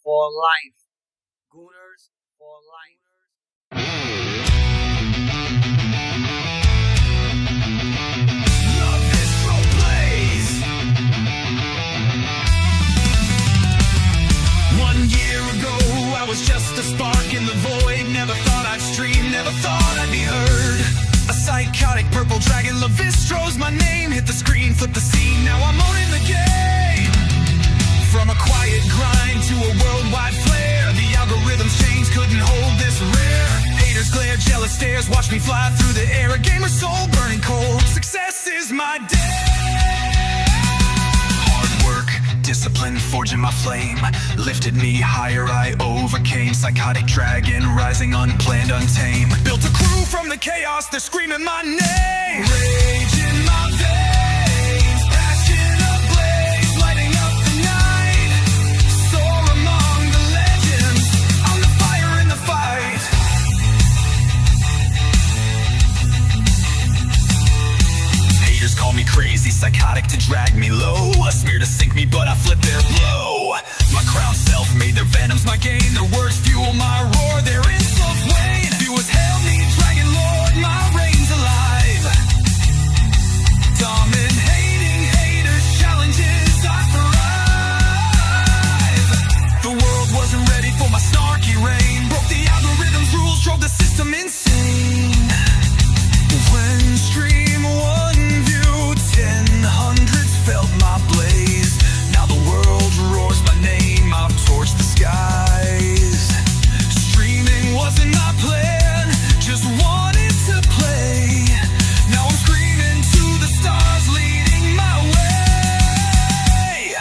for life. Gooners for life. Lavistro Plays. 1 year ago, I was just a spark in the void. Never thought I'd stream, never thought I'd be heard. A psychotic purple dragon, Lavistro's my name. Hit the screen, flip the scene, now I'm owning the game. From a quiet grind to a worldwide flare, the algorithm's change couldn't hold this rare. Haters glare, jealous stares, watch me fly through the air. A gamer soul burning cold, success is my day. Hard work, discipline, forging my flame lifted me higher, I overcame. Psychotic dragon, rising unplanned, untamed. Built a crew from the chaos, they're screaming my name. Rage in my veins, passion ablaze, lighting up the night. Soar among the legends, I'm the fire in the fight. Haters call me crazy, psychotic to drag me low. A smear to sink me, but I flip their blow. My crown self-made, their venom's my gain. Their words fuel my roar, their insults wane. Viewers hail me, Dragon Lord, my reign's alive. Dominating haters, challenges, I thrive. The world wasn't ready for my snarky reign. Broke the algorithm's rules, drove the system insane. When stream one view, 10 hundreds felt my blaze. Now the world roars my name, I've torched the skies. Streaming wasn't my plan, just wanted to play. Now I'm screaming to the stars, leading my way.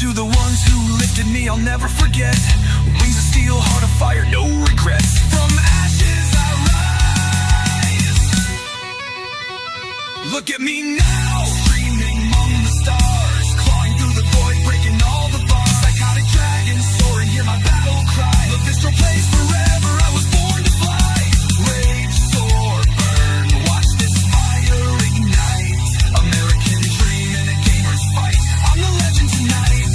To the ones who lifted me, I'll never forget. Wings of steel, heart of fire, no regrets. From ashes I rise. Look at me now, streaming among the stars, clawing through the void, breaking all the bars. Psychotic dragon soaring, hear my battle cry. Lavistro Plays forever, I was born to fly. Rage, soar, burn, watch this fire ignite. American dream in a gamer's fight, I'm the legend tonight.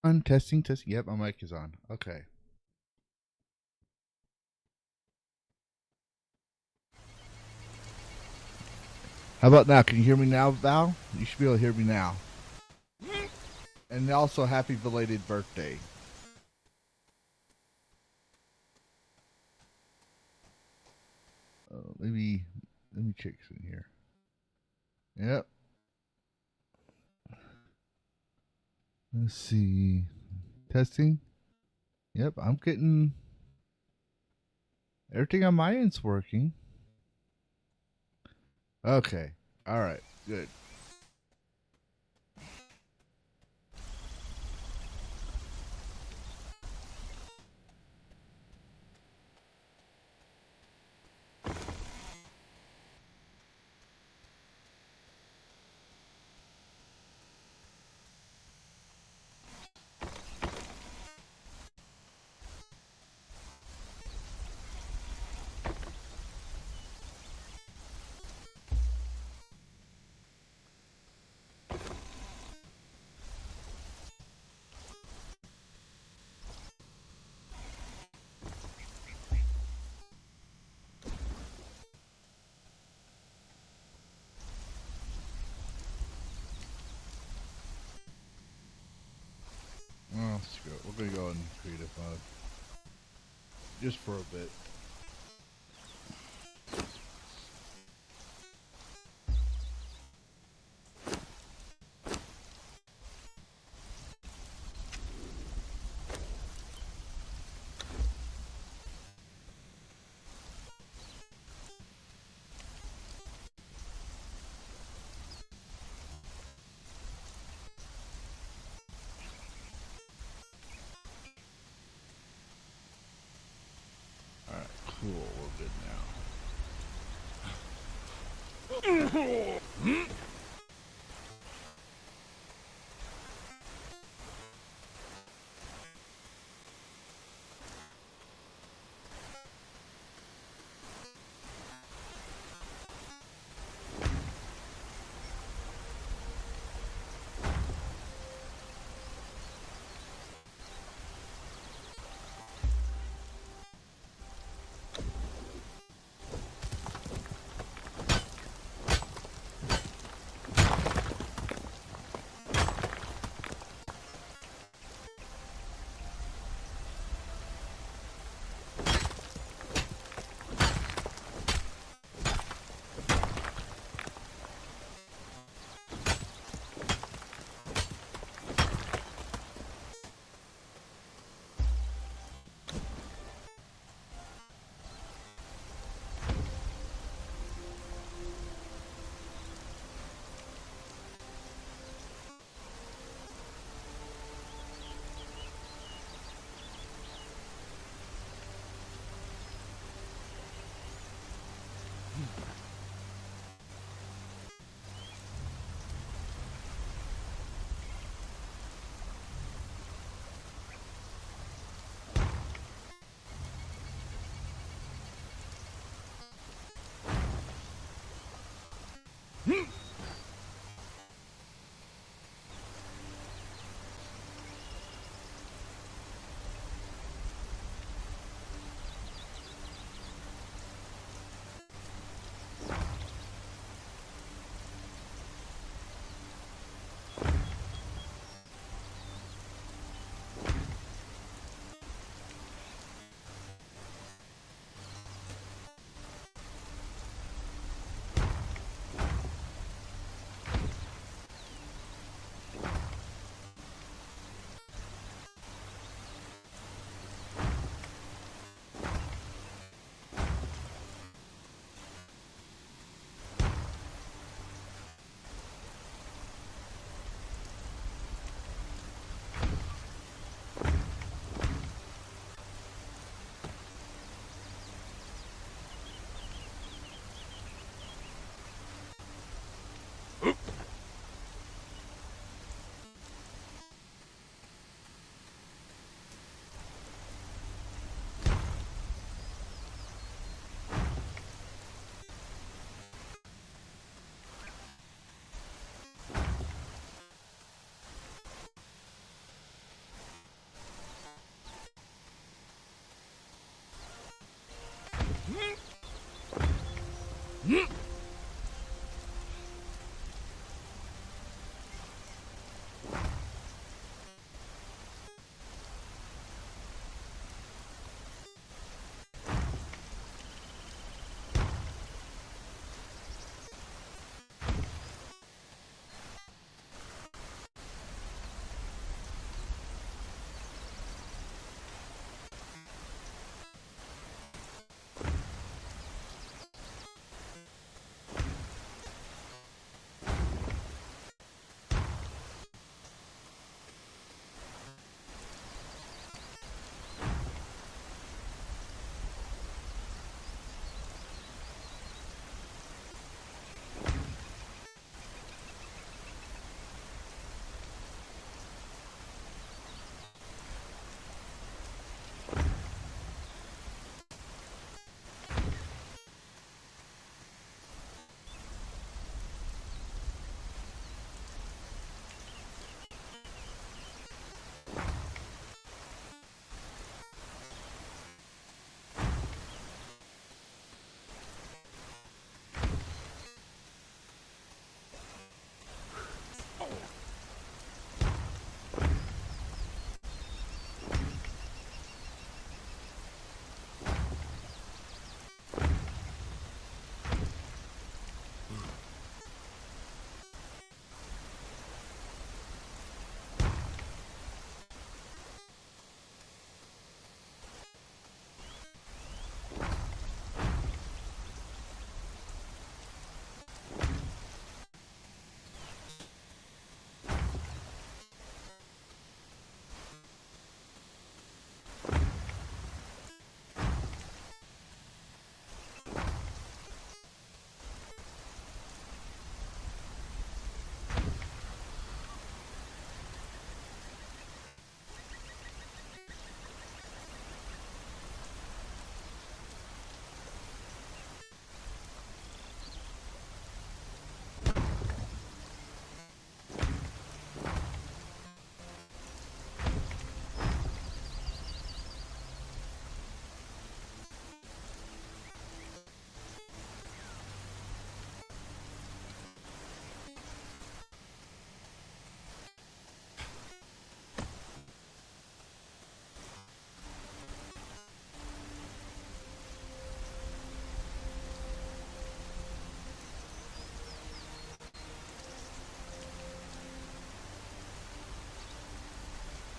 Testing. Yep, my mic is on. Okay. How about now? Can you hear me now, Val? You should be able to hear me now. And also, happy belated birthday. Let me check something here. Yep. Let's see. Testing. Yep, I'm getting everything on my end's working. Okay. All right. Good. Oh, screw it. We're gonna go in creative mode just for a bit. All right, cool. We're good now.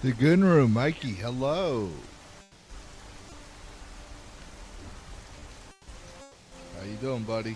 The gun room, Mikey. Hello. How you doing, buddy?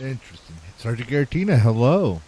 Interesting. Sergeant Garatina, hello.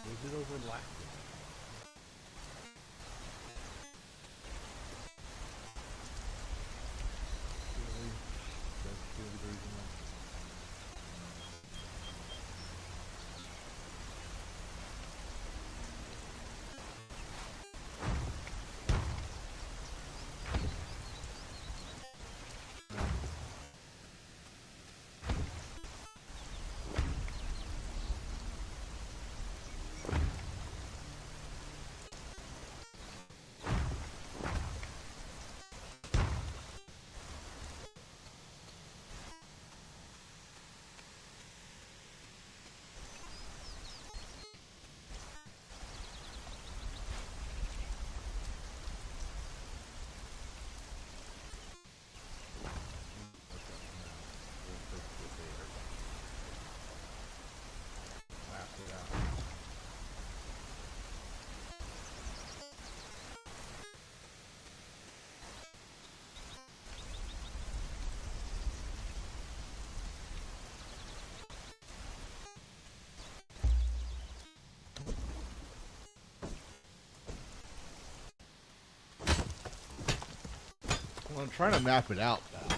Was it overlapping? Really? That's really the reason why. Well, I'm trying to map it out now.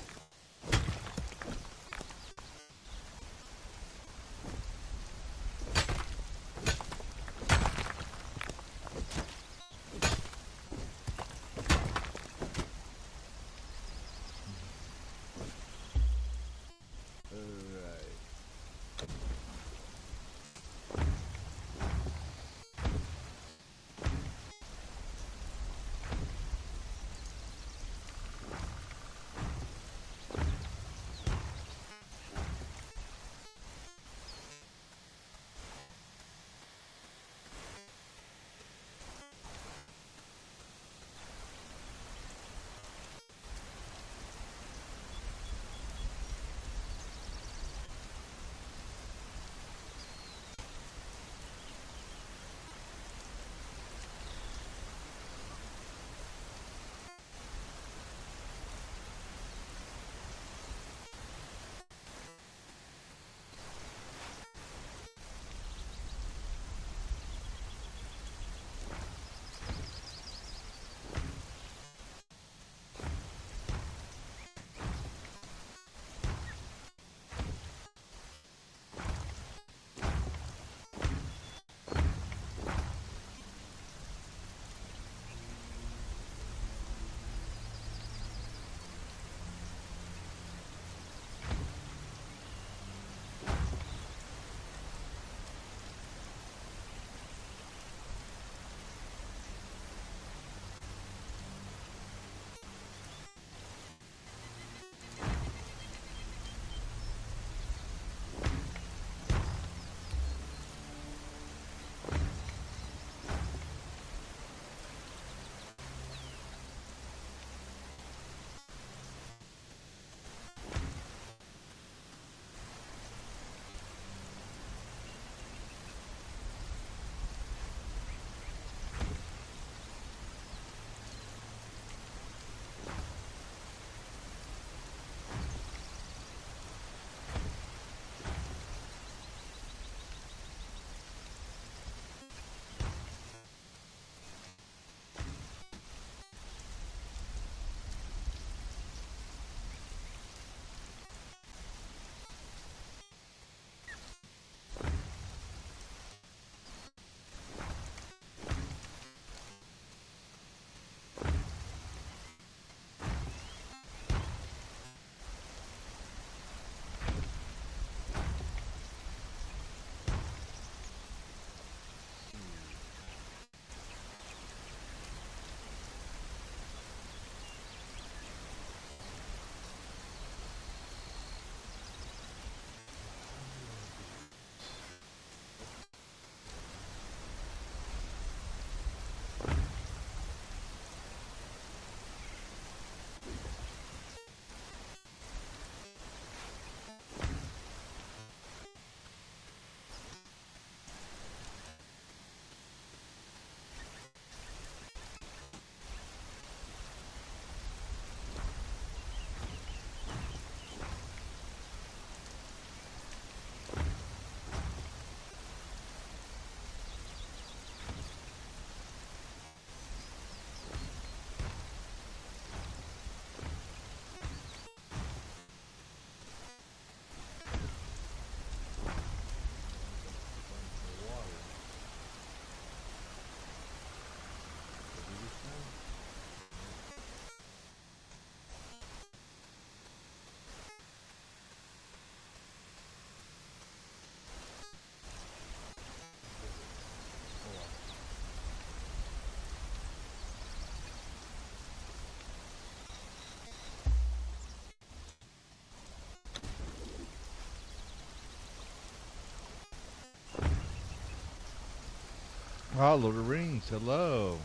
Oh, Lord of the Rings. Hello.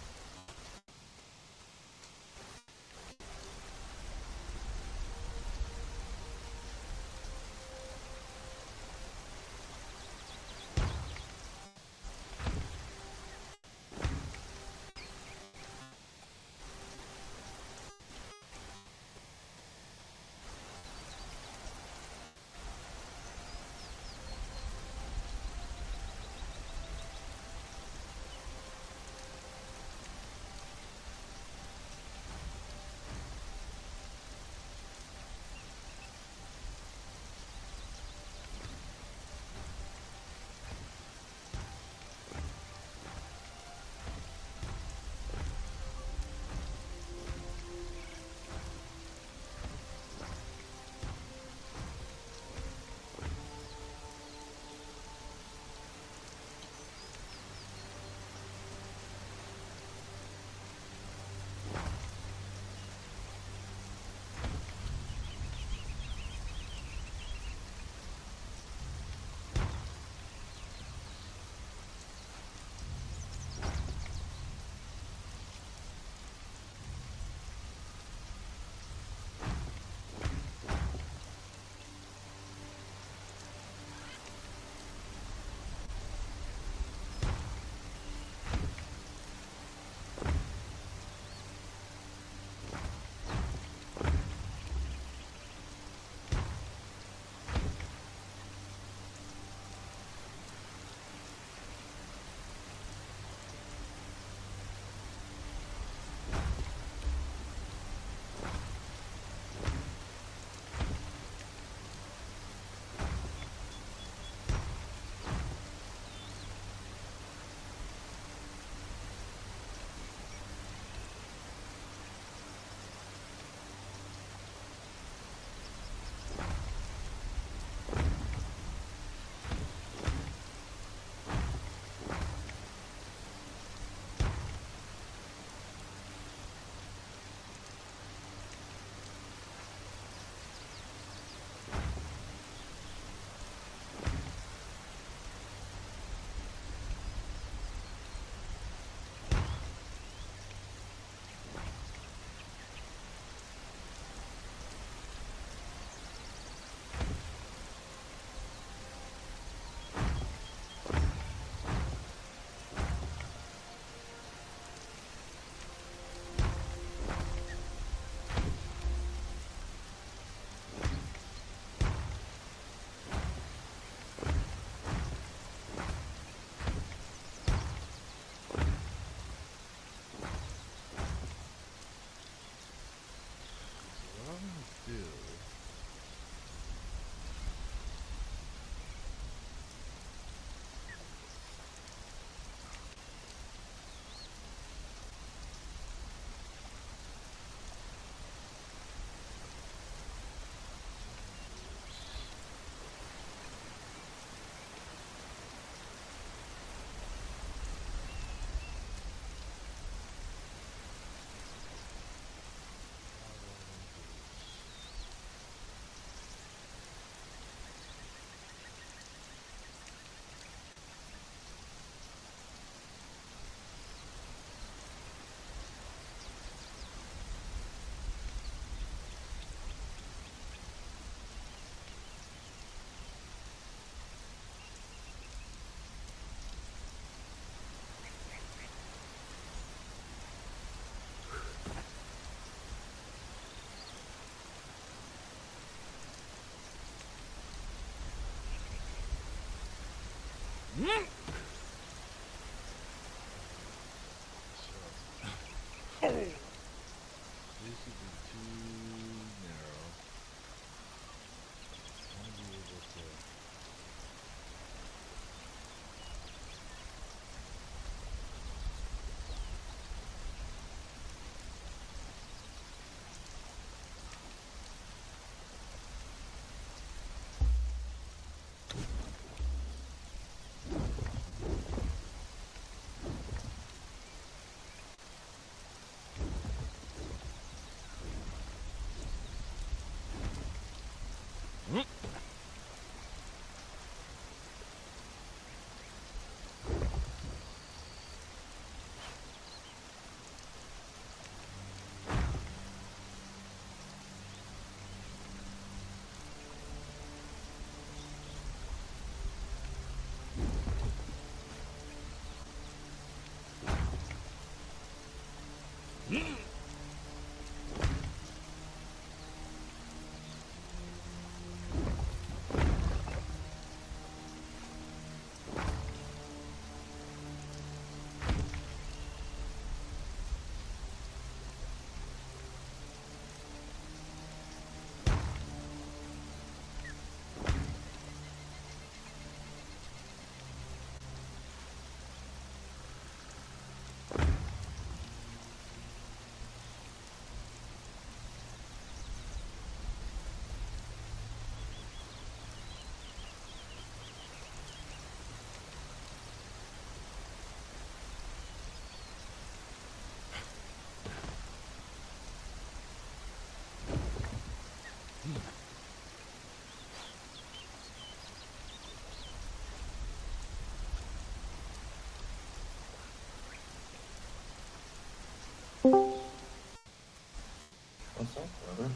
What's up, brother?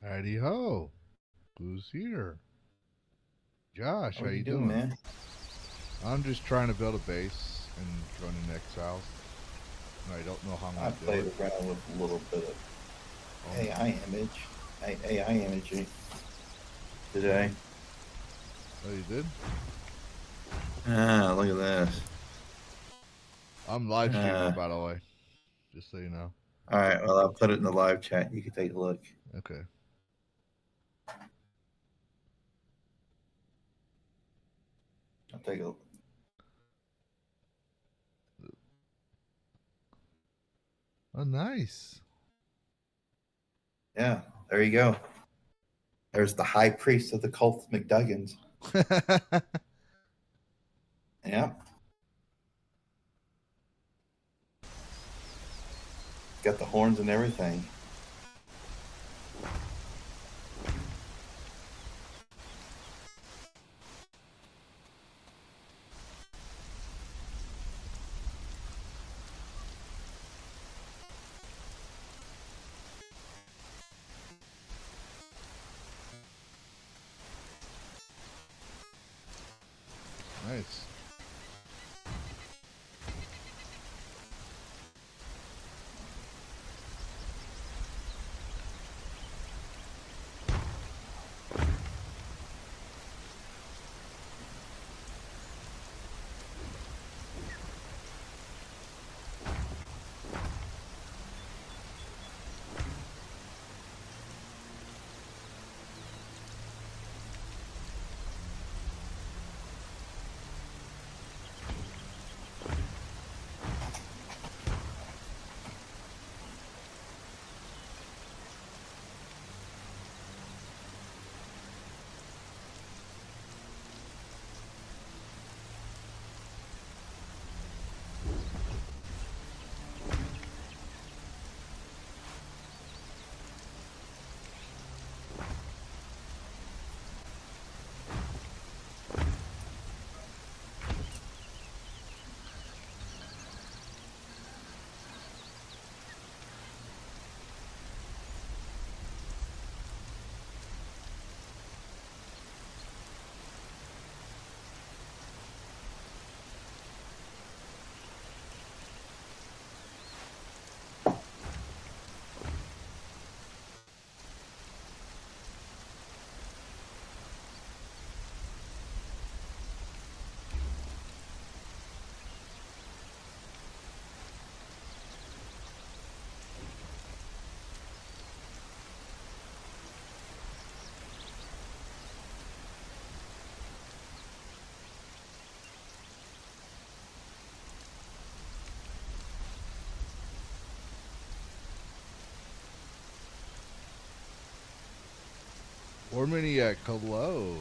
Howdy ho. Who's here? Josh, how What are you doing, man? I'm just trying to build a base in Conan Exiles. And I don't know how I'm I going to do played it. around with a little bit of Oh, AI imaging today. oh, you did? Ah, look at this. I'm live streaming, by the way. Just so you know. All right, well, I'll put it in the live chat. You can take a look. Okay. I'll take a look. Oh, nice. Yeah, there you go. There's the high priest of the cult, McDuggins. Yeah. Got the horns and everything. Nice. Ormaniac, hello.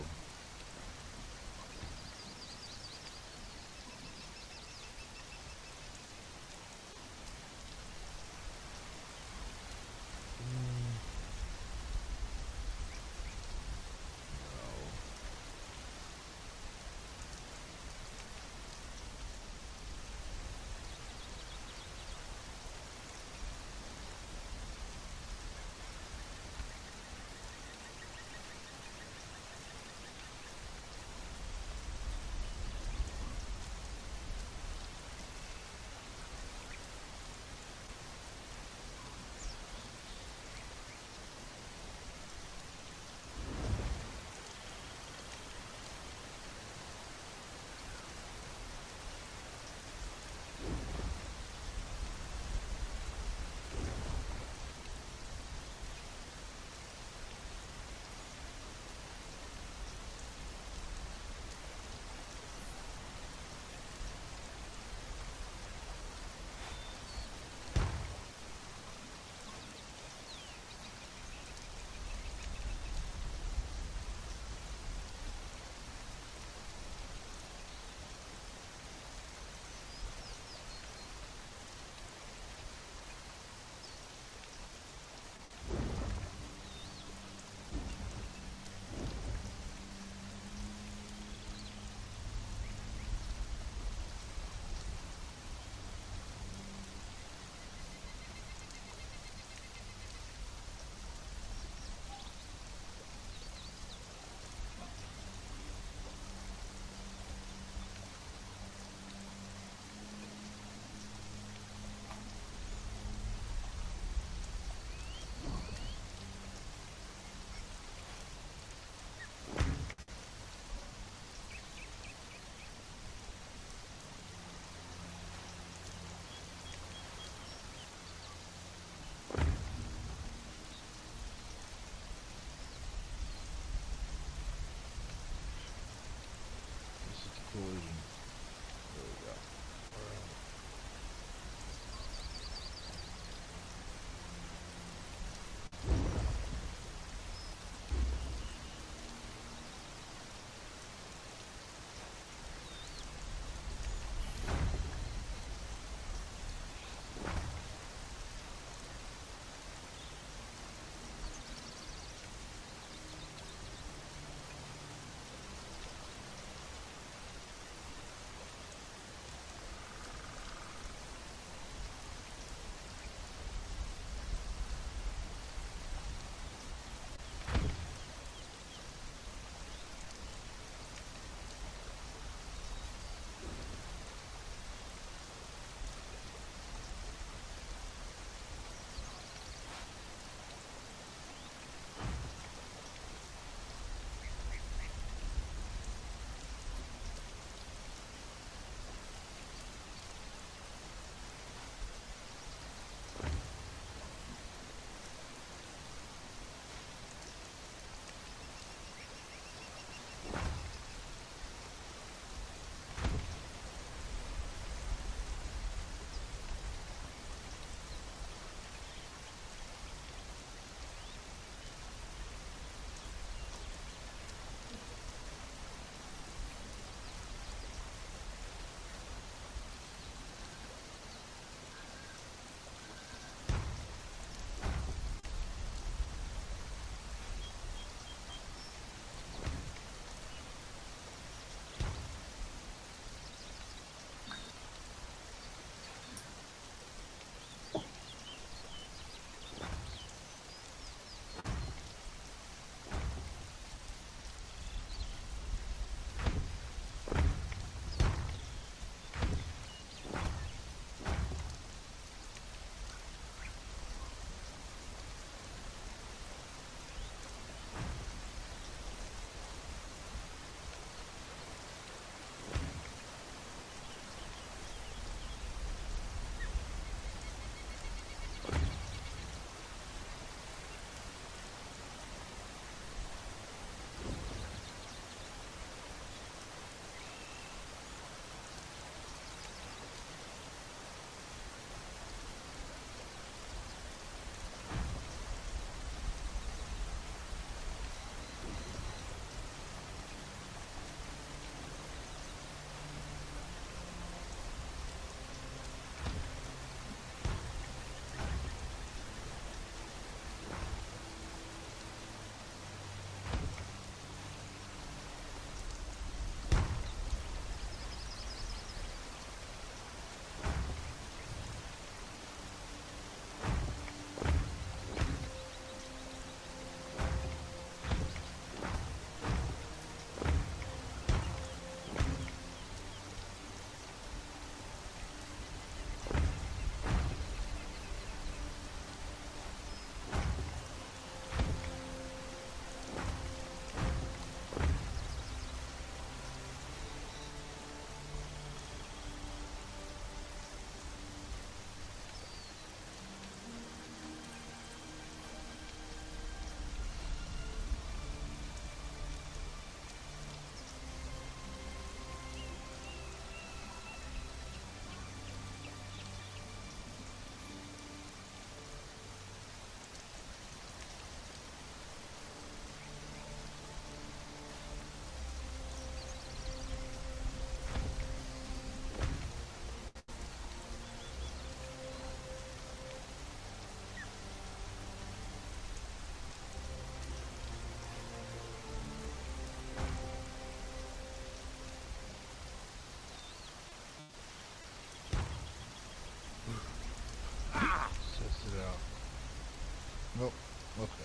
Okay.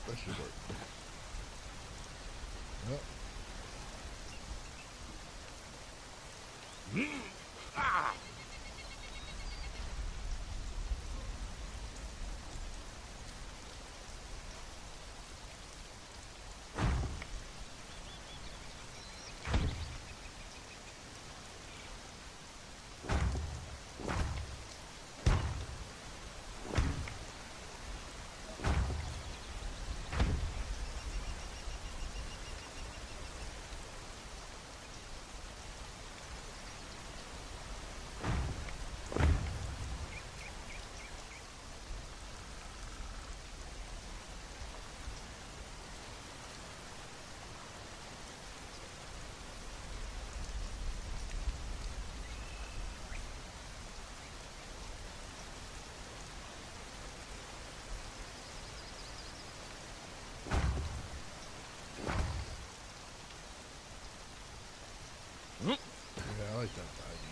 That should work. Yep. Ah! Yeah, I like that idea.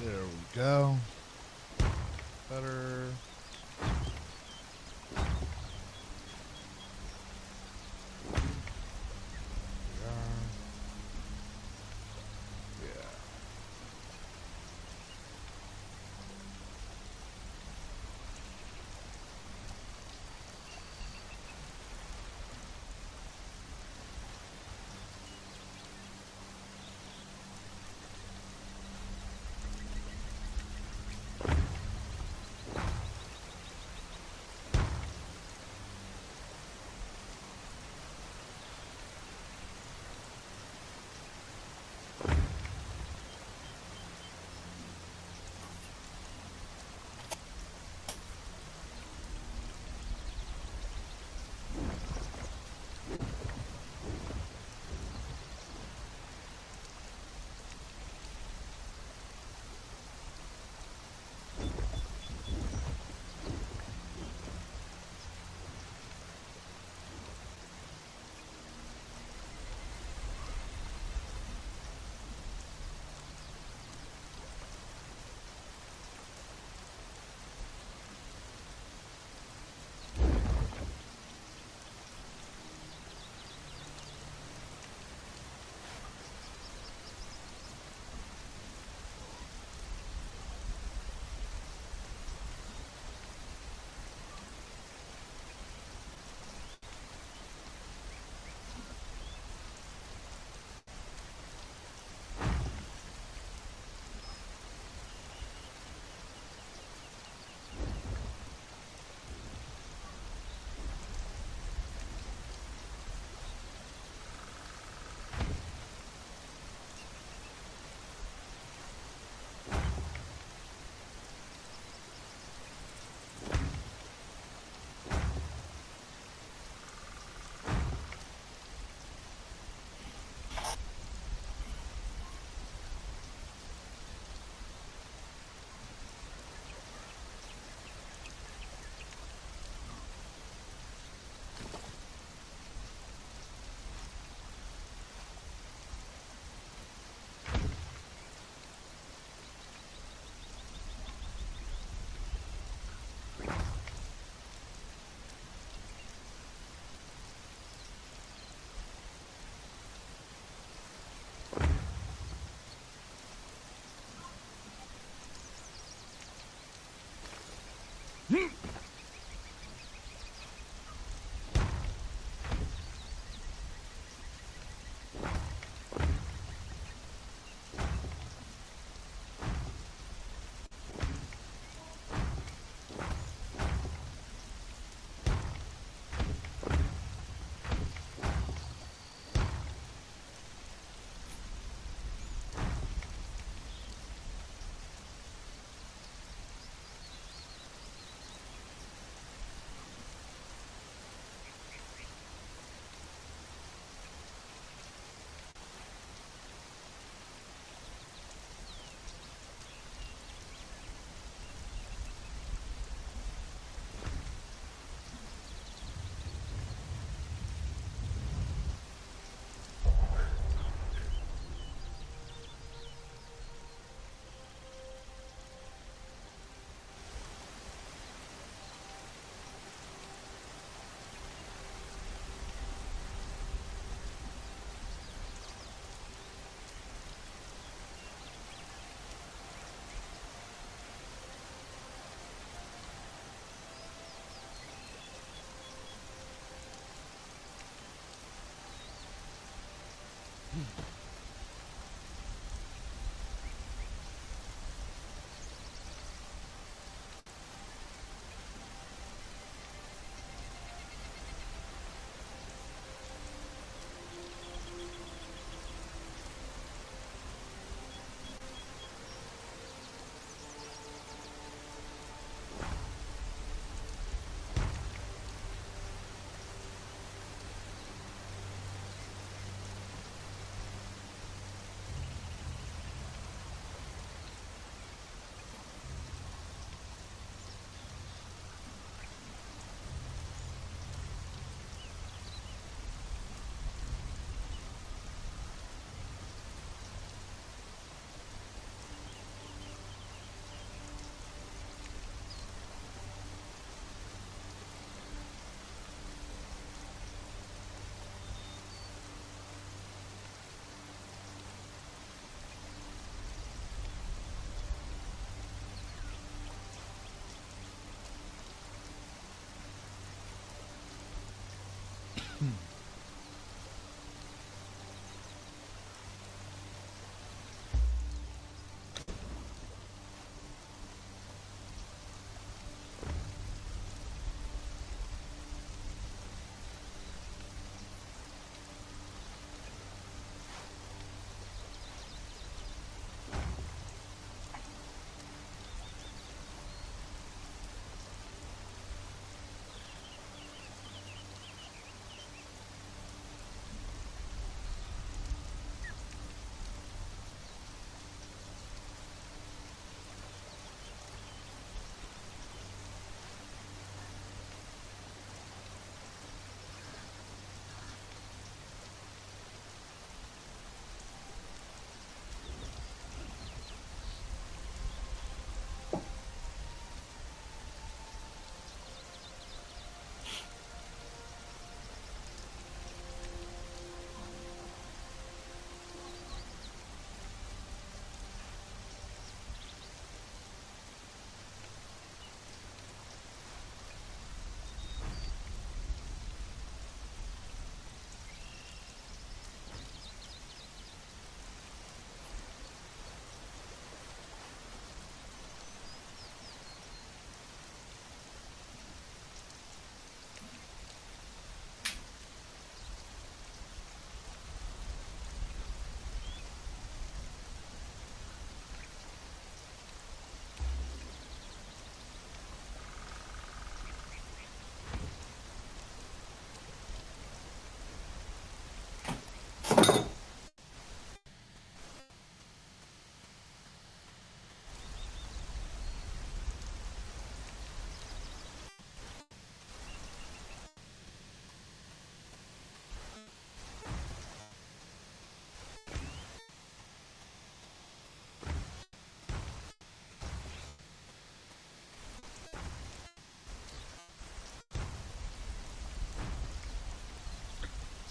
There we go. Better. We are. Yeah.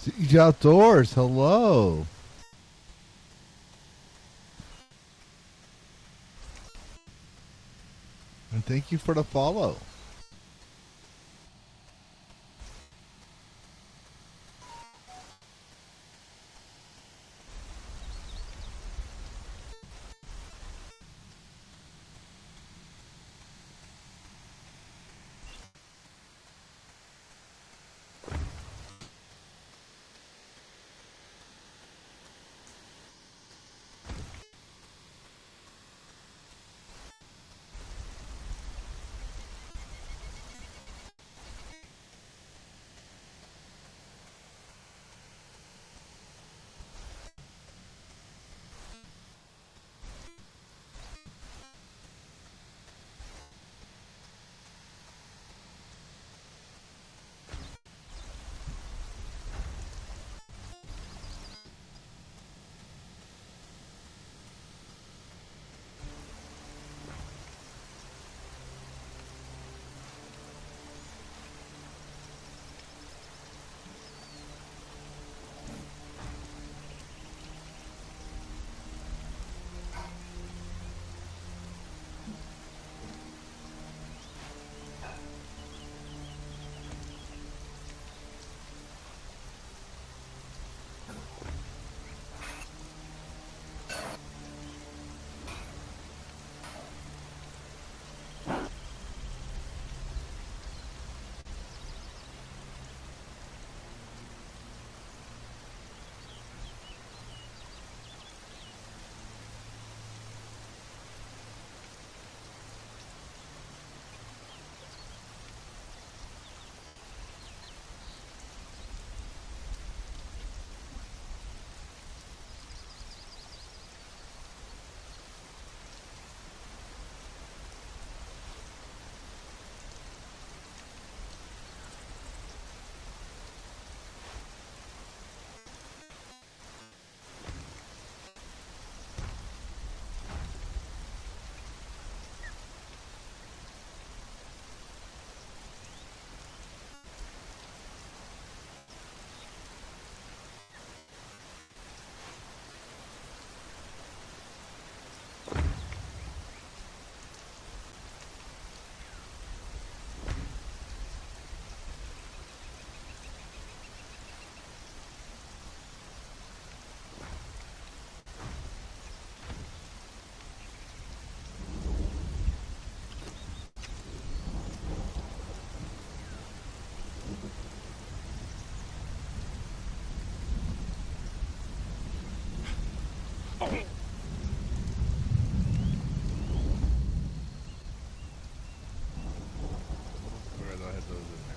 Siege Outdoors, hello. And thank you for the follow. Alright, I had those in there.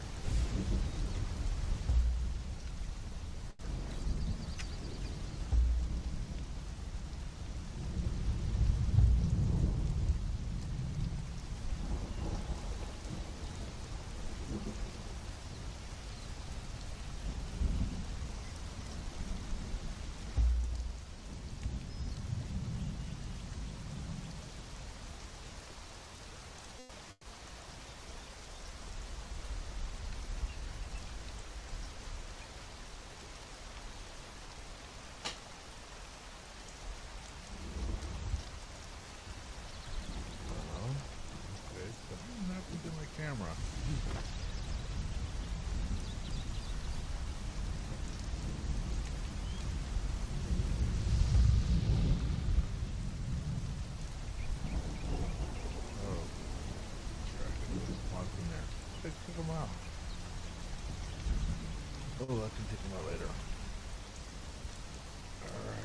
Okay, something happened to my camera. Oh, in there. Let's take them out. Oh, I can take them out later. Alright.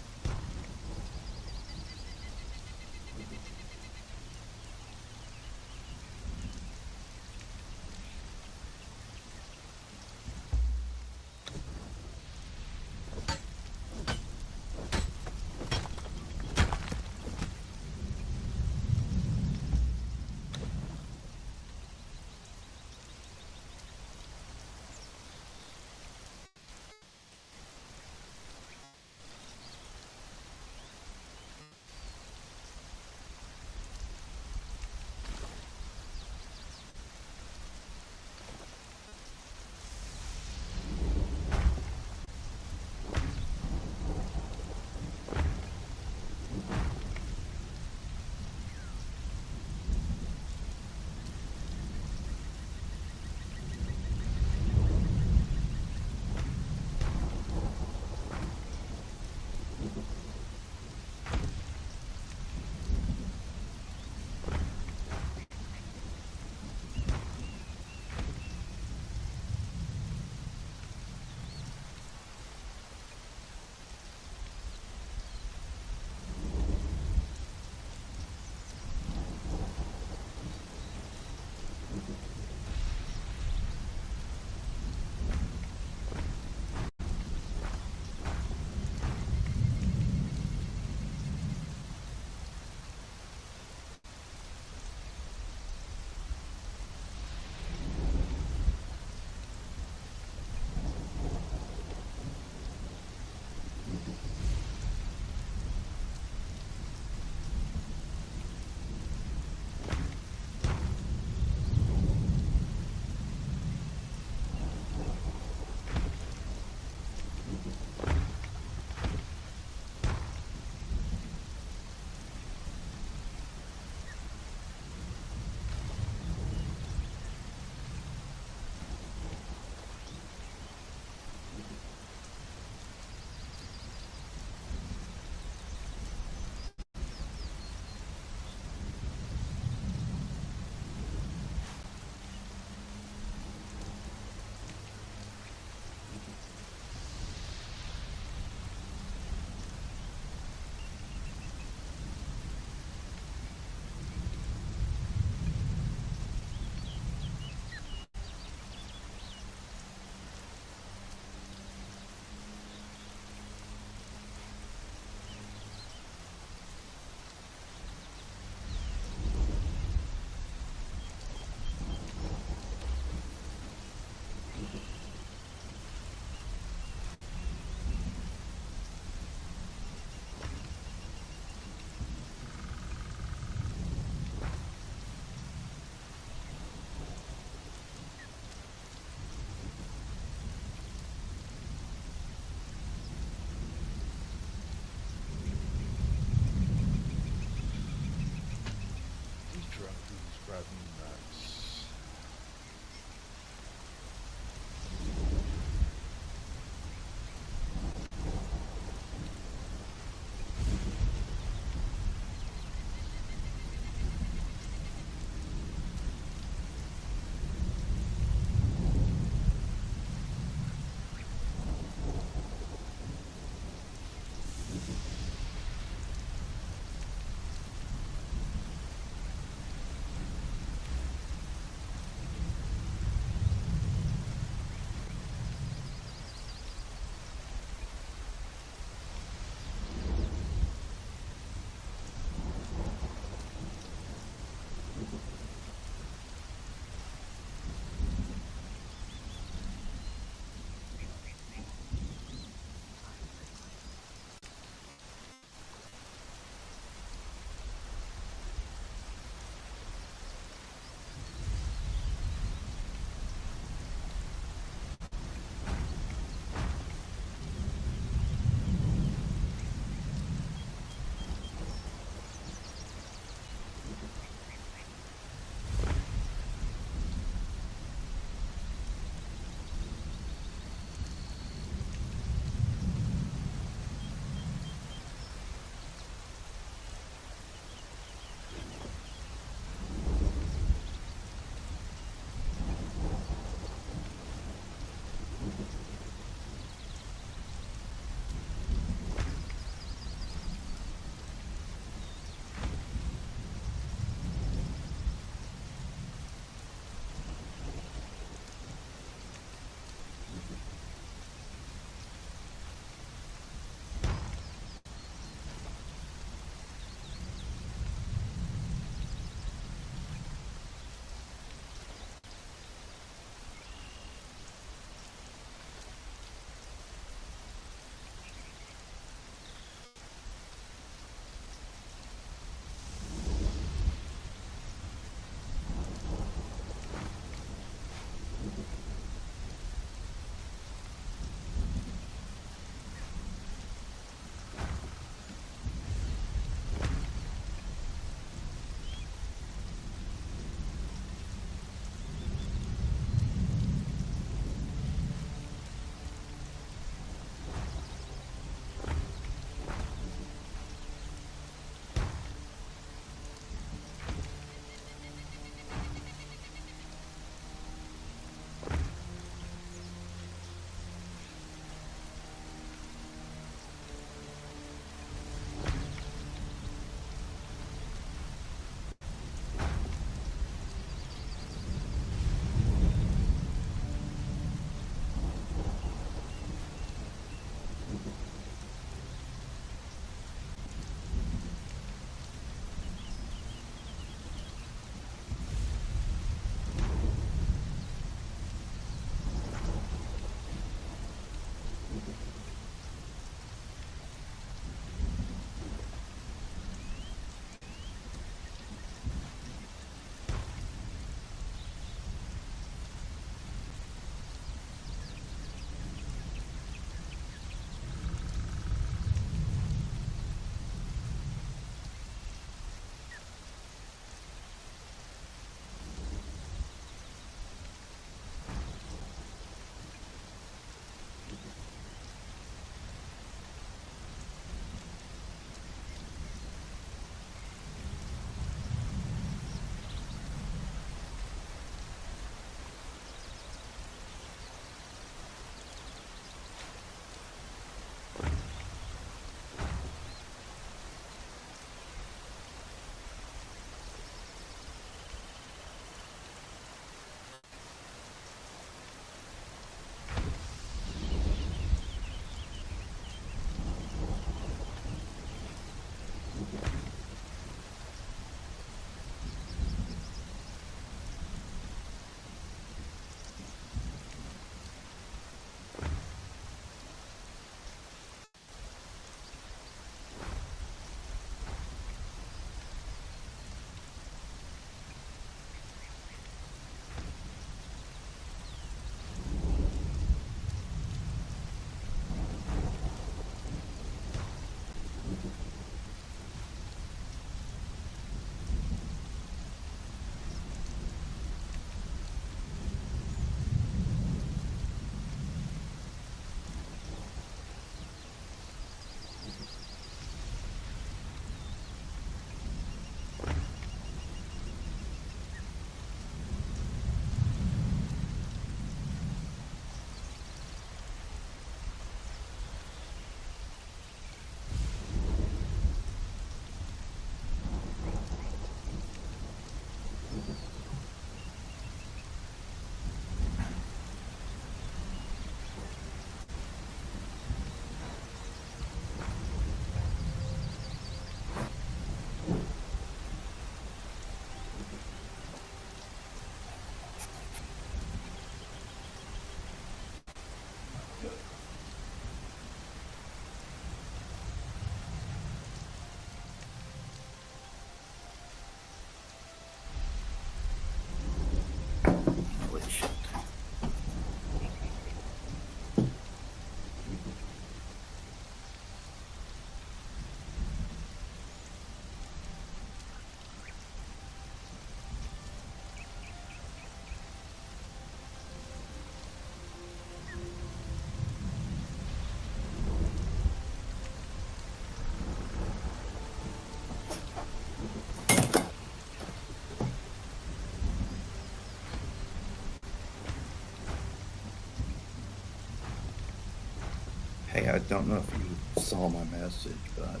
Hey, I don't know if you saw my message, but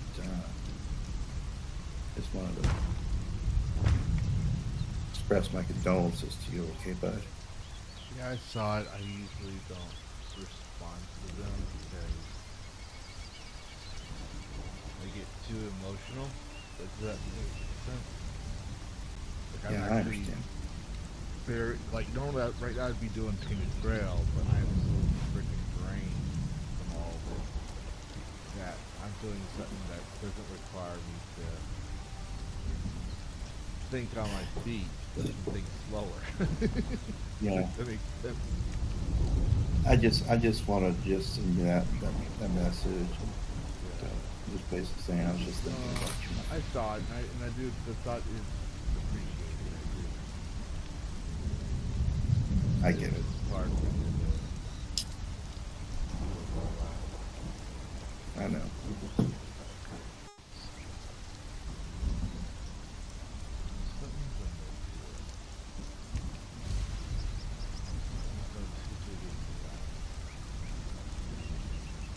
just wanted to express my condolences to you, okay, bud? Yeah, I saw it. I usually don't respond to them because I get too emotional. Does that make sense? Like, Yeah, I understand. Very, like, normally right now I'd be doing Tainted Grail, but I'm so freaking drained from all of it that I'm doing something that doesn't require me to think on my feet, just think slower. Yeah. That makes sense. I just wanted to just send you that message. Just basically saying I was just thinking about you. I saw it, and I do. The thought is appreciated. I get it. It's hard for me to I know.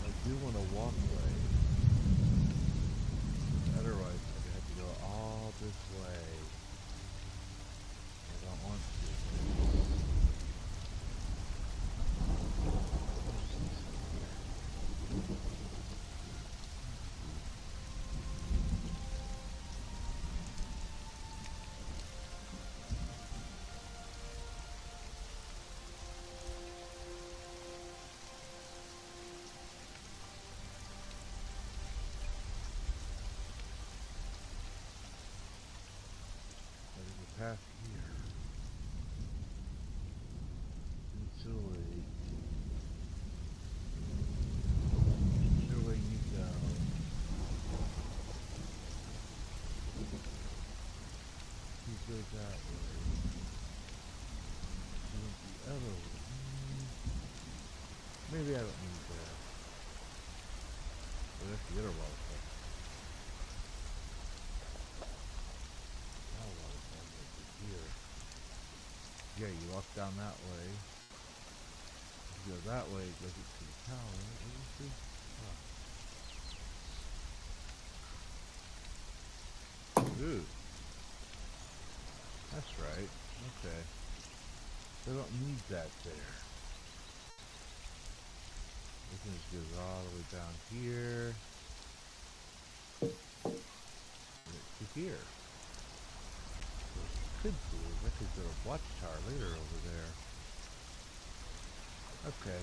I do want to walk away. Otherwise, I'd have to go all this way. I don't want to. There's a path here. Into the lake. Whichever way you go. You go that way. You went the other way. Maybe I don't need that. But that's the other wall. Here. Yeah, you walk down that way. If you go that way, it goes to the tower. What do you see? Oh. Ooh. That's right. Okay. They don't need that there. This one just goes all the way down here. And to here. Could do. I could go to Watchtower later over there. Okay.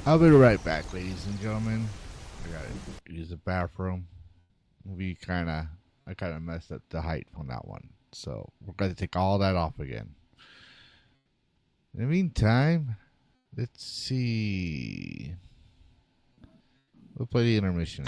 I'll be right back, ladies and gentlemen. I gotta use the bathroom. I kind of messed up the height on that one, so we're gonna take all that off again. In the meantime, let's see. We'll play the intermission.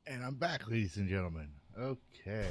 And I'm back, ladies and gentlemen. Okay.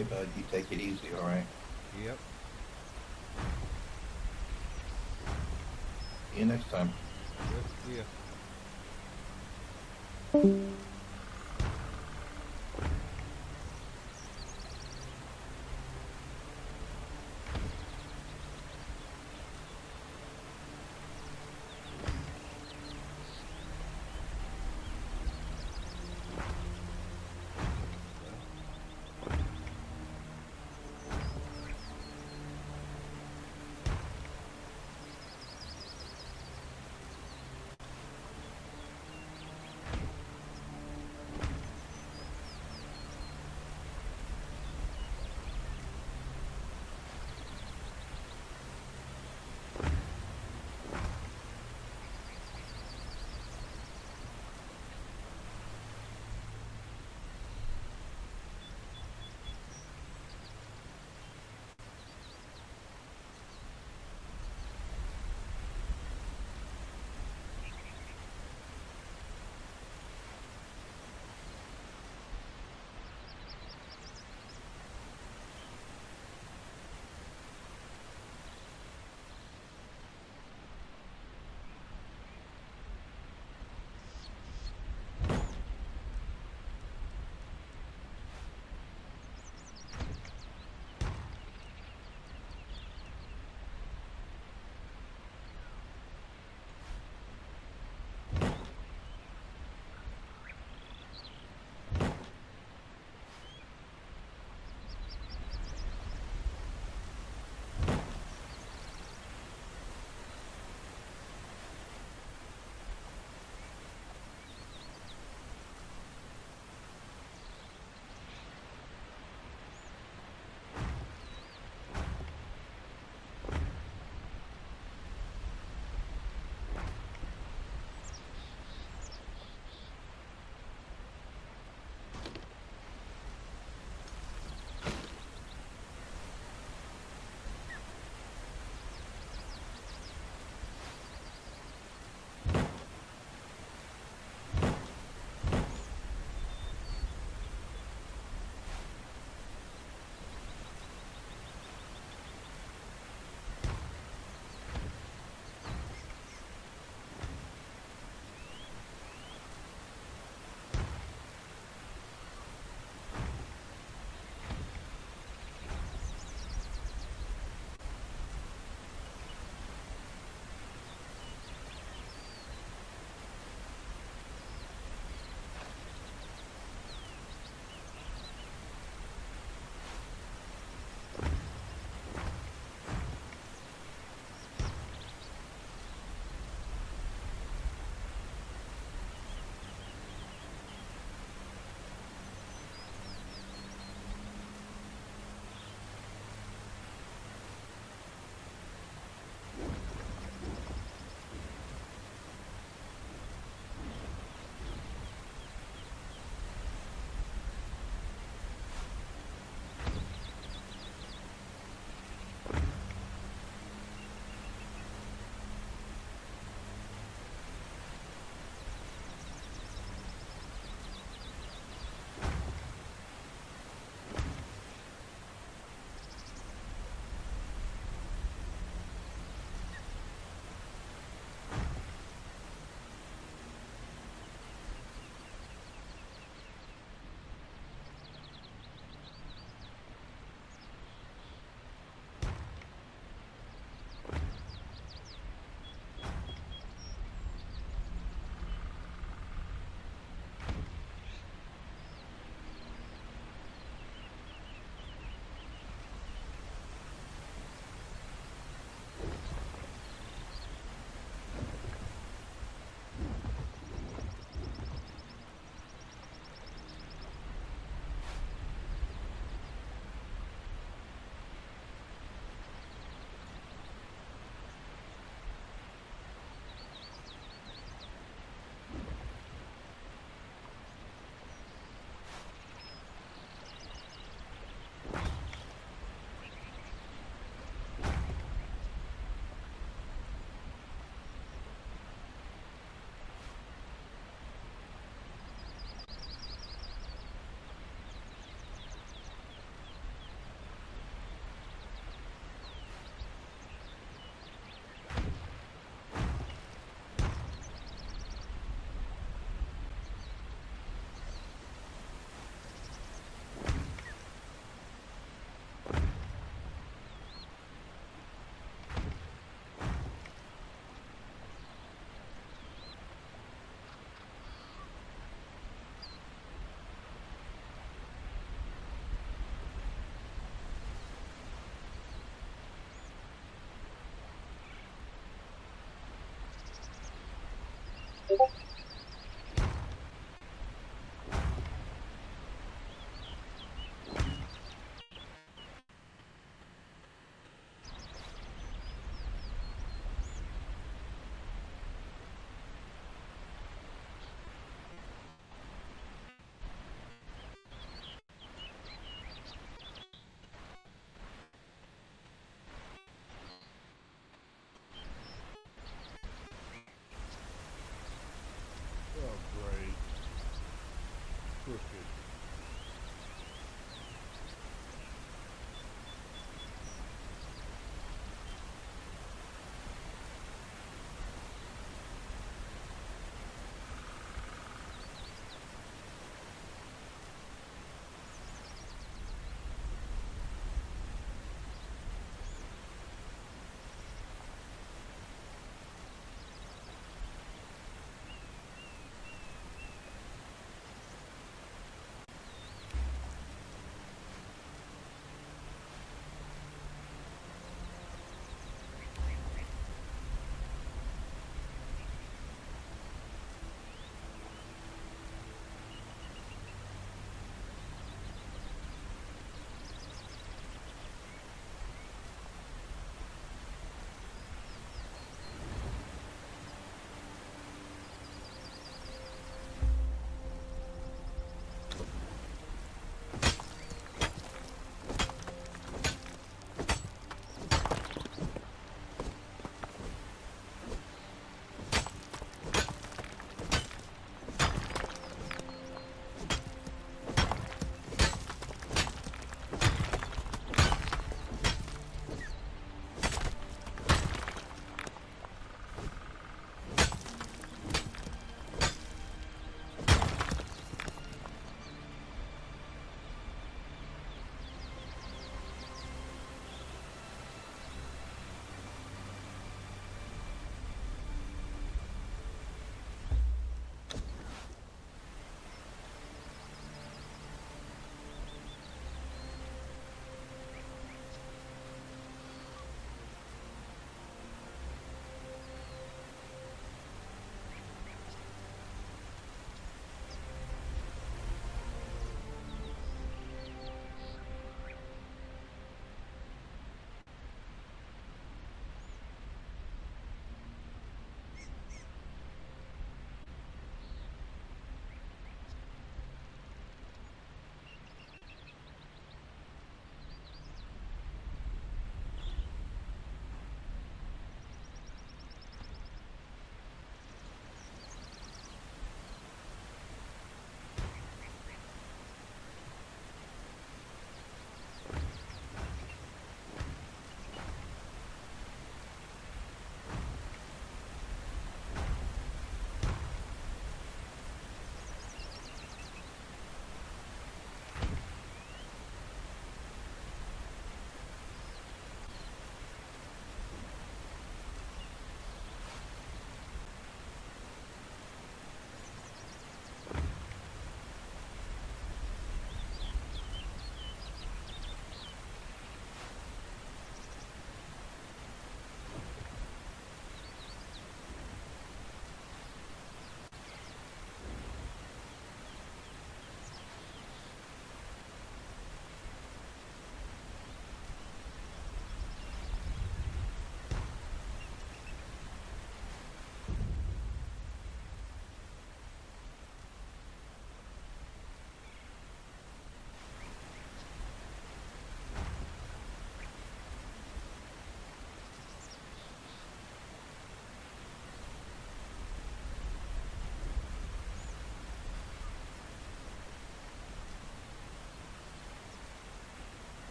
Hey, bud, you take it easy, all right? Yep. See you next time. Yep. Yeah.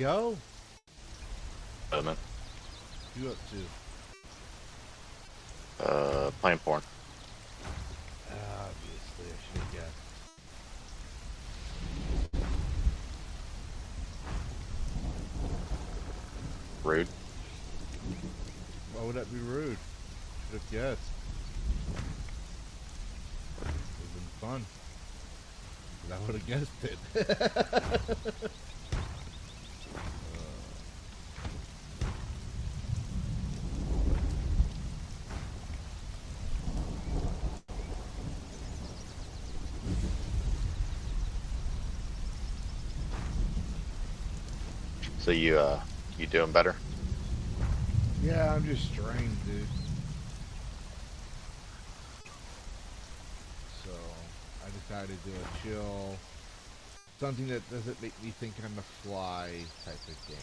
yo. Man. You up to? Playing porn. Obviously, I should have guessed. Rude. Why would that be rude? Should have guessed. Would have been fun. But I would have guessed it. So you doing better? Yeah, I'm just strained, dude. So, I decided to do a chill, something that doesn't make me think on the fly type of game.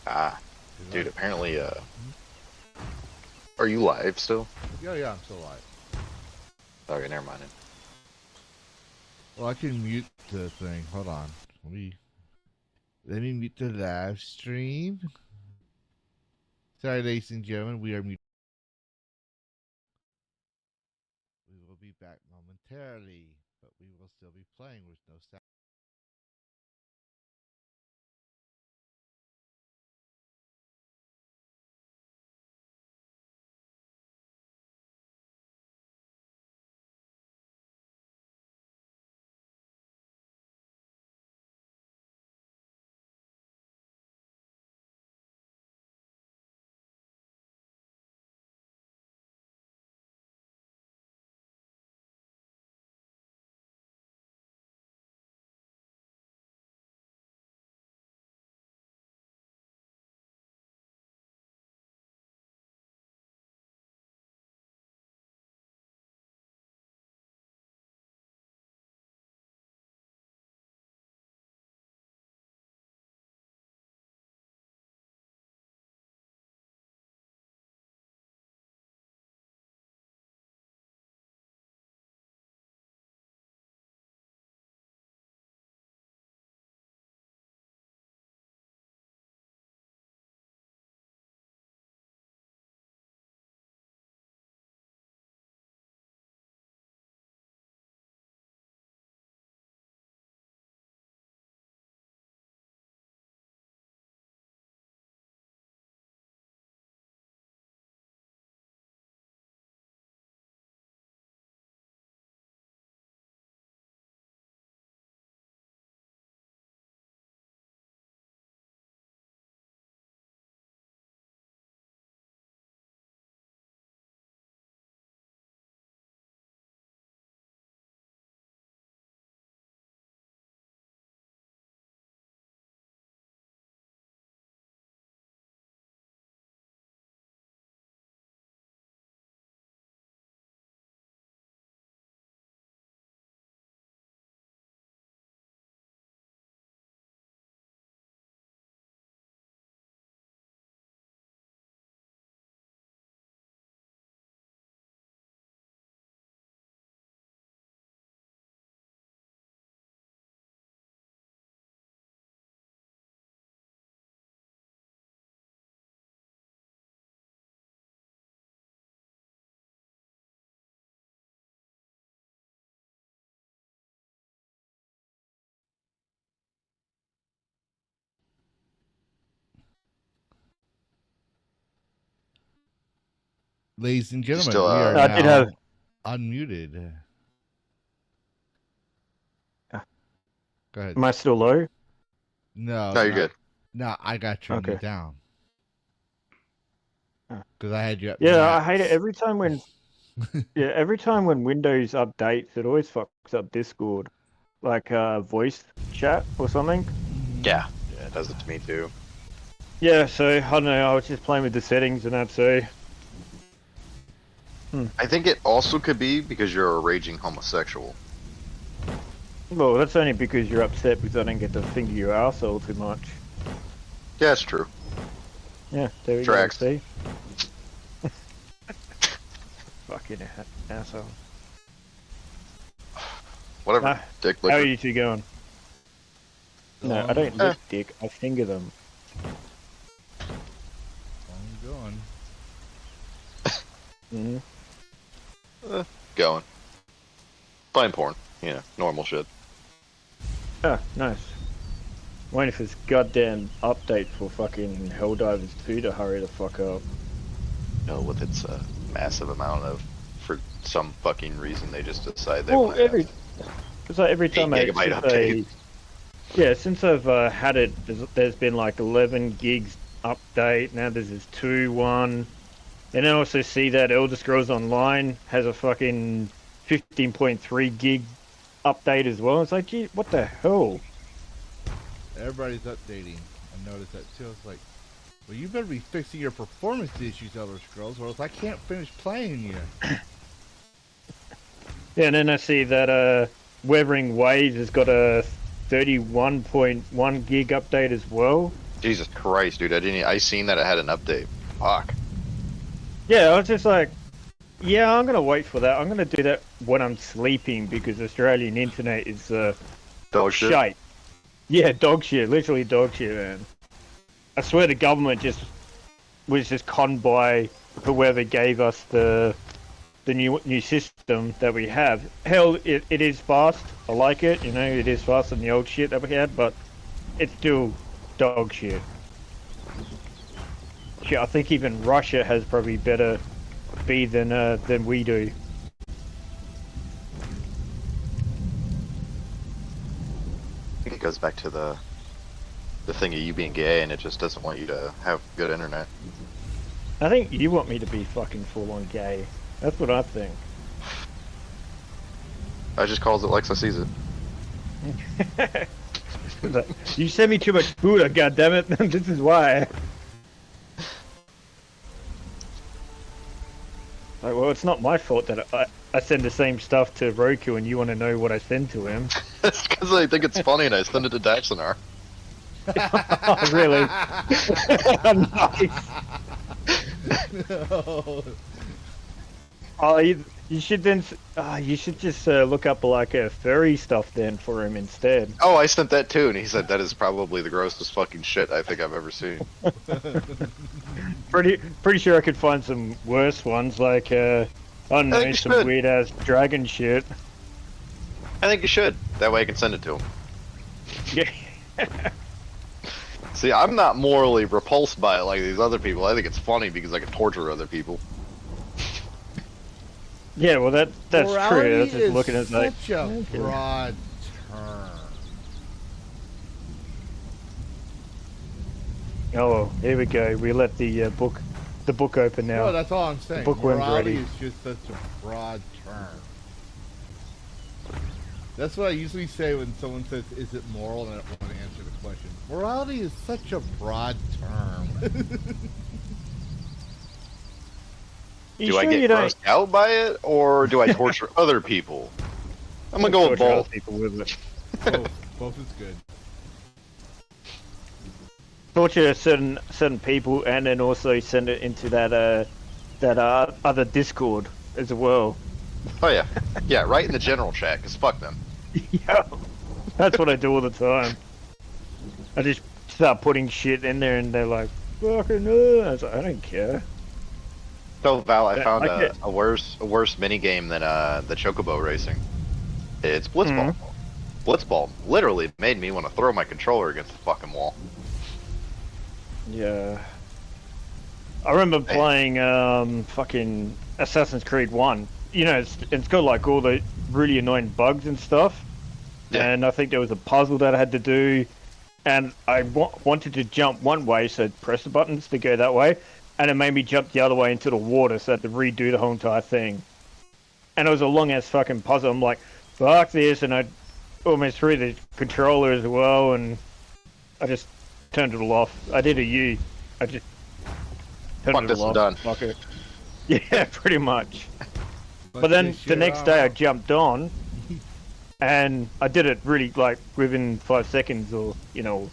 Ah, dude, apparently, are you live still? Yeah, I'm still alive. Okay, never mind. Well, I can mute the thing. Hold on. Let me mute the live stream. Sorry, ladies and gentlemen, we are mute. We will be back momentarily, but we will still be playing with no sound. Ladies and You gentlemen, still, we are I did now have. unmuted. Go ahead. Am I still low? No, no, you're good. No, I got to turn you Okay. down. Oh. Because I had you up Yeah, I max. hate it every time when. Yeah, every time when Windows updates, it always fucks up Discord, like voice chat or something. Yeah, it does it to me too. Yeah, so I don't know. I was just playing with the settings and that. So I think it also could be because you're a raging homosexual. well, that's only because you're upset because I don't get to finger your arsehole too much. Yeah, it's true. Yeah, there we Tracks. go. See. Fucking asshole. Whatever. Ah, Dick How are liquor. you two going? No, I don't lick dick. I finger them. I'm going. Going. Playing porn. You know, normal shit. Ah, nice. Waiting for this goddamn update for fucking Helldivers 2 to hurry the fuck up. You know, with its massive amount of, for some fucking reason, they just decide they Well, want it's like every time gigabyte update. Yeah, since I've had it, there's been like 11 gigs update. Now there's this 2.1. And then I also see that Elder Scrolls Online has a fucking 15.3 gig update as well. It's like, gee, what the hell? Everybody's updating. I noticed that too. It's like, well, you better be fixing your performance issues, Elder Scrolls, or else I can't finish playing you. Yeah, and then I see that Weathering Waves has got a 31.1 gig update as well. Jesus Christ, dude! I seen that it had an update. Fuck. Yeah, I was just like, yeah, I'm gonna wait for that. I'm gonna do that when I'm sleeping because Australian internet is Dog shit. shite. Yeah, dog shit, literally dog shit, man. I swear the government was just conned by whoever gave us the new system that we have. Hell, it is fast. I like it. You know, it is faster than the old shit that we had, but it's still dog shit. Shit, I think even Russia has probably better speed than we do. It goes back to the thing of you being gay, and it just doesn't want you to have good internet. I think you want me to be fucking full-on gay. That's what I think. I just calls it like I sees it. You send me too much Buddha, goddammit. This is why. Like, well, it's not my fault that I send the same stuff to Roku and you want to know what I send to him. That's because I think it's funny and I send it to Daxonar. Oh, really? Nice. No. Oh, you should then. You should just look up like furry stuff then for him instead. Oh, I sent that too, and he said that is probably the grossest fucking shit I think I've ever seen. Pretty sure I could find some worse ones, like I don't know, you some should. weird ass dragon shit. I think you should. That way I can send it to him. Yeah. See, I'm not morally repulsed by it like these other people. I think it's funny because I can torture other people. Yeah, well that's Morality true. That's just is looking at like such a broad term. oh, here we go. We let the book open now. No, that's all I'm saying. bookworm's Morality ready. is just such a broad term. That's what I usually say when someone says, "Is it moral?" and I don't want to answer the question. Morality is such a broad term. You Do I sure get you don't grossed out by it, or do I torture other people? I'm gonna go with torture other both. people with it? Both is good. Torture certain people, and then also send it into that other Discord as well. Oh yeah, yeah, right in the general chat, cause fuck them. Yeah, that's what I do all the time. I just start putting shit in there, and they're like, "Fucking no!" I was like, I don't care. So Val, I found I get- a worse mini game than the Chocobo racing. It's Blitzball. Blitzball literally made me want to throw my controller against the fucking wall. Yeah. I remember playing fucking Assassin's Creed 1. You know, it's got like all the really annoying bugs and stuff. Yeah. And I think there was a puzzle that I had to do. And I wanted to jump one way, so I'd press the buttons to go that way. And it made me jump the other way into the water, so I had to redo the whole entire thing. And it was a long-ass fucking puzzle. I'm like, fuck this, and I almost threw the controller as well, and I just turned it all off. I did a U. I just turned Fuck it this all and off. done. Fuck it. Yeah, pretty much. But then the next day I jumped on, and I did it really, like, within 5 seconds, or, you know,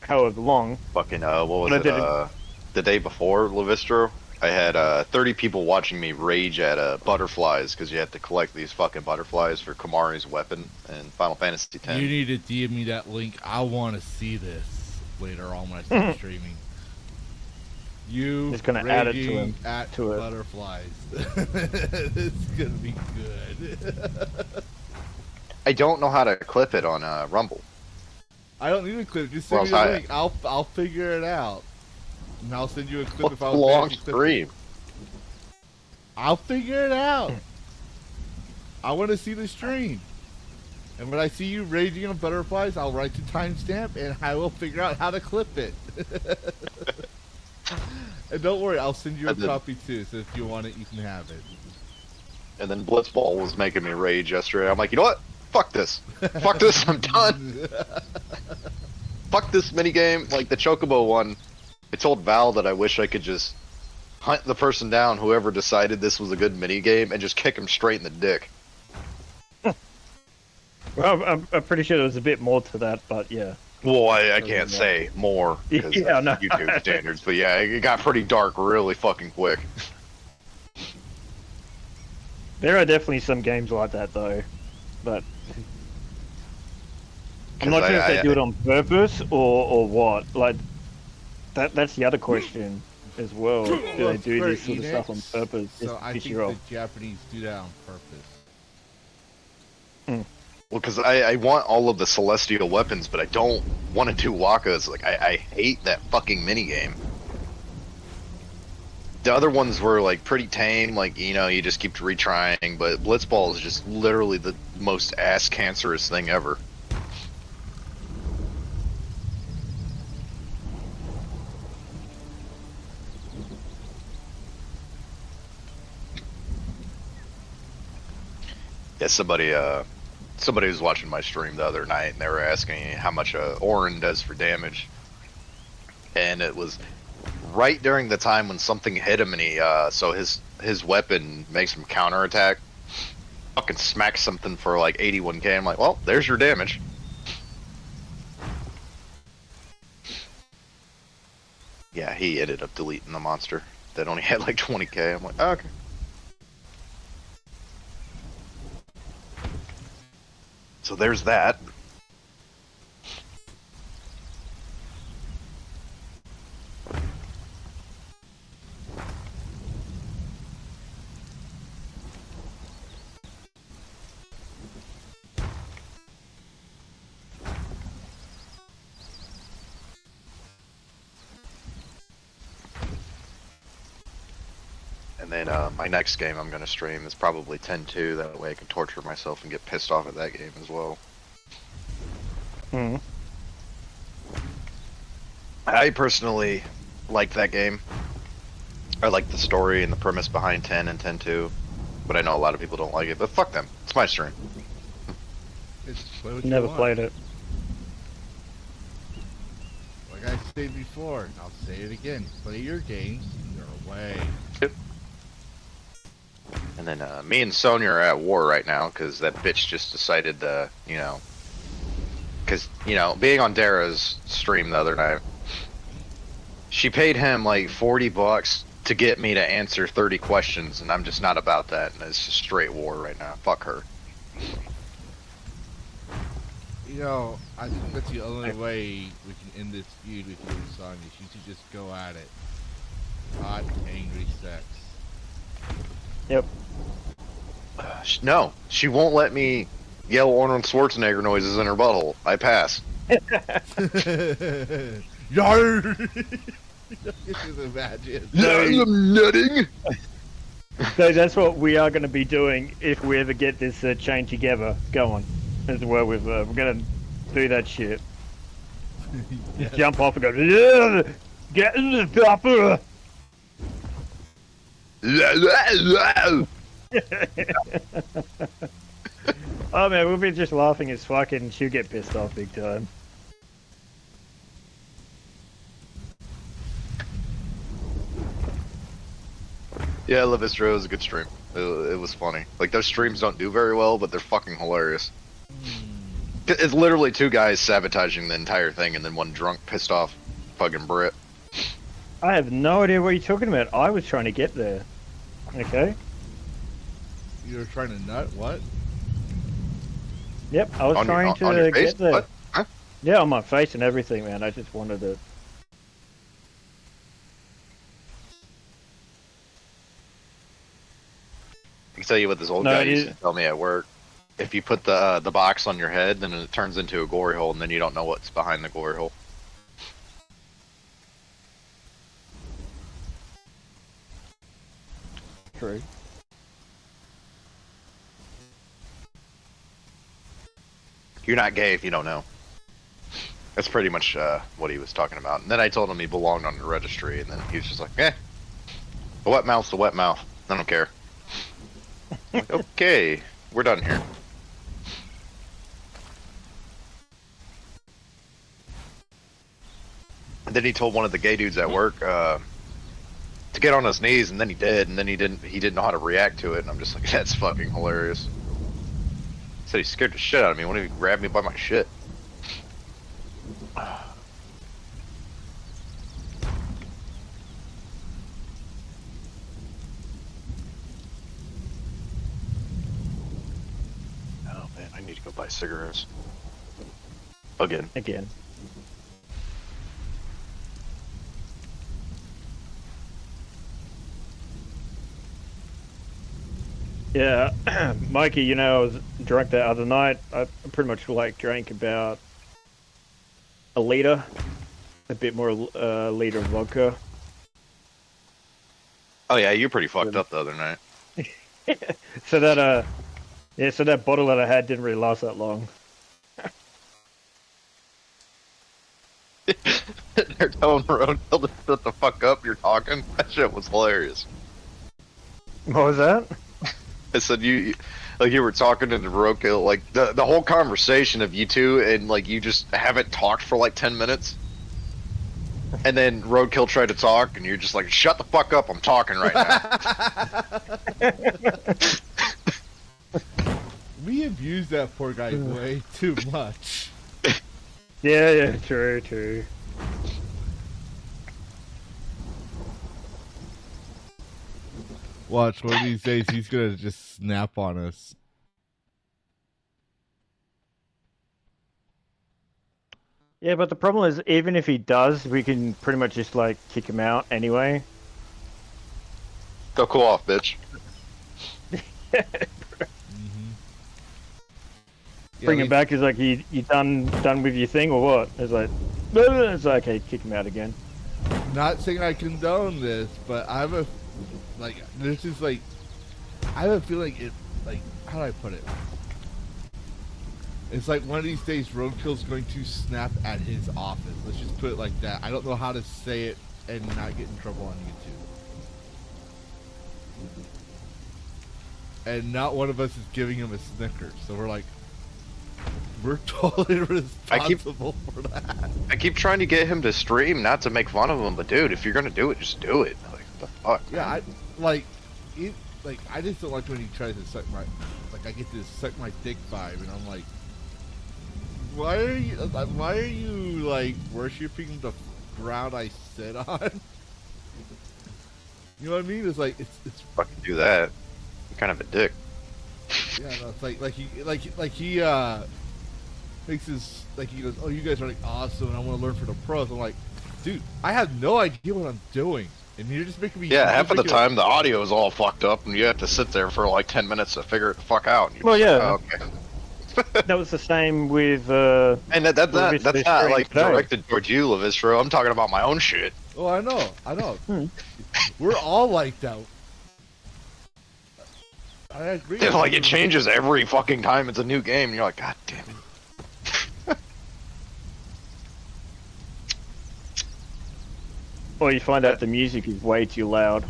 however long. Fucking what was I it? did it- The day before Lavistro, I had 30 people watching me rage at butterflies because you had to collect these fucking butterflies for Kamari's weapon in Final Fantasy X. You need to DM me that link. I want to see this later on when I start streaming. You Just gonna add it to raging him. at To it. butterflies. It's gonna be good. I don't know how to clip it on Rumble. I don't need a clip. Just send Well, me the I- link. I'll figure it out. And I'll send you a clip What's if I the was long making clip. stream? I'll figure it out. I want to see the stream. And when I see you raging on butterflies, I'll write the timestamp and I will figure out how to clip it. And don't worry, I'll send you a And then- copy too, so if you want it, you can have it. And then Blitzball was making me rage yesterday. I'm like, you know what? Fuck this. Fuck this. I'm done. Fuck this minigame. Like the Chocobo one, I told Val that I wish I could just hunt the person down, whoever decided this was a good minigame, and just kick him straight in the dick. Well, I'm pretty sure there was a bit more to that, but yeah. Well, I can't say more because Yeah, of no. YouTube standards, but yeah, it got pretty dark really fucking quick. There are definitely some games like that though, but I'm 'Cause not sure if they I- do it on purpose or what. Like that's the other question as well. Do they do For this sort of stuff on Enix, purpose? So just to I piss think you off? the Japanese do that on purpose. Well, because I want all of the celestial weapons, but I don't want to do Wakkas. Like, I hate that fucking minigame. The other ones were, like, pretty tame, like, you know, you just keep retrying, but Blitzball is just literally the most ass-cancerous thing ever. Yeah, somebody was watching my stream the other night, and they were asking me how much Orin does for damage. And it was right during the time when something hit him, and so his weapon makes him counterattack. Fucking smacks something for like 81k. I'm like, well, there's your damage. Yeah, he ended up deleting the monster that only had like 20k. I'm like, oh, okay. So there's that. And then my next game I'm going to stream is probably 10-2. That way I can torture myself and get pissed off at that game as well. Hmm. I personally like that game. I like the story and the premise behind 10 and 10-2. But I know a lot of people don't like it. But fuck them. It's my stream. It's play what you Never want. played it. Like I said before, and I'll say it again. Play your games your way. And then me and Sonya are at war right now because that bitch just decided to, you know... Because, you know, being on Dara's stream the other night, she paid him like $40 to get me to answer 30 questions, and I'm just not about that. And it's just straight war right now. Fuck her. You know, I think that's the only way we can end this feud with you and Sonya. You should just go at it. Hot, angry sex. Yep. No, she won't let me yell Arnold Schwarzenegger noises in her butthole. I pass. Yar! Just imagine. I'm nutting. So that's what we are going to be doing if we ever get this chain together going. As well, we're going to do that shit. Just jump off and go, "Yeah, get in the chopper." Oh man, we'll be just laughing as fuck and she'll get pissed off big time. Yeah, Lavistro was a good stream. It was funny. Like, those streams don't do very well, but they're fucking hilarious. It's literally two guys sabotaging the entire thing and then one drunk, pissed off fucking Brit. I have no idea what you're talking about. I was trying to get there. Okay. You were trying to nut? What? Yep, I was On your- trying on your to face? get there. What? Huh? Yeah, on my face and everything, man. I just wanted to. I can tell you what this old No, guy it used is- to tell me at work. If you put the box on your head, then it turns into a glory hole, and then you don't know what's behind the glory hole. True. You're not gay if you don't know. That's pretty much what he was talking about. And then I told him he belonged on the registry, and then he was just like, "Eh, a wet mouth's a wet mouth. I don't care." I'm like, okay, we're done here. And then he told one of the gay dudes at work to get on his knees, and then he did, and then he didn't know how to react to it, and I'm just like, that's fucking hilarious. He said he scared the shit out of me. Why did he grab me by my shit? Oh man, I need to go buy cigarettes. Again. Again. Yeah, Mikey, you know, I was drunk that other night. I pretty much drank about a liter, a bit more liter of vodka. Oh yeah, you're pretty fucked up the other night. So that yeah, so that bottle that I had didn't really last that long. They're telling Roadkill to shut the fuck up. You're talking. That shit was hilarious. What was that? I said you were talking to the Roadkill, like the whole conversation of you two, and like you just haven't talked for like 10 minutes. And then Roadkill tried to talk, and you're just like, "Shut the fuck up! I'm talking right now." We abused that poor guy way too much. Yeah, true. Watch, one of these days he's gonna just snap on us. Yeah, but the problem is, even if he does, we can pretty much just like kick him out anyway. Go cool off, bitch. Yeah, Bring him back. Is like, you done with your thing or what? It's like, it's like, okay, kick him out again. Not saying I condone this, but I have a like. This is like, I have a feeling it. Like, how do I put it? It's like one of these days, Roadkill's going to snap at his office. Let's just put it like that. I don't know how to say it and not get in trouble on YouTube. And not one of us is giving him a Snickers, so we're like, we're totally responsible for that. I keep trying to get him to stream, not to make fun of him, but dude, if you're gonna do it, just do it. Like, what the fuck? Yeah, I I just don't like when he tries to suck my, like I get this suck my dick vibe, and I'm like, why are you like worshiping the ground I sit on? You know what I mean? It's like it's Fucking do that. You're kind of a dick. yeah, no, it's like he makes his like he goes, oh, you guys are like awesome, and I want to learn for the pros. I'm like, dude, I have no idea what I'm doing, and you're just making me. Yeah, half of the time the audio is all fucked up, and you have to sit there for like 10 minutes to figure it the fuck out. And you're Well, just yeah. like, oh, okay. That was the same with. And that's not like today. directed towards you, Lavistro. I'm talking about my own shit. Oh, I know. We're all like that. I agree. It's like it changes every fucking time it's a new game, and you're like, God damn it. Or you find out the music is way too loud,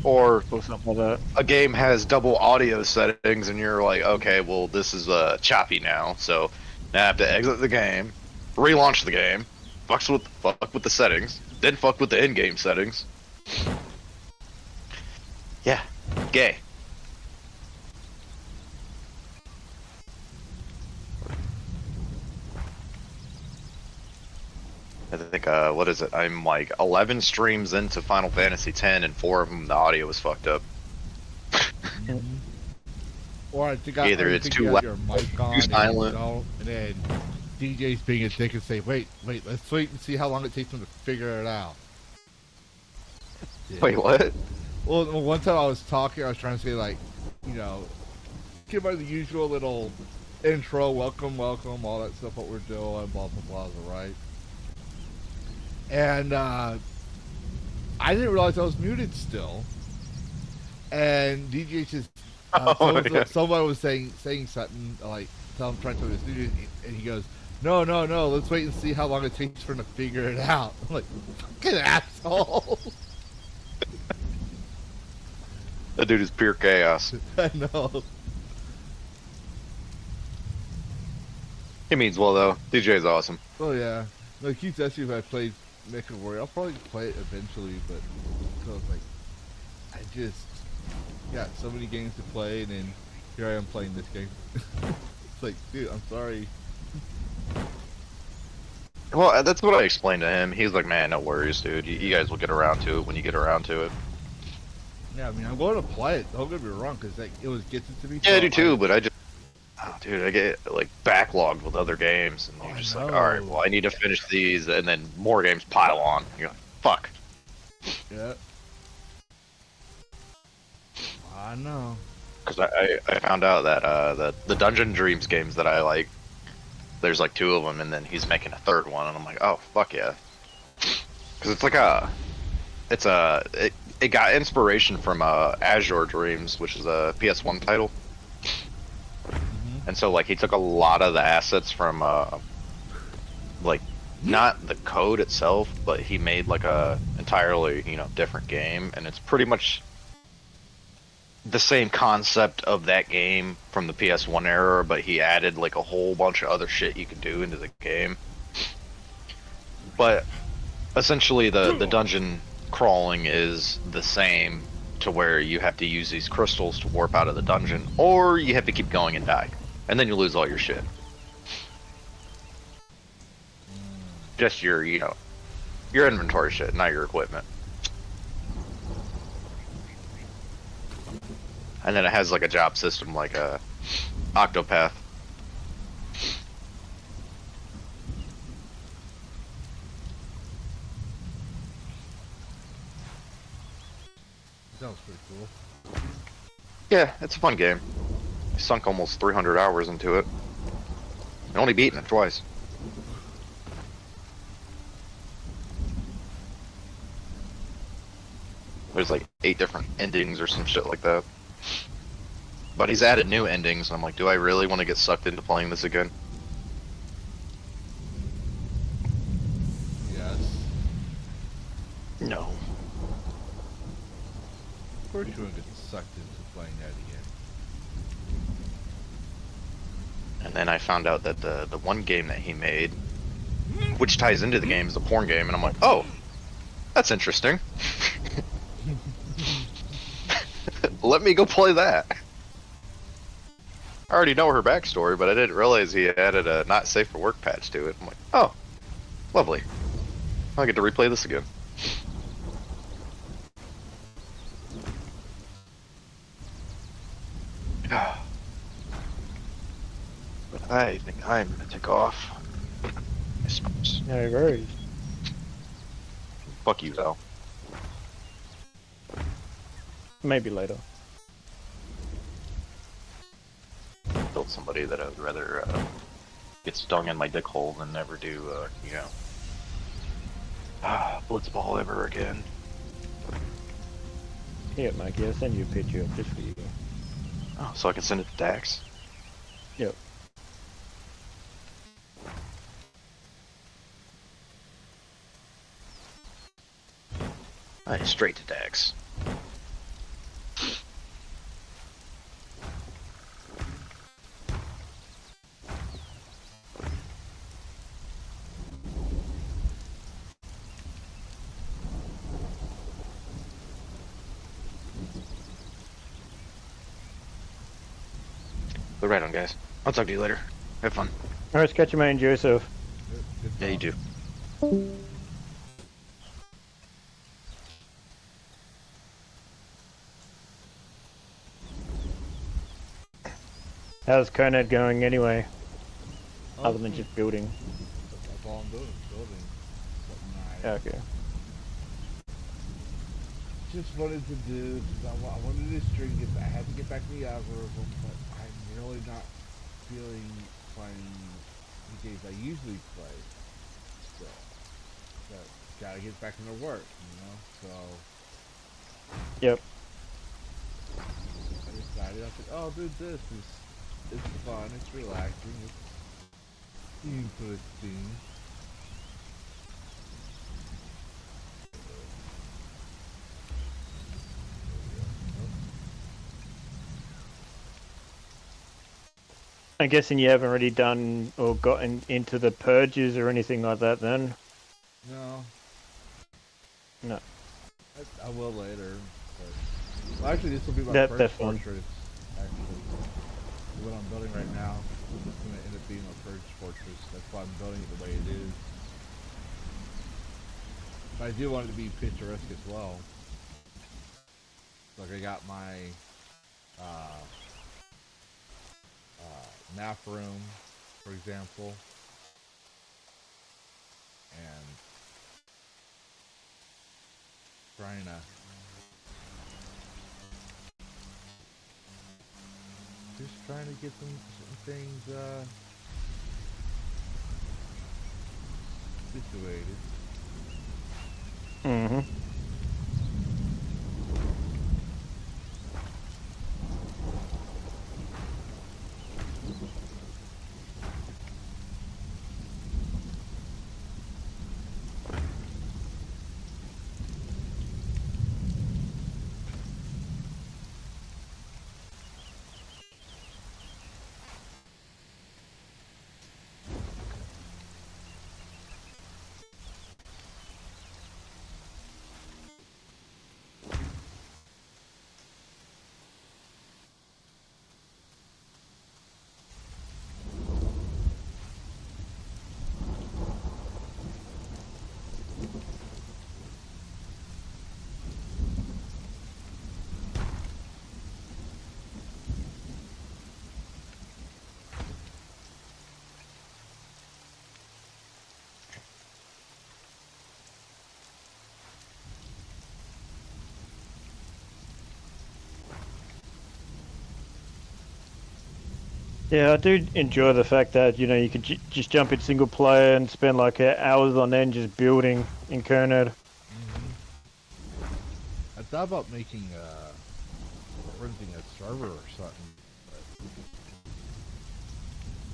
Or or something like that. a game has double audio settings, and you're like, okay, well, this is choppy now, so now I have to exit the game, relaunch the game, fuck with the settings, then fuck with the in-game settings. Yeah, gay. I think, what is it? I'm like 11 streams into Final Fantasy X, and 4 of them the audio was fucked up. Or I think Either I it's think too you loud, have your mic on, too silent. And then DJ's being a dick and say, wait, let's wait and see how long it takes them to figure it out. Yeah. Wait, what? Well, one time I was talking, I was trying to say, like, you know, give her the usual little intro, welcome, all that stuff, what we're doing, blah, blah, blah, right? And, I didn't realize I was muted still. And DJ just, someone was saying something, like, trying to tell him this dude, and he goes, no, let's wait and see how long it takes for him to figure it out. I'm like, fucking asshole. That dude is pure chaos. I know. He means well, though. DJ is awesome. Oh, yeah. No, he keeps asking if I played Mecha Warrior. I'll probably play it eventually, but so it's like, I just got so many games to play, and then here I am playing this game. It's like, dude, I'm sorry. Well, that's what I explained to him. He's like, man, no worries, dude. You guys will get around to it when you get around to it. Yeah, I mean, I'm going to play it. Don't get me wrong, because like, it gets it to me. Yeah, I do too, but I just... Oh, dude, I get, like, backlogged with other games, and you're just like, alright, well, I need to finish these, and then more games pile on. You're like, fuck. Yeah. I know. Because I found out that the Dungeon Dreams games that I like, there's like 2 of them, and then he's making a 3rd one, and I'm like, oh, fuck yeah. Because it's like it got inspiration from Azure Dreams, which is a PS1 title. And so, like, he took a lot of the assets from, like, not the code itself, but he made, like, a entirely, you know, different game, and it's pretty much the same concept of that game from the PS1 era, but he added, like, a whole bunch of other shit you could do into the game. But, essentially, the dungeon crawling is the same, to where you have to use these crystals to warp out of the dungeon, or you have to keep going and die. And then you lose all your shit. Just your, you know, your inventory shit, not your equipment. And then it has like a job system like a Octopath. Sounds pretty cool. Yeah, it's a fun game. I sunk almost 300 hours into it. I only beaten it twice. There's like 8 different endings or some shit like that. But he's added new endings, and I'm like, do I really want to get sucked into playing this again? Yes. No. Of course you won't get sucked into playing that again. And then I found out that the one game that he made, which ties into the game, is a porn game, and I'm like, oh, that's interesting. Let me go play that. I already know her backstory, but I didn't realize he added a not safe for work patch to it. I'm like, oh, lovely. I get to replay this again. But I think I'm gonna take off. I suppose. No worries. Fuck you, Val. Maybe later. Build somebody that I would rather get stung in my dick hole than never do, you know, blitzball ever again. Here, Mikey, I'll send you a picture just for you. Oh, so I can send it to Dax? Yep. Alright, straight to Dax. But right on, guys. I'll talk to you later. Have fun. Alright, catch you, man, Joseph. Good Yeah, you talk. do. How's Conan going anyway? Oh, Other than just building. that's all I'm doing, is building. Something I Okay. just wanted to do, because I wanted to string it. I had to get back to the algorithm, but I'm really not feeling playing the games I usually play. So, gotta get back into work, you know? So, Yep. I decided, I was like, oh, dude, it's fun, it's relaxing, it's interesting. I'm guessing you haven't really done or gotten into the purges or anything like that then? No. No. I will later. But, well, actually, this will be my That's first fun. fortress. Actually, what I'm building right now is going to end up being my first fortress. That's why I'm building it the way it is. But I do want it to be picturesque as well. Like I got my nap room, for example, and trying to get some things situated. Mm-hmm. Yeah, I do enjoy the fact that, you know, you can just jump in single player and spend like hours on end just building in Conan. I thought about making renting a server or something, but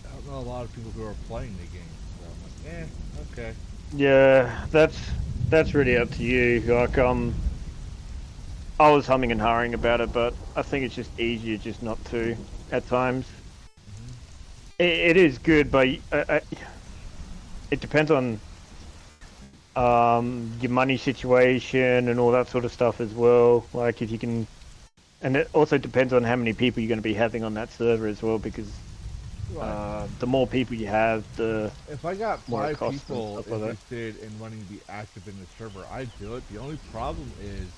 I don't know a lot of people who are playing the game, so I'm like, okay. Yeah, that's really up to you. Like, I was humming and hawing about it, but I think it's just easier just not to at times. It is good, but it depends on your money situation and all that sort of stuff as well. Like if you can, and it also depends on how many people you're going to be having on that server as well. Because the more people you have, the if I got more it 5 costs and people stuff like that. interested in wanting to be active in the server, I'd do it. The only problem is,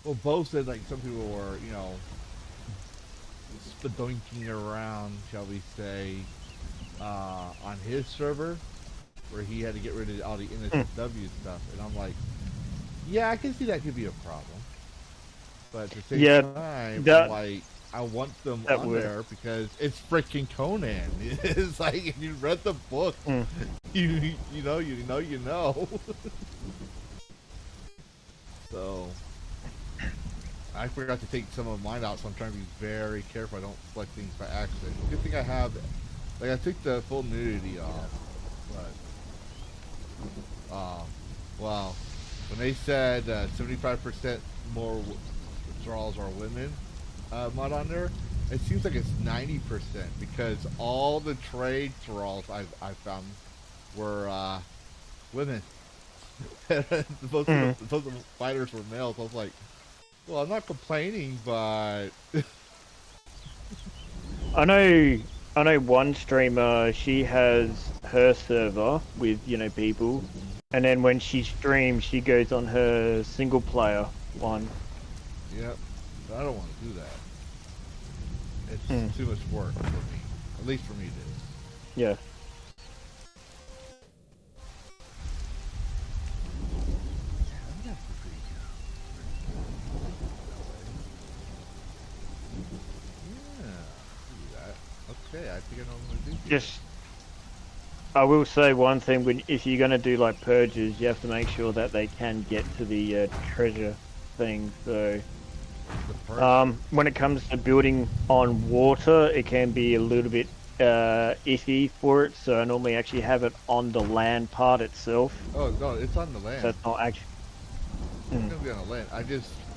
well, both said like some people were, you know, spadoinking around, shall we say, on his server, where he had to get rid of all the NSFW stuff, and I'm like, yeah, I can see that could be a problem, but at the same time, like, I want them on there because it's freaking Conan. It's like, if you read the book, you know. So I forgot to take some of mine out, so I'm trying to be very careful I don't select things by accident. Good thing I have, like, I took the full nudity off, but, wow. When they said 75% more thralls are women mod on there, it seems like it's 90% because all the trade thralls I found were women. Most of the fighters were males. I was like, well, I'm not complaining, but I know one streamer, she has her server with, you know, people, And then when she streams, she goes on her single player one. Yep. But I don't want to do that. It's Hmm. too much work for me. At least for me, it is. Yeah. Okay, I think I know what I'm gonna do. Just, I will say one thing: when if you're gonna do like purges, you have to make sure that they can get to the treasure thing. So, when it comes to building on water, it can be a little bit iffy for it. So I normally actually have it on the land part itself. Oh no, it's on the land. So it's not actually. It's gonna be on the land.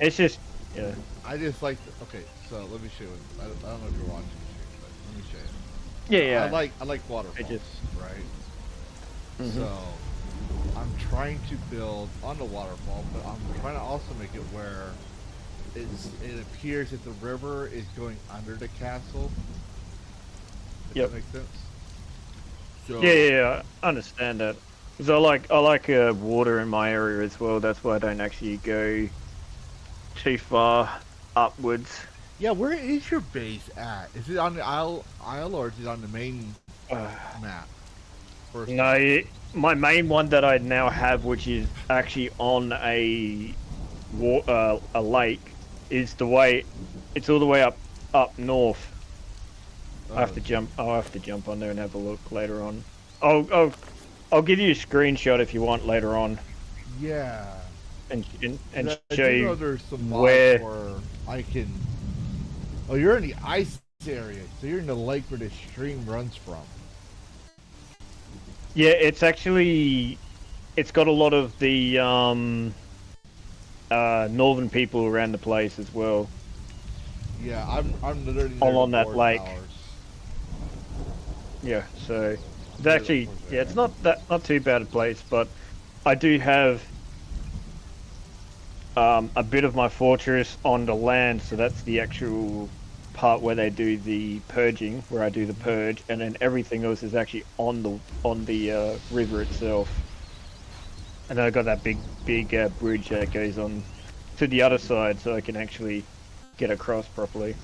It's just, yeah. I just like. Okay, so let me show you. I don't know if you're watching the stream, but let me show you. Yeah. I like waterfalls, right? Mhm. So I'm trying to build on the waterfall, but I'm trying to also make it where it appears that the river is going under the castle. If Yep. that makes sense. So Yeah, I understand that. Because I like water in my area as well. That's why I don't actually go too far upwards. yeah, where is your base at? Is it on the isle, or is it on the main map? First No, my main one that I now have, which is actually on a lake, is the way. It's all the way up north. I have to jump. I'll have to jump on there and have a look later on. I'll give you a screenshot if you want later on, Yeah. and I show do know you there's some mods where. where I can. Oh, you're in the ice area, so you're in the lake where the stream runs from. Yeah, it's actually. It's got a lot of the northern people around the place as well. Yeah, I'm literally All near on the that Fort lake. Towers. Yeah, so it's actually it's not too bad a place, but I do have a bit of my fortress on the land, so that's the actual part where they do the purging, where I do the purge, and then everything else is actually on the river itself. And then I got that big bridge that goes on to the other side, so I can actually get across properly.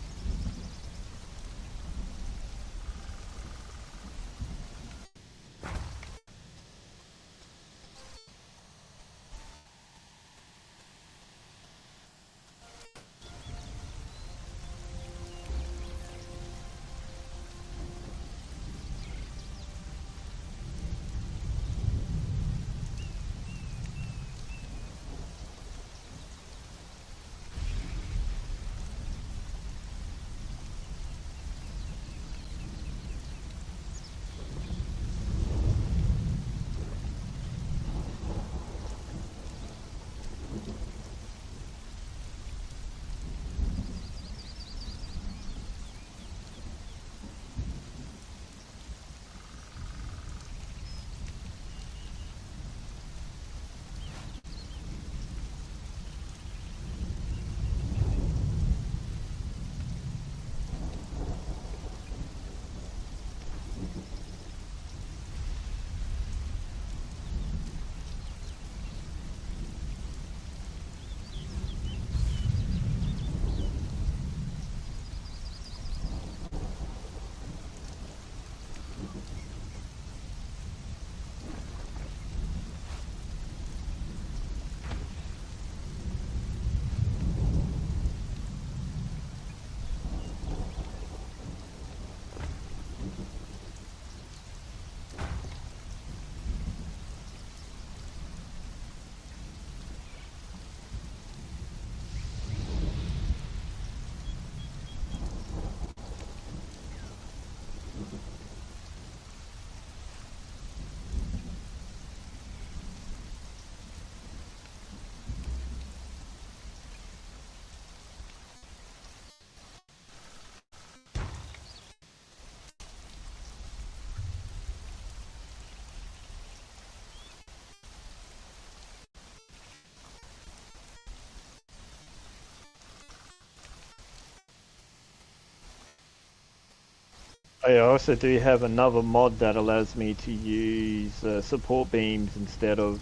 I also do have another mod that allows me to use support beams instead of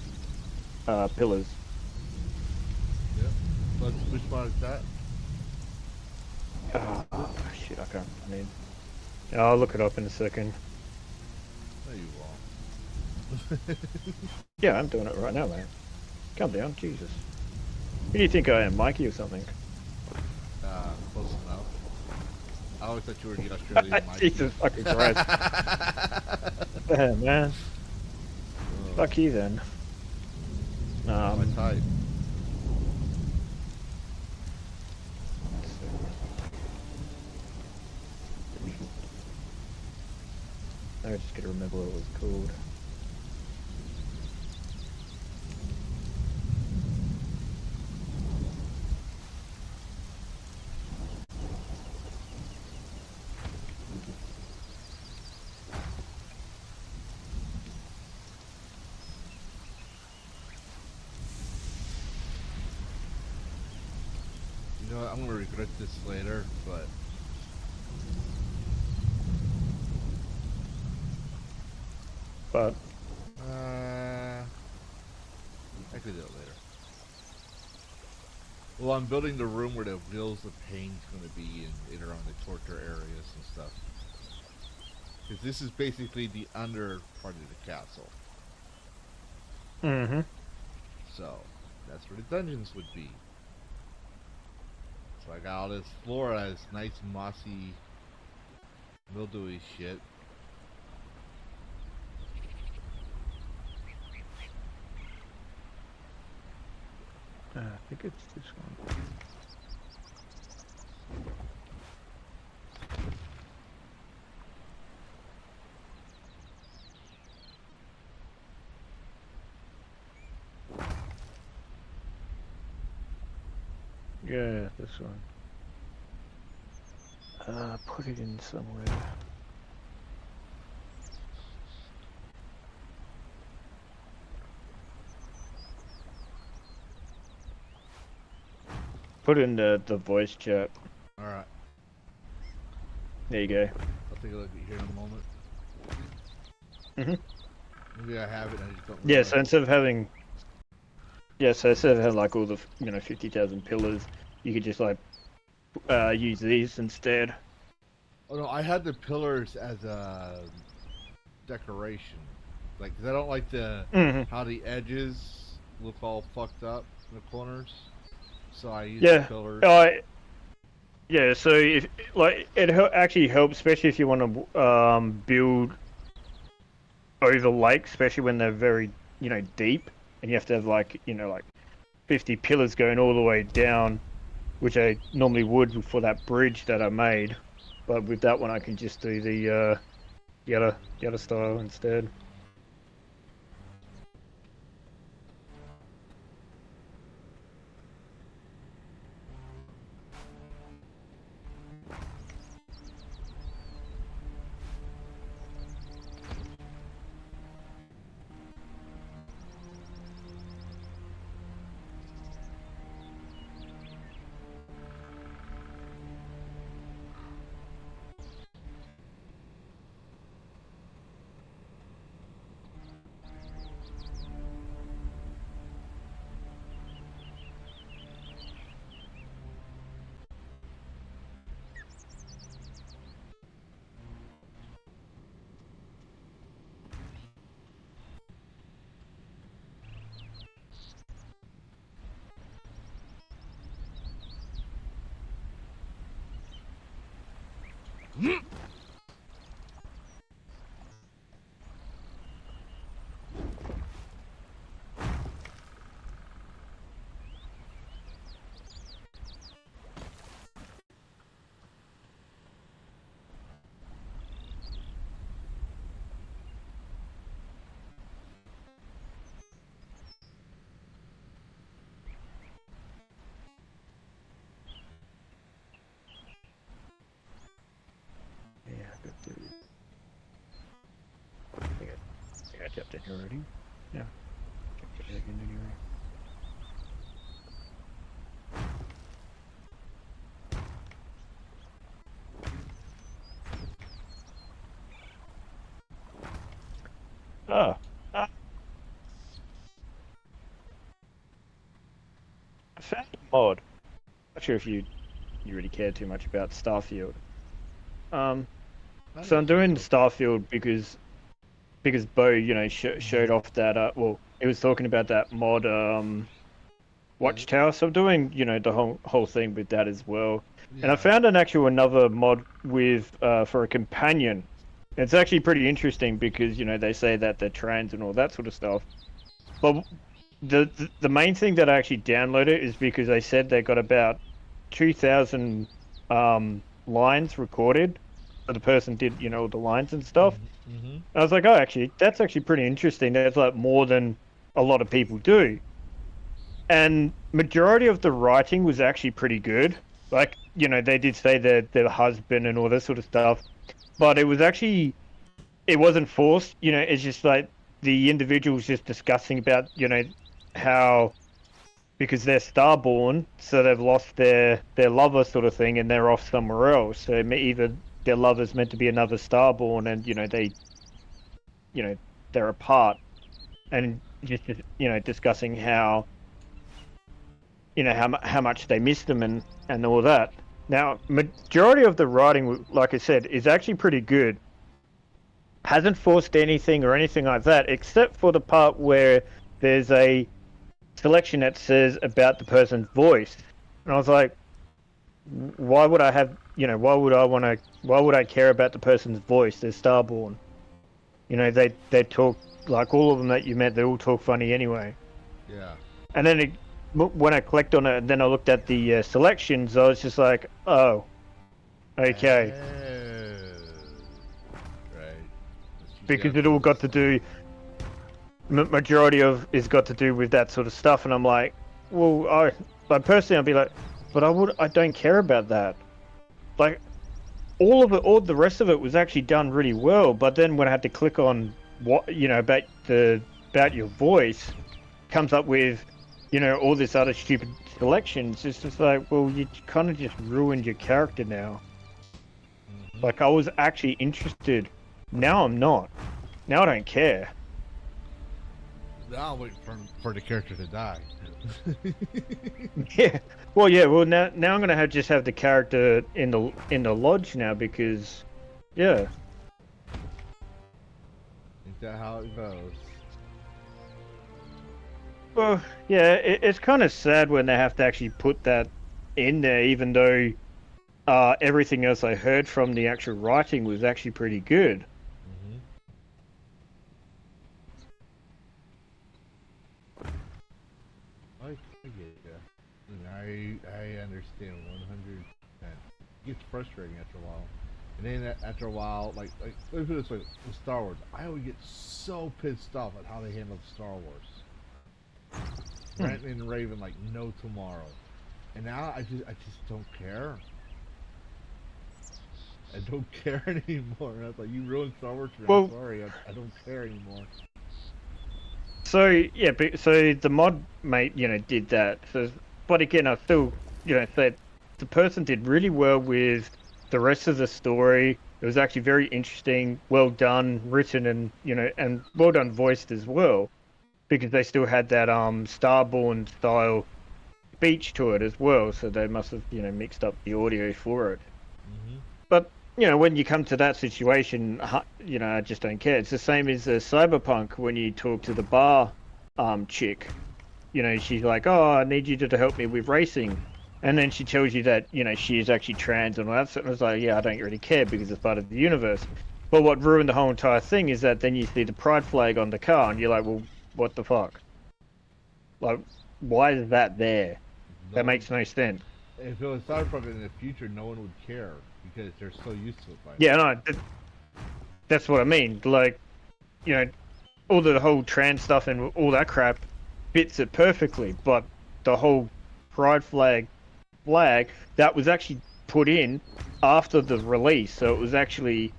pillars. Yep. Which one is that? Oh, shit, I can't. I mean, I'll look it up in a second. No, you won't. Yeah, I'm doing it right now, man. Calm down, Jesus. Who do you think I am, Mikey or something? Close enough. I always thought you were the Australian Mikey. Jesus fucking Christ. Damn, man. Fuck you then. My type. I just gotta remember what it was called. You know what? I'm gonna regret this later, but I could do it later. Well, I'm building the room where the wheels of pain's gonna be in around the torture areas and stuff. Because this is basically the under part of the castle. Mm-hmm. So, that's where the dungeons would be. So I got all this floor that is nice mossy, mildewy shit. I think it's this one. Yeah, this one. Put it in somewhere. Put in the voice chat. Alright. There you go. I'll take a look at it here in a moment. Mhm. Maybe I have it and I just don't Yeah, remember. so instead of having, so instead of having like all the 50,000 pillars, you could just like use these instead. Oh no, I had the pillars as a decoration. Like, 'cause I don't like the Mhm. how the edges look all fucked up in the corners. So I use Yeah. the pillars. Yeah. So if like it actually helps, especially if you want to build over lakes, especially when they're very deep, and you have to have like 50 pillars going all the way down, which I normally would for that bridge that I made. But with that one, I can just do the yada style instead. Yeah, I got the. I think I jumped in here already. Yeah. Jumped back in anyway. I found a mod. Not sure if you really care too much about Starfield. So I'm doing Starfield because Bo, showed off that. Well, he was talking about that mod, Watchtower. So I'm doing, the whole thing with that as well. And I found another mod with for a companion. It's actually pretty interesting because they say that they're trans and all that sort of stuff. But the main thing that I actually downloaded is because they said they got about 2,000 lines recorded. So the person did all the lines and stuff. Mm-hmm. I was like, oh, actually, that's actually pretty interesting. That's like more than a lot of people do. And majority of the writing was actually pretty good. Like, they did say their husband and all this sort of stuff. But it was actually, it wasn't forced. It's just like the individuals just discussing about, how, because they're starborn, so they've lost their lover sort of thing and they're off somewhere else. So either their lover's meant to be another starborn and, they're apart. And just, discussing how, how much they miss them and all that. Now, majority of the writing, like I said, is actually pretty good. Hasn't forced anything or anything like that, except for the part where there's a selection that says about the person's voice. And I was like, why would I have, why would I care about the person's voice? They're starborn. They talk, like all of them that you met, they all talk funny anyway. Yeah. And then when I clicked on it and then I looked at the selections, I was just like, oh, okay. Right. Because it all got to do, majority of is got to do with that sort of stuff. And I'm like, well, personally, I'd be like, but I don't care about that. Like, all the rest of it was actually done really well. But then when I had to click on what, about your voice, comes up with, all this other stupid selections. It's just like, well, you kind of just ruined your character now. Mm-hmm. Like, I was actually interested. Now I'm not. Now I don't care. Now I'll wait for the character to die. Yeah. Well, yeah. Well, now I'm gonna just have the character in the lodge now because, yeah. Is that how it goes? Well, yeah, it's kind of sad when they have to actually put that in there, even though everything else I heard from the actual writing was actually pretty good. Mm-hmm. I get you. I understand 100%. It gets frustrating after a while. And then after a while, like let me put it this way, with Star Wars, I always get so pissed off at how they handle Star Wars. Brent and Raven like no tomorrow, and now I just don't care. I don't care anymore. And I was like, you ruined Star Wars for me. Well, I'm sorry, I don't care anymore. So yeah, so the mod mate, did that. So, but again, I still, said the person did really well with the rest of the story. It was actually very interesting, well done, written, and and well done voiced as well. Because they still had that Starborn style speech to it as well, so they must have mixed up the audio for it. Mm-hmm. But when you come to that situation, I just don't care. It's the same as Cyberpunk when you talk to the bar chick. She's like, "Oh, I need you to help me with racing," and then she tells you that she is actually trans and all that. So I was like, "Yeah, I don't really care because it's part of the universe." But what ruined the whole entire thing is that then you see the pride flag on the car, and you're like, "Well, what the fuck? Like, why is that there? That makes no sense." If it was Cyberpunk in the future, no one would care because they're so used to it. Yeah, no, that's what I mean. Like, all the whole trans stuff and all that crap fits it perfectly, but the whole pride flag that was actually put in after the release, so it was actually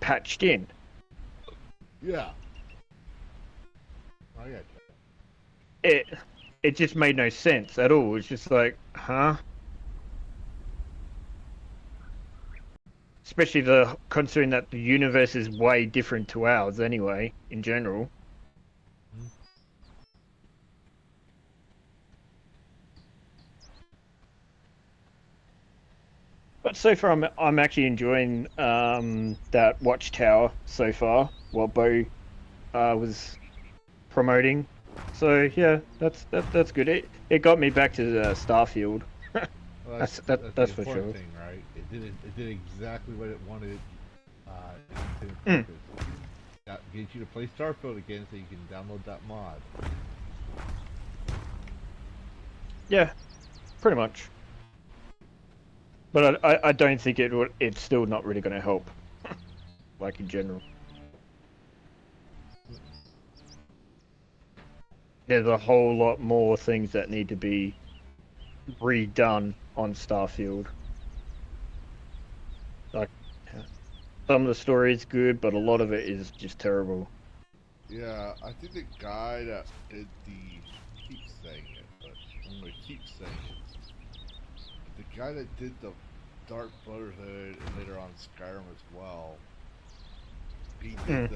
patched in. Yeah. I got you. It just made no sense at all. It's just like, huh? Especially considering that the universe is way different to ours anyway, in general. But so far, I'm actually enjoying that Watchtower so far. What Bo was promoting. So yeah, that's good. It got me back to Starfield. Well, That's the for sure. important thing, right? It did exactly what it wanted. Mm. That gets you to play Starfield again, so you can download that mod. Yeah, pretty much. But I don't think it's still not really going to help, like in general. There's a whole lot more things that need to be redone on Starfield. Like, some of the story is good, but a lot of it is just terrible. Yeah, I think the guy that did keep saying it, but I'm gonna keep saying it. The guy that did the Dark Brotherhood and later on Skyrim as well, he did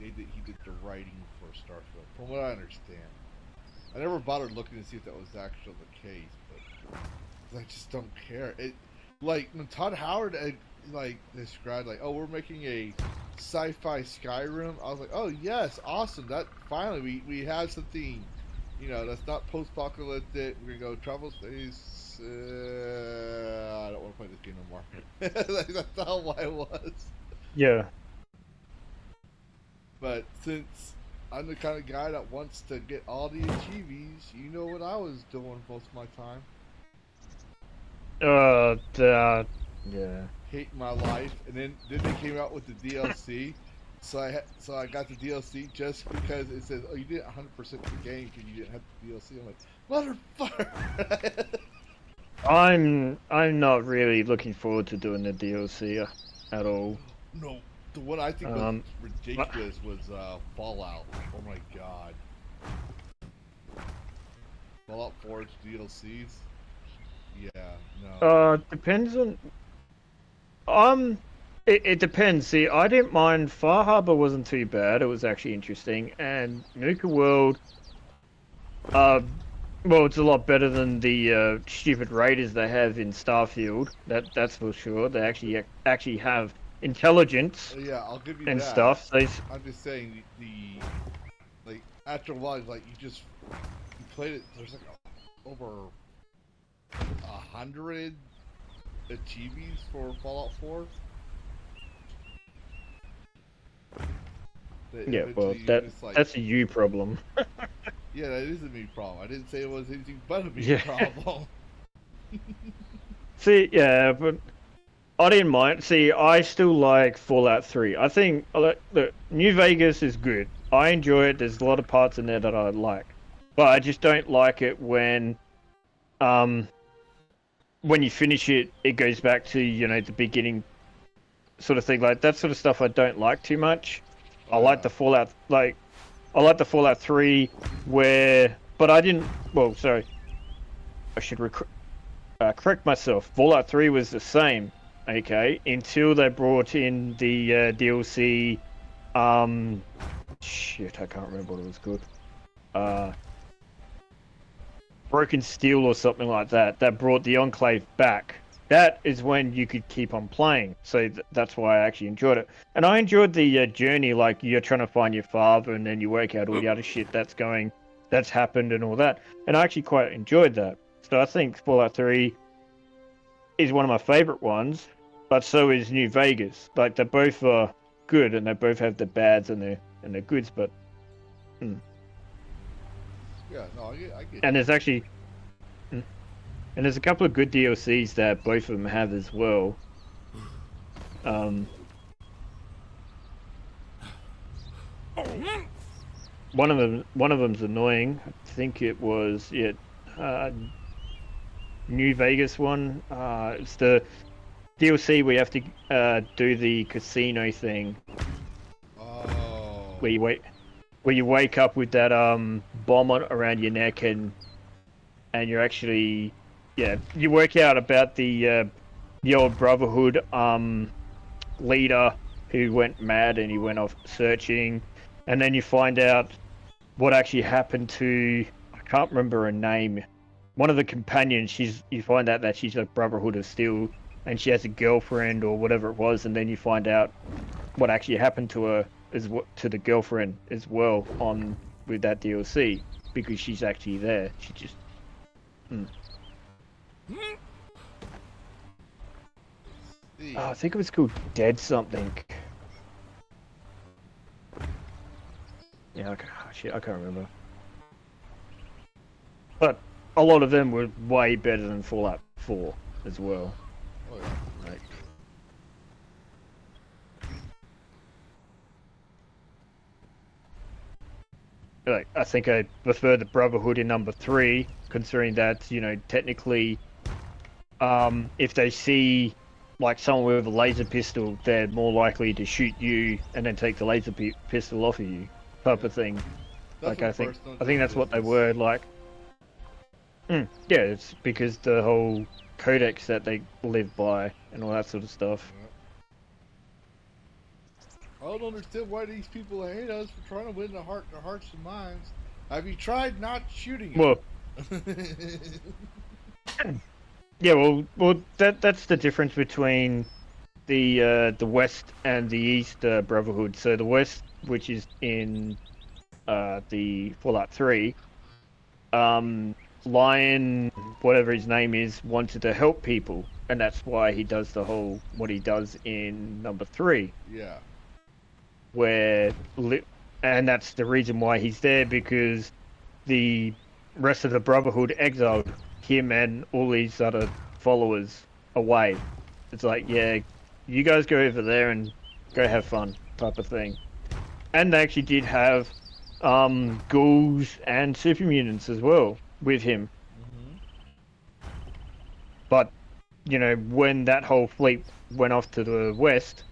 he did the writing for Starfield, from what I understand. I never bothered looking to see if that was actually the case, but I just don't care. It, like when Todd Howard described oh, we're making a sci-fi Skyrim, I was like, oh yes, awesome, that finally we have something, that's not post-apocalyptic. We're gonna go travel space. I don't want to play this game no more. That's not why it was. Yeah. But since I'm the kind of guy that wants to get all the achieves, you know what I was doing most of my time. Yeah. Hate my life, and then they came out with the DLC. So I got the DLC just because it says, oh, you didn't 100% the game because you didn't have the DLC. I'm like, motherfucker. I'm not really looking forward to doing the DLC at all. No, the one I think was ridiculous was Fallout. Oh my god. Fallout 4's DLCs? Yeah, no. Depends on... It depends. See, I didn't mind. Far Harbor wasn't too bad. It was actually interesting. And Nuka World... well, it's a lot better than the stupid raiders they have in Starfield. That's for sure. They actually have intelligence. Yeah, I'll give you and that. Stuff. So I'm just saying after a while, you played it. There's over 100 achievements for Fallout 4. Yeah, well, that's a you problem. Yeah, that is a me problem. I didn't say it was anything but a me problem. See, yeah, but I didn't mind. See, I still like Fallout 3. I think, look, New Vegas is good. I enjoy it. There's a lot of parts in there that I like. But I just don't like it when you finish it, it goes back to, the beginning sort of thing. Like, that sort of stuff I don't like too much. I like the Fallout, I like the Fallout 3 but I didn't, well, sorry. I should correct myself. Fallout 3 was the same, okay, until they brought in the DLC, shit, I can't remember what it was called. Broken Steel or something like that, that brought the Enclave back. That is when you could keep on playing, so that's why I actually enjoyed it. And I enjoyed the journey, like you're trying to find your father, and then you work out all the other shit that's happened and all that. And I actually quite enjoyed that. So I think Fallout 3 is one of my favorite ones, but so is New Vegas. Like, they both are good, and they both have the bads and their goods, but... Yeah, no, I get And there's actually... And there's a couple of good DLCs that both of them have as well. One of them's annoying. I think it was New Vegas one. It's the DLC where you have to do the casino thing. Oh. Where you wake up with that bomb around your neck and you're actually. Yeah, you work out about the old Brotherhood leader who went mad and he went off searching, and then you find out what actually happened to, I can't remember her name, one of the companions, you find out that she's a Brotherhood of Steel, and she has a girlfriend or whatever it was, and then you find out what actually happened to her to the girlfriend as well with that DLC, because she's actually there. She just. I think it was called Dead something. Yeah, okay. Shit, I can't remember. But a lot of them were way better than Fallout 4 as well. Oh yeah. Like, I think I prefer the Brotherhood in number 3, considering that, technically, if they see like someone with a laser pistol, they're more likely to shoot you and then take the laser pistol off of you, type of thing. Like I think that's what they were like. Yeah, it's because the whole codex that they live by and all that sort of stuff. I don't understand why these people hate us for trying to win their hearts and minds. Have you tried not shooting them? Well, yeah, well, that's the difference between the West and the East Brotherhood. So the West, which is in the Fallout 3, Lion, whatever his name is, wanted to help people, and that's why he does what he does in number 3. Yeah. And that's the reason why he's there, because the rest of the Brotherhood exiled him and all these other followers away. It's like, yeah, you guys go over there and go have fun, type of thing. And they actually did have ghouls and super mutants as well with him. But, when that whole fleet went off to the west,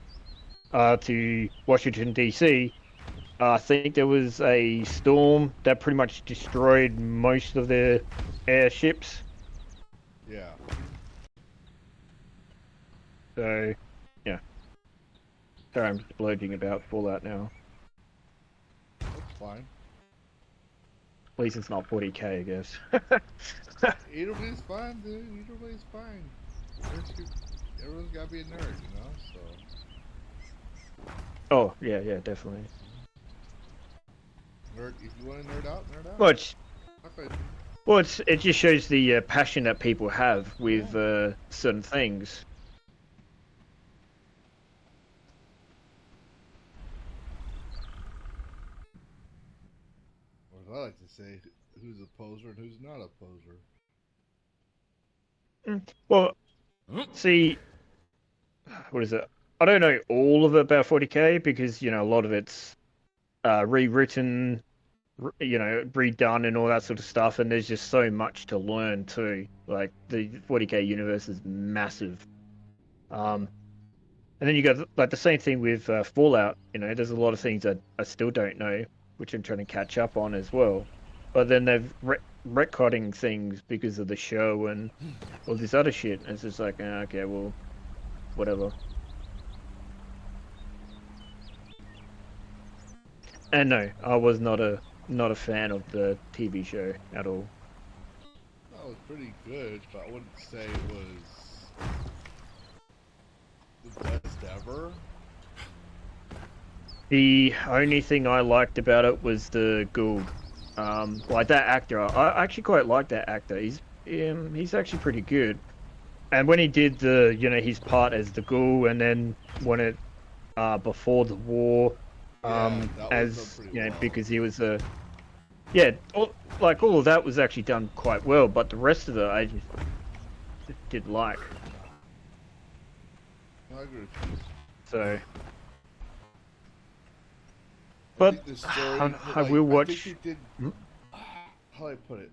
to Washington, D.C., I think there was a storm that pretty much destroyed most of their airships. Yeah. So, yeah. Sorry, I'm just bloating about Fallout now. That's fine. At least it's not 40k, I guess. Either way's fine, dude. Either way's fine. Everyone's gotta be a nerd, so... Oh, yeah, definitely. Nerd, if you want to nerd out, nerd out. Well, it just shows the passion that people have with certain things. Or as I like to say, who's a poser and who's not a poser. Well, see, what is it? I don't know all of it about 40k because, a lot of it's rewritten, redone and all that sort of stuff, and there's just so much to learn too. Like, the 40k universe is massive. And then you got, like, the same thing with Fallout. There's a lot of things that I still don't know, which I'm trying to catch up on as well. But then they've retconning things because of the show and all this other shit. And it's just like, okay, well, whatever. And no, I was not a fan of the TV show at all. That was pretty good, but I wouldn't say it was the best ever. The only thing I liked about it was the ghoul. Like that actor, I actually quite like that actor. He's actually pretty good. And when he did his part as the ghoul, and then when it before the war. Because he was all of that was actually done quite well, but the rest of it I just didn't like. I agree with you. So, but I will watch. How do I put it?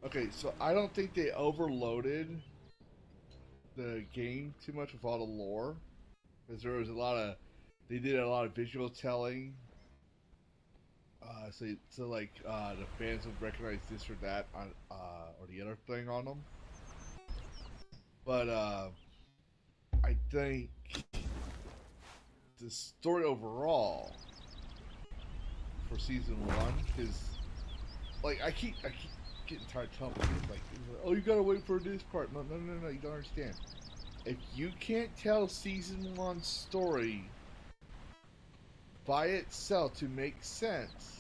Okay, so I don't think they overloaded the game too much with all the lore, because there was they did a lot of visual telling, so the fans would recognize this or that on or the other thing on them. But I think the story overall for season 1 is I keep getting tired of telling people, it's like, oh, you gotta wait for this part. No, you don't understand. If you can't tell season 1 story by itself to make sense,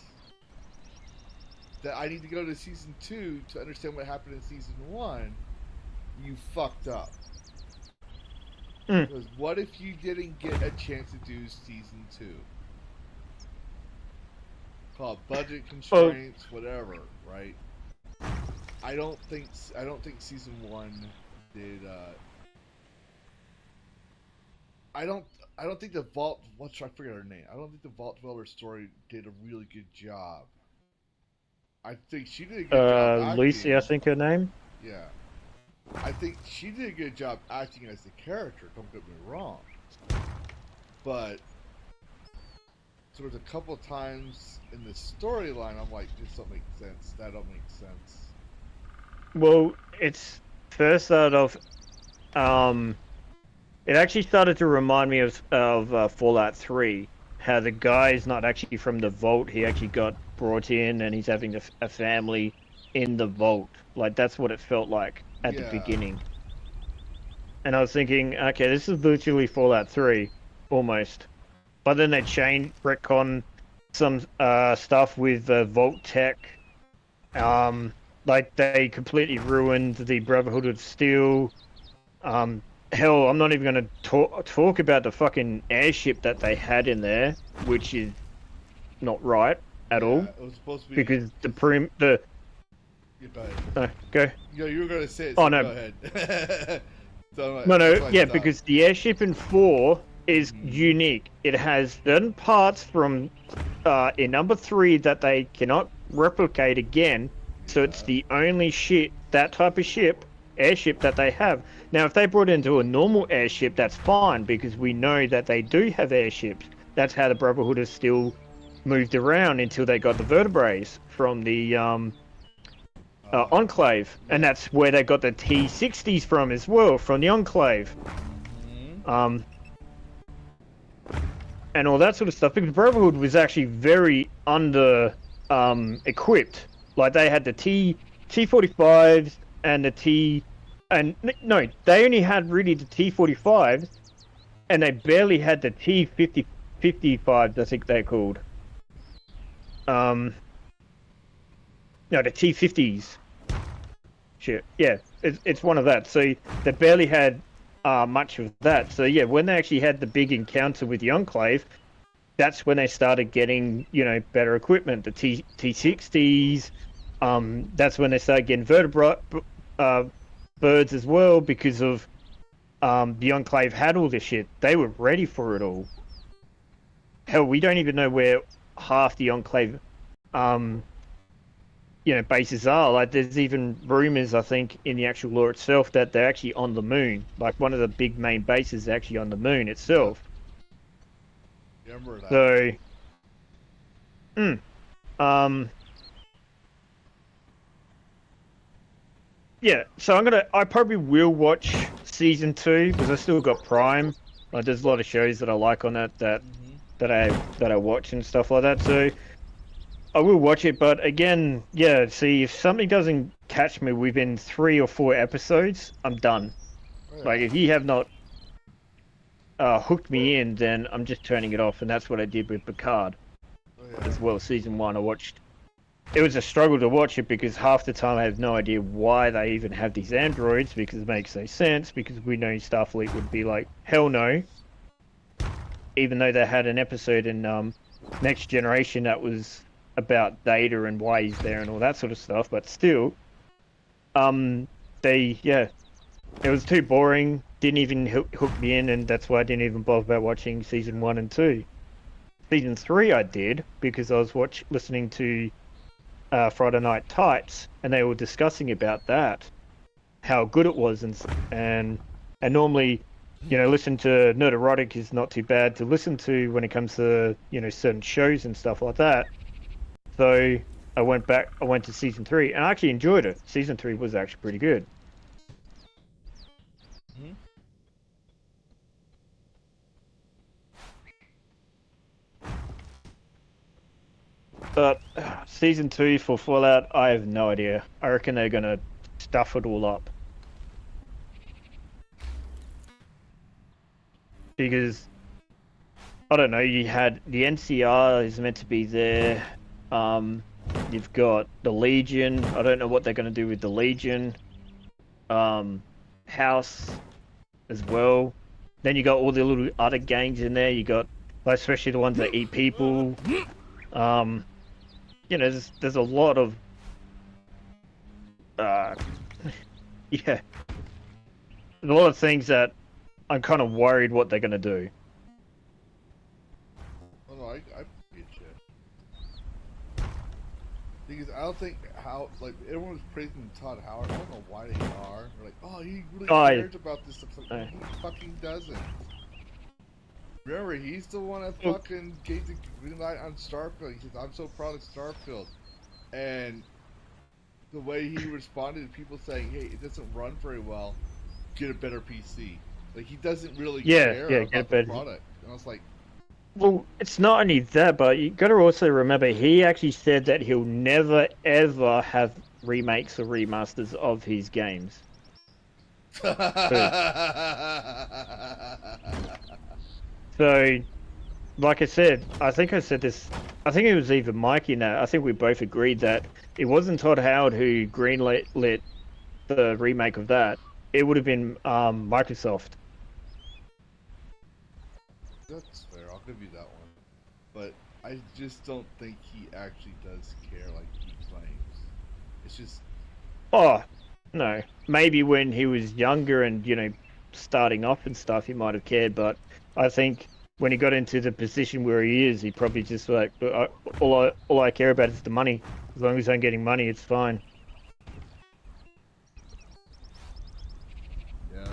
that I need to go to season 2 to understand what happened in season 1, you fucked up. Because what if you didn't get a chance to do season 2? Called budget constraints, whatever, right? I don't think season 1 did. I don't think the Vault. I forget her name. I don't think the Vault Dweller story did a really good job. I think she did a good job acting. Lucy, I think her name. Yeah. I think she did a good job acting as the character, don't get me wrong. But there was a couple of times in the storyline I'm like, this don't make sense, that don't make sense. Well, it's first started off, it actually started to remind me of Fallout 3, how the guy is not actually from the Vault, he actually got brought in and he's having a family in the Vault. Like, that's what it felt like at the beginning. And I was thinking, okay, this is literally Fallout 3, almost. But then they retcon some stuff with Vault Tech. Like, they completely ruined the Brotherhood of Steel. Hell, I'm not even going to talk about the fucking airship that they had in there, which is not right at all. It was supposed to be... Because Yeah, go ahead. Go. Yeah, you were going to say it, so no. Go ahead. Because the airship in 4 is unique. It has certain parts from in number 3 that they cannot replicate again. So it's the only that type of airship that they have. Now, if they brought it into a normal airship, that's fine, because we know that they do have airships. That's how the Brotherhood of Steel moved around until they got the vertebrae from the Enclave. And that's where they got the T-60s from as well, from the Enclave. And all that sort of stuff, because Brotherhood was actually very under equipped. Like, they had the T-45s and the they only had really the T-45s, and they barely had the T-55s, I think they're called. No, the T-50s. Shit, yeah, it's one of that. So they barely had much of that. So yeah, when they actually had the big encounter with the Enclave, that's when they started getting, better equipment. The T-60s. That's when they started getting vertebrate birds as well, because of the Enclave had all this shit. They were ready for it all. Hell, we don't even know where half the Enclave bases are. Like, there's even rumors, I think, in the actual lore itself that they're actually on the moon. Like, one of the big main bases is actually on the moon itself. Yeah, I remember that. So, yeah, so I probably will watch season 2, because I still got Prime. There's a lot of shows that I like on that I watch and stuff like that. So I will watch it, but again, yeah. See, if something doesn't catch me within 3 or 4 episodes, I'm done. Yeah. Like, if you have not hooked me in, then I'm just turning it off, and that's what I did with Picard as well. Season 1, I watched. It was a struggle to watch it, because half the time I have no idea why they even have these androids, because it makes no sense, because we know Starfleet would be like, hell no. Even though they had an episode in Next Generation that was about Data and why he's there and all that sort of stuff, but still, it was too boring, didn't even hook me in, and that's why I didn't even bother about watching season 1 and 2. Season 3 I did, because I was listening to Friday Night Tights, and they were discussing about that, how good it was, and normally, listen to Nerd Erotic is not too bad to listen to when it comes to certain shows and stuff like that. So I went to season 3, and I actually enjoyed it. Season 3 was actually pretty good. But season 2 for Fallout, I have no idea. I reckon they're gonna stuff it all up. Because I don't know, you had the NCR is meant to be there. You've got the Legion. I don't know what they're gonna do with the Legion. House as well. Then you got all the little other gangs in there. You got, like, especially the ones that eat people. You know, there's a lot of yeah, there's a lot of things that I'm kind of worried what they're gonna do. Oh no, I get you. Because I don't think how, like, everyone's praising Todd Howard. I don't know why they are. They're like, oh, he really cares about this stuff. Like, he fucking doesn't. Remember, he's the one that fucking gave the green light on Starfield. He says, I'm so proud of Starfield. And the way he responded to people saying, hey, it doesn't run very well, get a better PC. Like, he doesn't really care about the product. And I was like, well, it's not only that, but you got to also remember he actually said that he'll never ever have remakes or remasters of his games. So, like I said, I think I said this. I think it was either Mikey and that. I think we both agreed that it wasn't Todd Howard who greenlit the remake of that. It would have been Microsoft. that's fair, I'll give you that one. But I just don't think he actually does care like he claims. It's just... Oh, no. Maybe when he was younger and, you know, starting off and stuff, he might have cared, but I think when he got into the position where he is, he probably just like, all I care about is the money. As long as I'm getting money, it's fine. Yeah.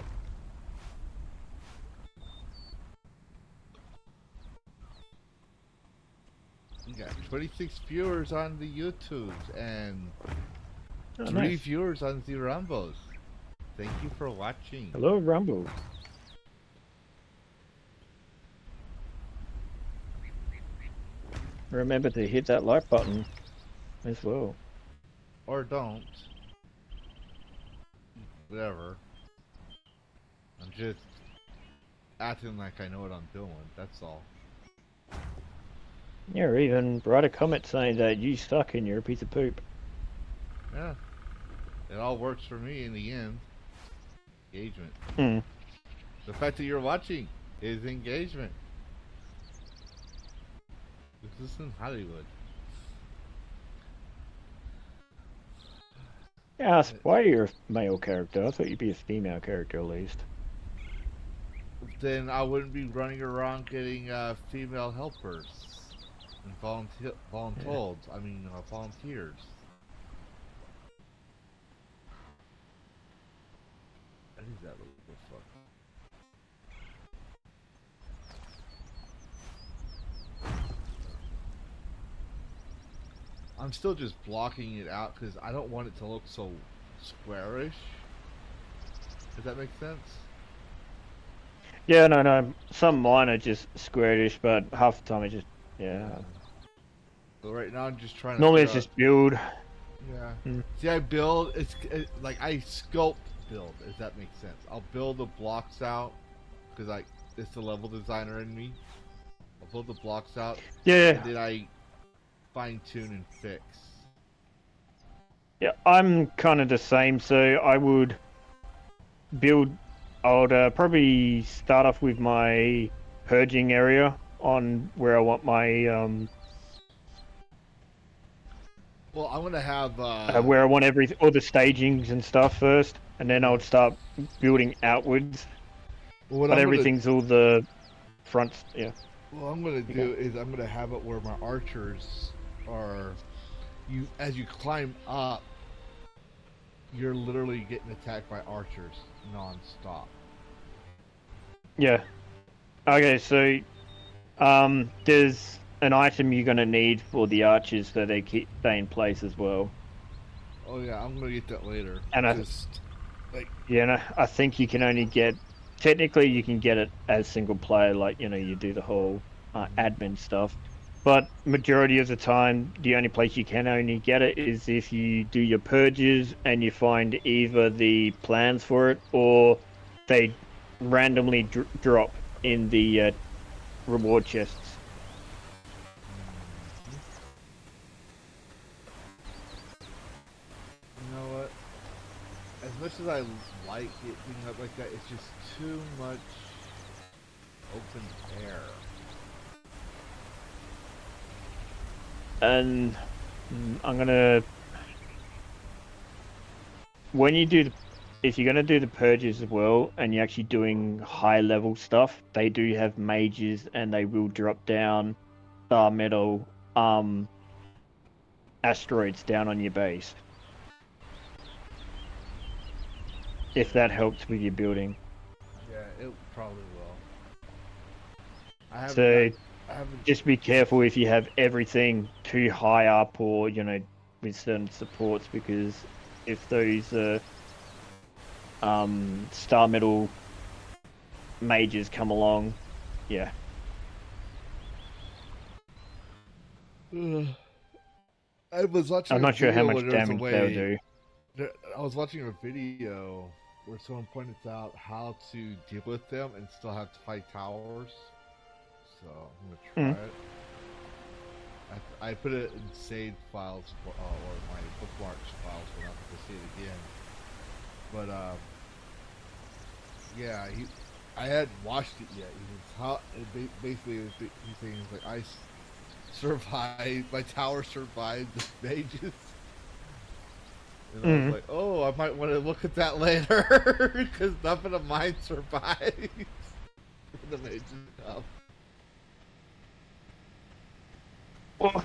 You got 26 viewers on the YouTubes and 3 nice. viewers on the Rumbos. Thank you for watching. Hello, Rumble. Remember to hit that like button as well. Or don't. Whatever. I'm just acting like I know what I'm doing, that's all. Yeah, or even write a comment saying that you suck and you're a piece of poop. Yeah. It all works for me in the end. Engagement. Hmm. The fact that you're watching is engagement. This isn't Hollywood. Yeah, why you're a male character? I thought you'd be a female character at least. Then I wouldn't be running around getting female helpers and volunteers. I mean, volunteers. What is that little fuck? I'm still just blocking it out because I don't want it to look so squarish. Does that make sense? Yeah, no. Some mine are just squarish, but half the time I just, yeah. So right now I'm just trying to... Normally it's just build. Yeah. Mm. See, I build, like I sculpt build, if that makes sense. I'll build the blocks out because it's the level designer in me. I'll build the blocks out. Yeah. And then I fine tune and fix. Yeah, I'm kind of the same. So I would build. I would probably start off with my purging area on where I want my Well, I'm gonna have where I want all the stagings and stuff first, and then I would start building outwards. well, But everything's all the fronts. Yeah. What I'm gonna do is I'm gonna have it where my archers are. As you climb up, you're literally getting attacked by archers non-stop. Yeah. Okay, so there's an item you're gonna need for the archers so they stay in place as well. Oh yeah, I'm gonna get that later. And I think you can only get. Technically, you can get it as single player, like, you know, you do the whole admin stuff. But majority of the time, the only place you can only get it is if you do your purges and you find either the plans for it or they randomly drop in the reward chests. You know what? As much as I like it being up like that, it's just too much open air. And I'm gonna, when you do the, if you're gonna do the purges as well, and you're actually doing high level stuff, they do have mages, and they will drop down star metal asteroids down on your base. If that helps with your building. Yeah, it probably will. So I haven't. just be careful if you have everything too high up, or with certain supports, because if those star metal mages come along, yeah. I was watching. I'm not sure how much damage they'll do. I was watching a video where someone pointed out how to deal with them and still have to fight towers. So I'm gonna try it. I put it in saved files for, or my bookmarks files, so I'm not gonna see it again. But yeah, I hadn't watched it yet. Basically he's saying like I survived, my tower survived the mages. And I was like, oh, I might want to look at that later because nothing of mine survives. The mages up. Well,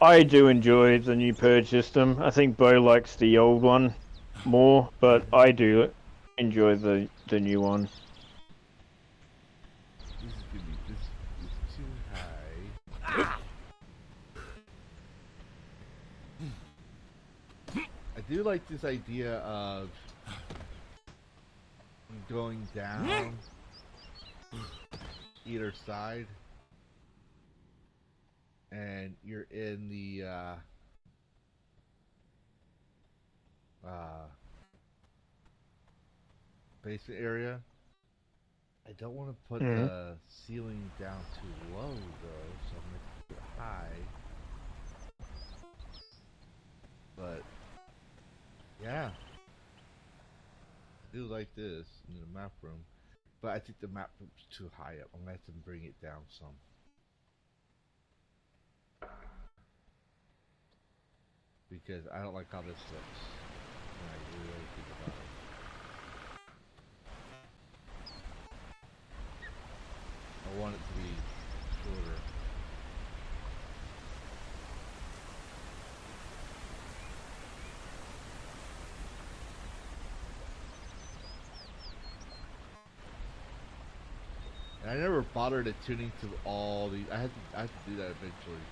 I do enjoy the new purge system. I think Bo likes the old one more, but I do enjoy the new one. This is gonna be this is too high. I do like this idea of going down either side, and you're in the basement area. I don't want to put the ceiling down too low though, so I'm gonna keep it high. But yeah, I do like this in the map room, but I think the map room's too high up. I'm gonna have to bring it down some. Because I don't like how this looks. When I really think about it. I want it to be shorter. And I never bothered attuning to all these. I have to do that eventually.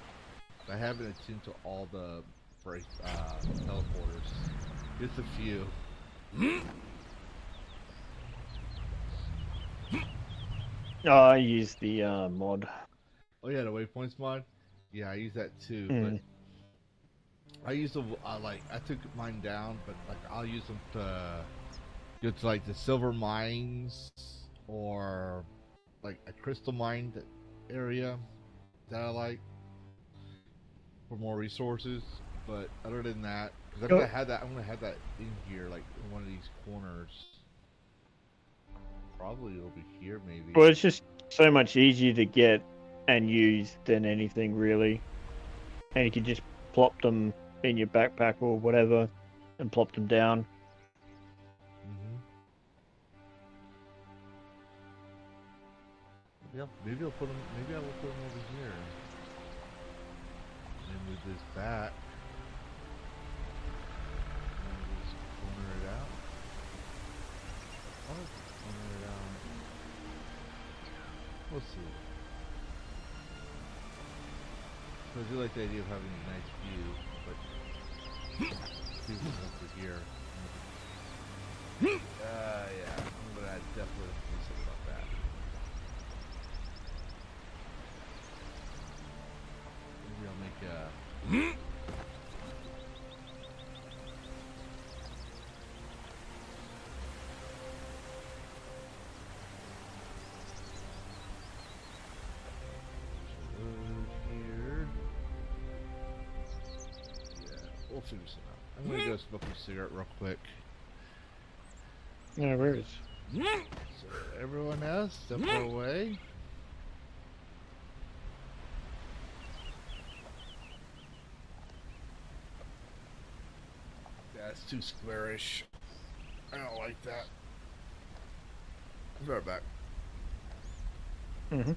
I haven't attuned to all the teleporters. Just a few. Oh, I use the mod. Oh yeah, the waypoints mod. Yeah, I use that too. But I use the I took mine down, but like I'll use them to go to like the silver mines or like a crystal mine area that I like for more resources. But other than that, because I'm gonna have that in here, like in one of these corners. Probably it'll be here, maybe. Well, it's just so much easier to get and use than anything really, and you can just plop them in your backpack or whatever, and plop them down. Maybe I'll put them. Maybe I will put them over here, and then move this back. Corner it out. Oh, corner it out. We'll see. So I do like the idea of having a nice view, but see what's over here. Yeah, I'm gonna definitely do something about that. we'll figure this out. I'm gonna go smoke a cigarette real quick. Yeah, where is? So everyone else, step away. That's too squarish. I don't like that. Be right back. Mm-hmm.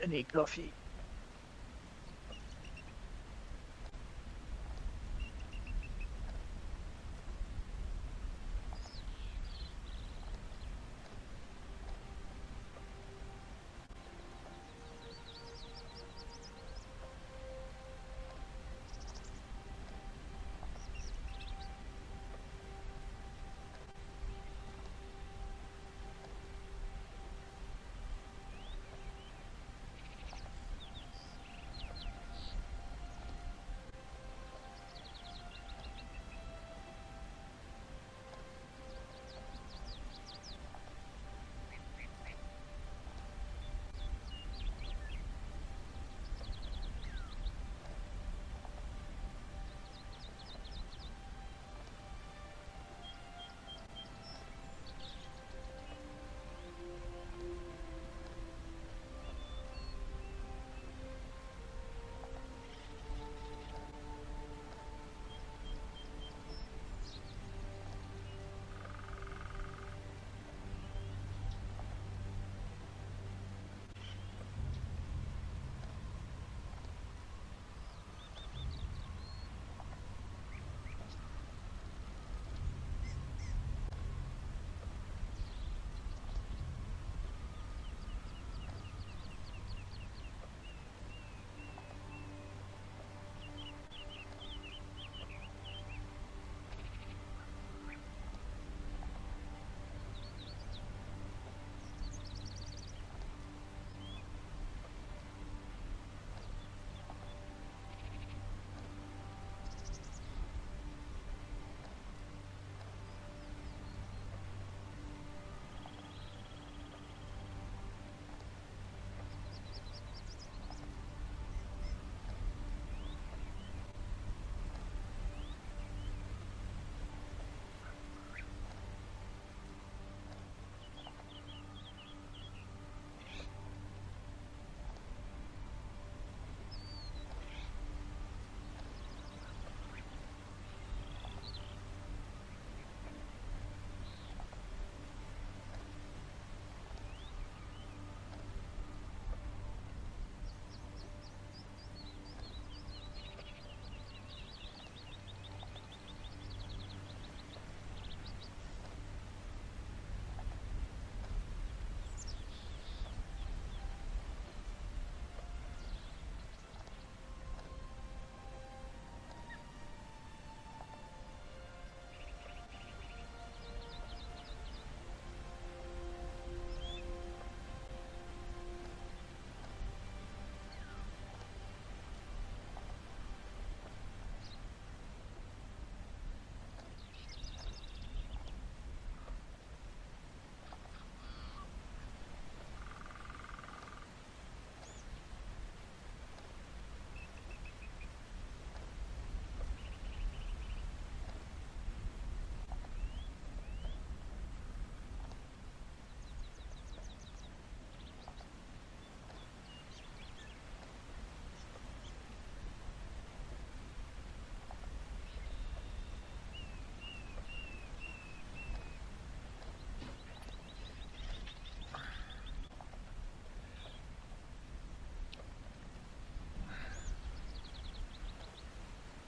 I need coffee.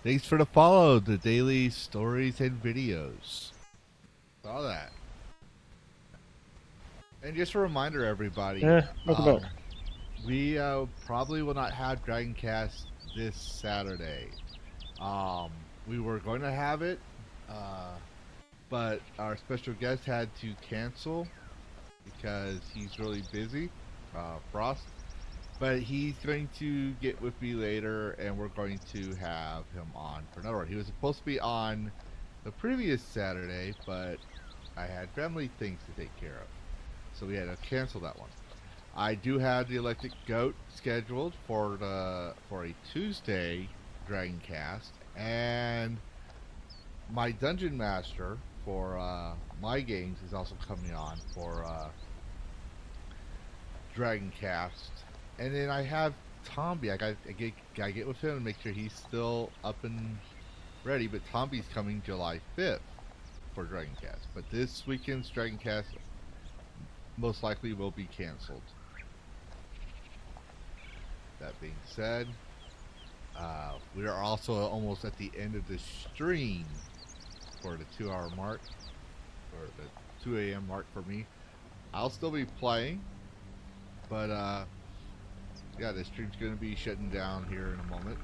Thanks for the follow, the daily stories and videos. Saw that. And just a reminder, everybody. Yeah, welcome back. We probably will not have DragonCast this Saturday. We were going to have it, but our special guest had to cancel because he's really busy, Frost. But he's going to get with me later, and we're going to have him on for another one. He was supposed to be on the previous Saturday, but I had family things to take care of, so we had to cancel that one. I do have the Electric Goat scheduled for a Tuesday DragonCast, and my Dungeon Master for my games is also coming on for DragonCast. And then I have Tomby. I gotta get with him and make sure he's still up and ready. But Tomby's coming July 5th for DragonCast. But this weekend's DragonCast most likely will be canceled. That being said, we are also almost at the end of the stream for the 2-hour mark, or the 2 a.m. mark for me. I'll still be playing, but yeah, the stream's going to be shutting down here in a moment.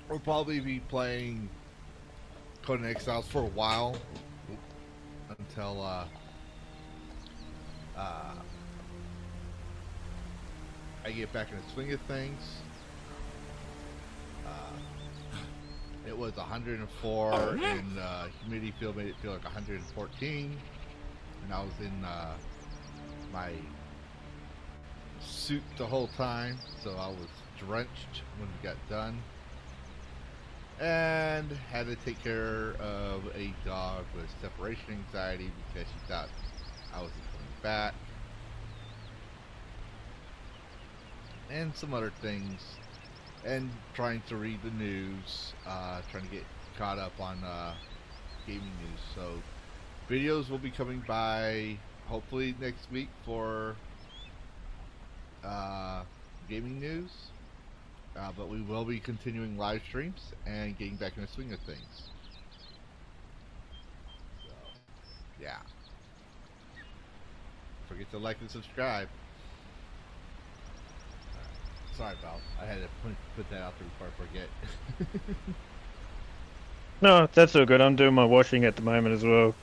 We'll probably be playing Conan Exiles for a while until I get back in the swing of things. It was 104 and humidity field made it feel like 114, and I was in my suit the whole time, so I was drenched when we got done, and had to take care of a dog with separation anxiety because she thought I wasn't coming back, and some other things, and trying to read the news, trying to get caught up on gaming news. So videos will be coming by hopefully next week for gaming news, but we will be continuing live streams and getting back in the swing of things. So, yeah. Don't forget to like and subscribe. Sorry, Val. I had to put that out there before I forget. No, that's all good. I'm doing my washing at the moment as well.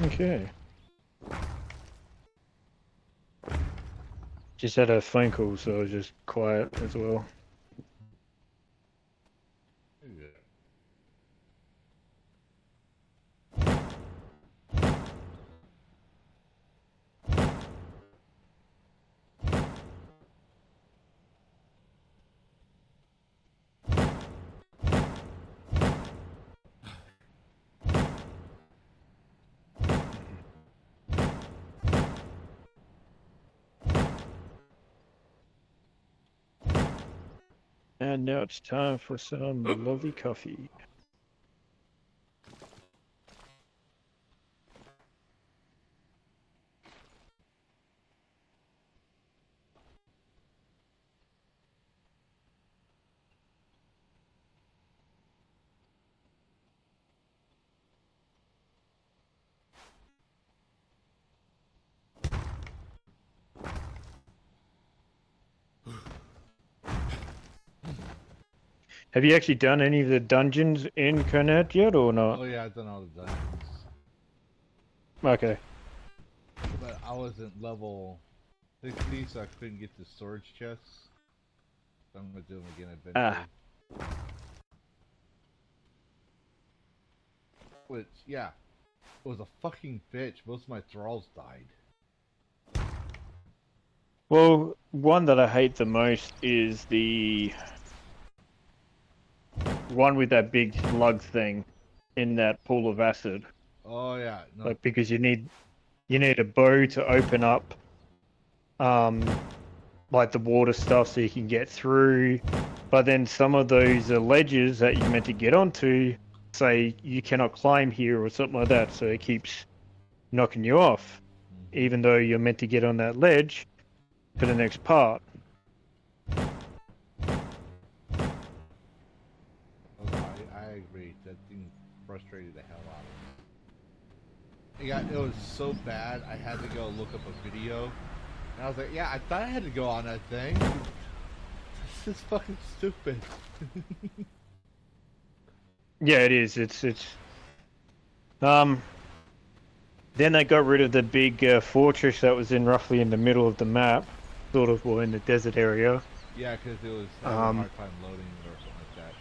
Okay. Just had a phone call, so I was just quiet as well. Yeah. And now it's time for some lovely coffee. Have you actually done any of the dungeons in Conan yet, or not? Oh yeah, I've done all the dungeons. Okay. But I wasn't level 60, so I couldn't get the storage chests. So I'm gonna do them again eventually. Which, yeah, was a fucking bitch. Most of my thralls died. Well, one that I hate the most is the one with that big slug thing in that pool of acid. Oh yeah, no. Like, because you need a bow to open up like the water stuff so you can get through. But then some of those ledges that you're meant to get onto say you cannot climb here or something like that, so it keeps knocking you off, even though you're meant to get on that ledge for the next part. I agree. That thing frustrated the hell out of me. Yeah, it was so bad. I had to go look up a video, and I was like, "Yeah, I thought I had to go on that thing. This is fucking stupid." Yeah, it is. It's Then they got rid of the big fortress that was roughly in the middle of the map, sort of, well, in the desert area. Yeah, because it was having a hard time loading or something like that.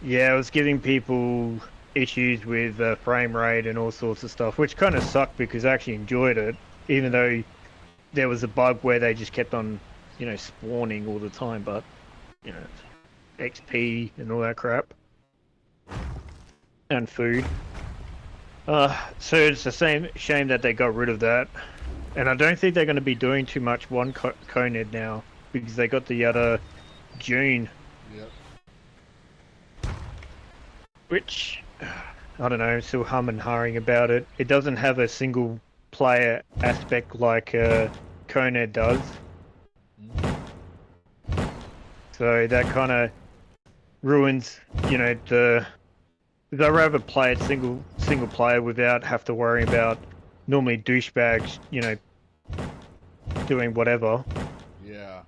Yeah, it was giving people issues with frame rate and all sorts of stuff, which kind of sucked because I actually enjoyed it, even though there was a bug where they just kept on, spawning all the time, but, XP and all that crap. And food. So it's the same shame that they got rid of that. And I don't think they're going to be doing too much Conan now, because they got the other June. Yep. Which, I don't know, I'm still humming and hawing about it. It doesn't have a single player aspect like Conan does. So that kind of ruins, the... Because I'd rather play it single player without have to worry about normally douchebags, doing whatever. Yeah.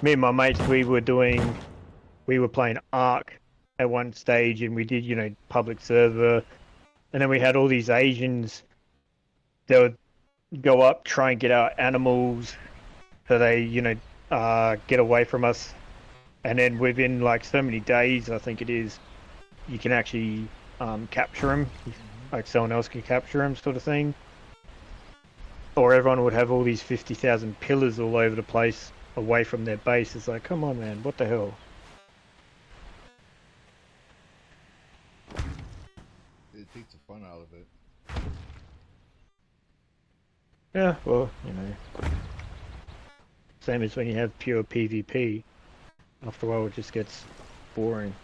Me and my mates, we were playing Ark at one stage, and we did, public server, and then we had all these Asians that would go up, try and get our animals, so they, get away from us. And then within like so many days, I think it is, you can actually capture them, like someone else can capture them, sort of thing. Or everyone would have all these 50,000 pillars all over the place away from their base. It's like, come on, man, what the hell? It takes the fun out of it. Yeah, well, same as when you have pure PvP. After a while, it just gets boring.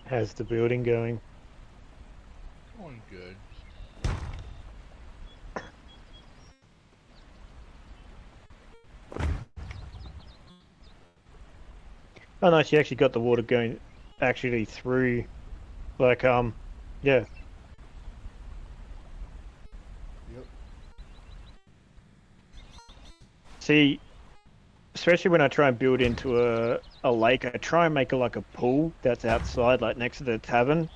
How's the building going? Going good. Oh nice, you actually got the water going actually through, like, yeah. Yep. See, especially when I try and build into a lake, I try and make it like a pool that's outside, like next to the tavern,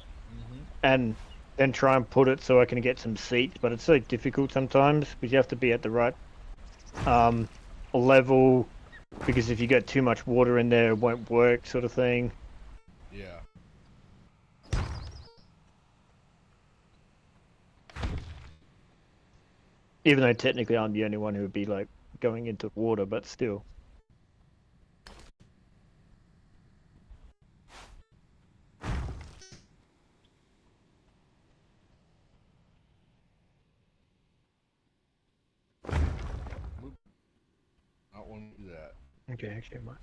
and then try and put it so I can get some seats, but it's so difficult sometimes, because you have to be at the right level, because if you get too much water in there, it won't work, sort of thing. Yeah. Even though technically I'm the only one who would be like going into water, but still. I don't want to do that. Okay, actually, I might.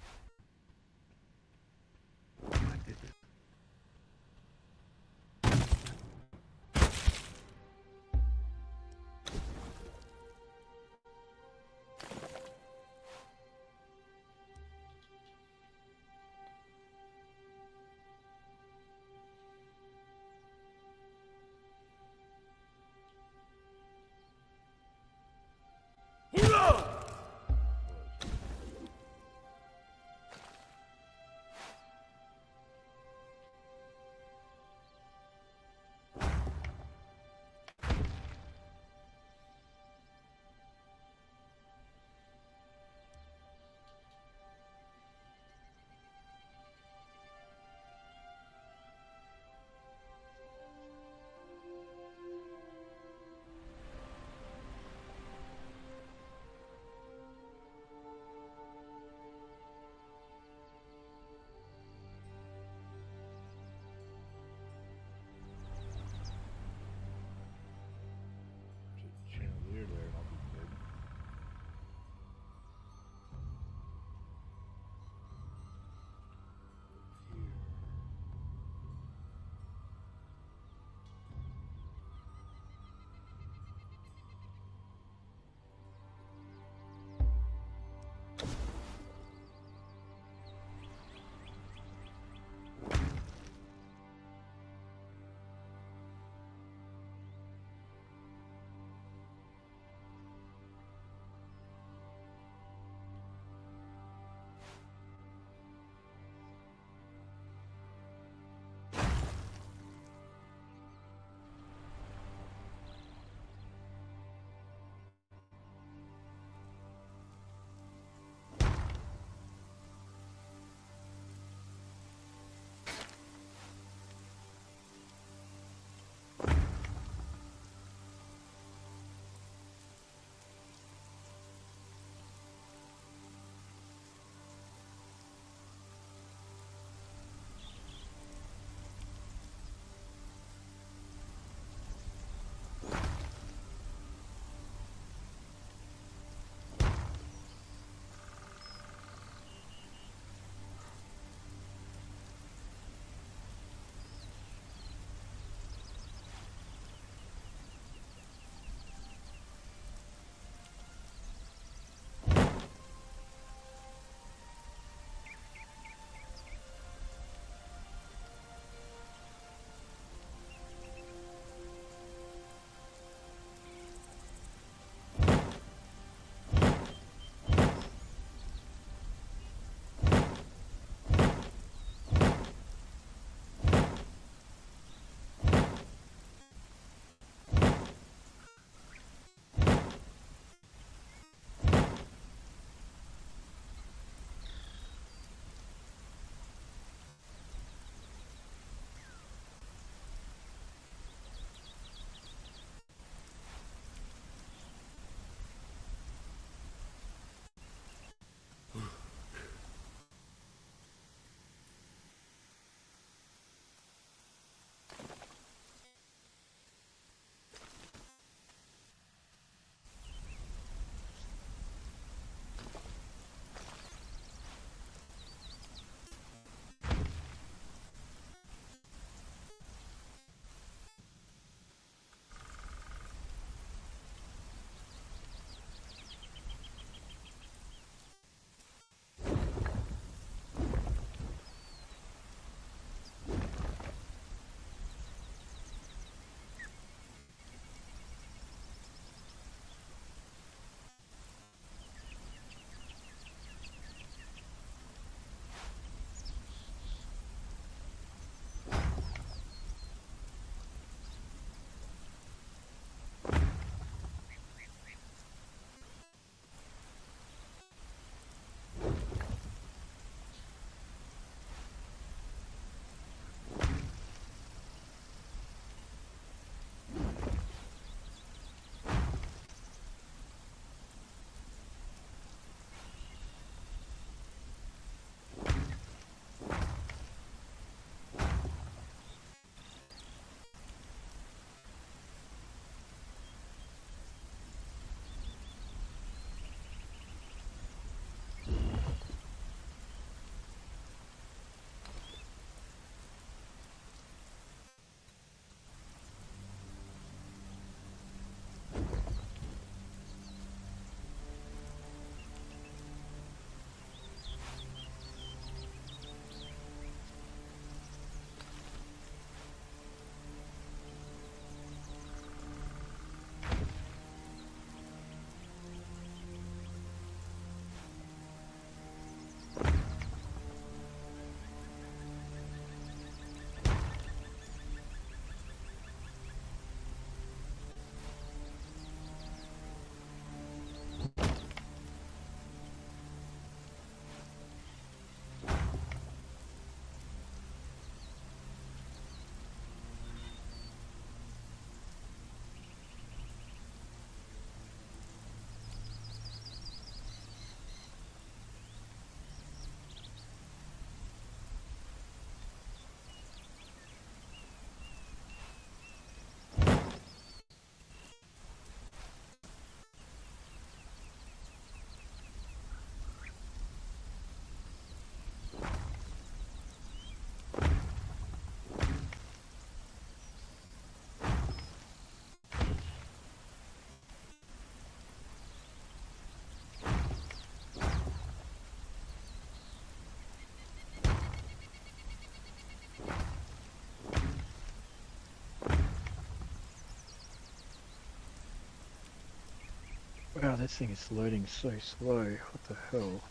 This thing is loading so slow. What the hell?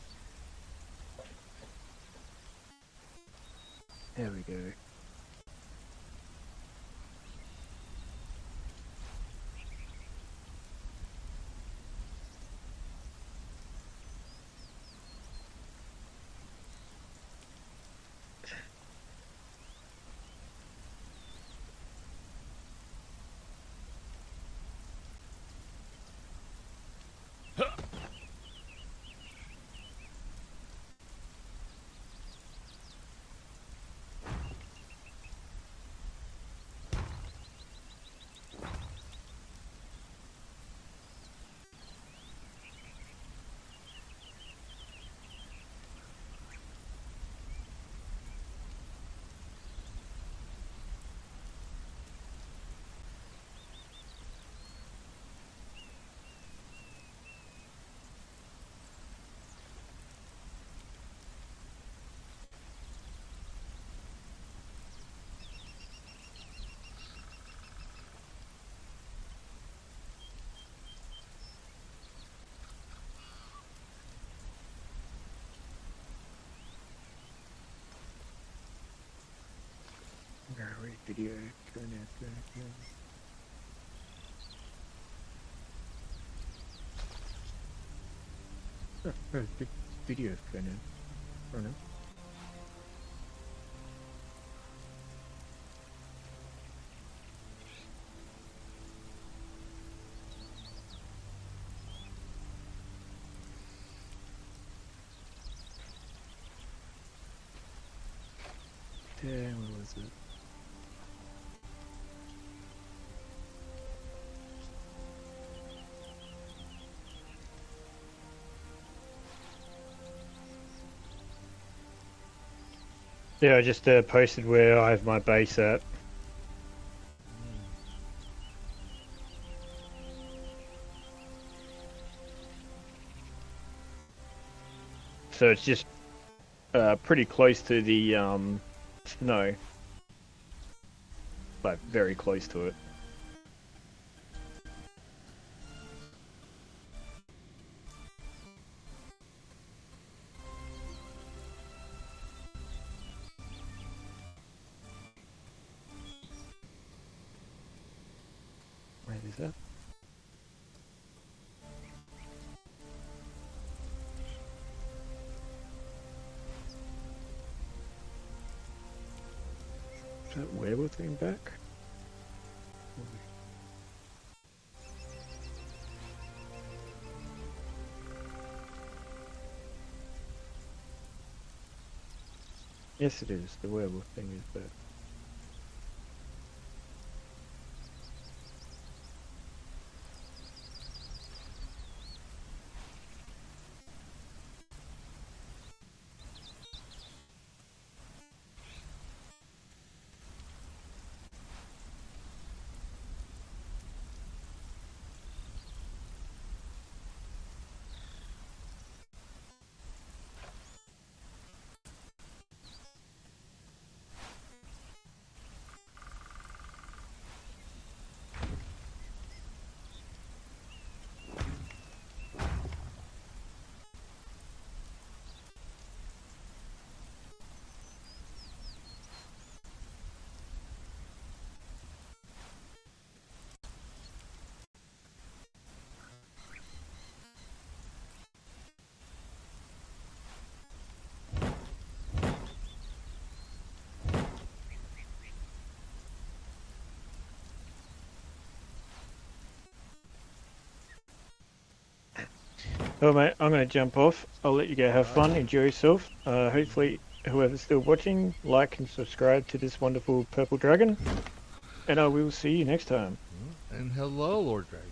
There we go. Alright, video going out there. Oh, video's going in. Oh no. Damn, what was it? Yeah, I just posted where I have my base at. So it's just pretty close to the snow. Like, very close to it. Where is that? Is that werewolf thing back? Yes, it is. The werewolf thing is back. Well, mate, I'm going to jump off. I'll let you go have fun, enjoy yourself. Hopefully, whoever's still watching, like and subscribe to this wonderful purple dragon. And I will see you next time. And hello, Lord Dragon.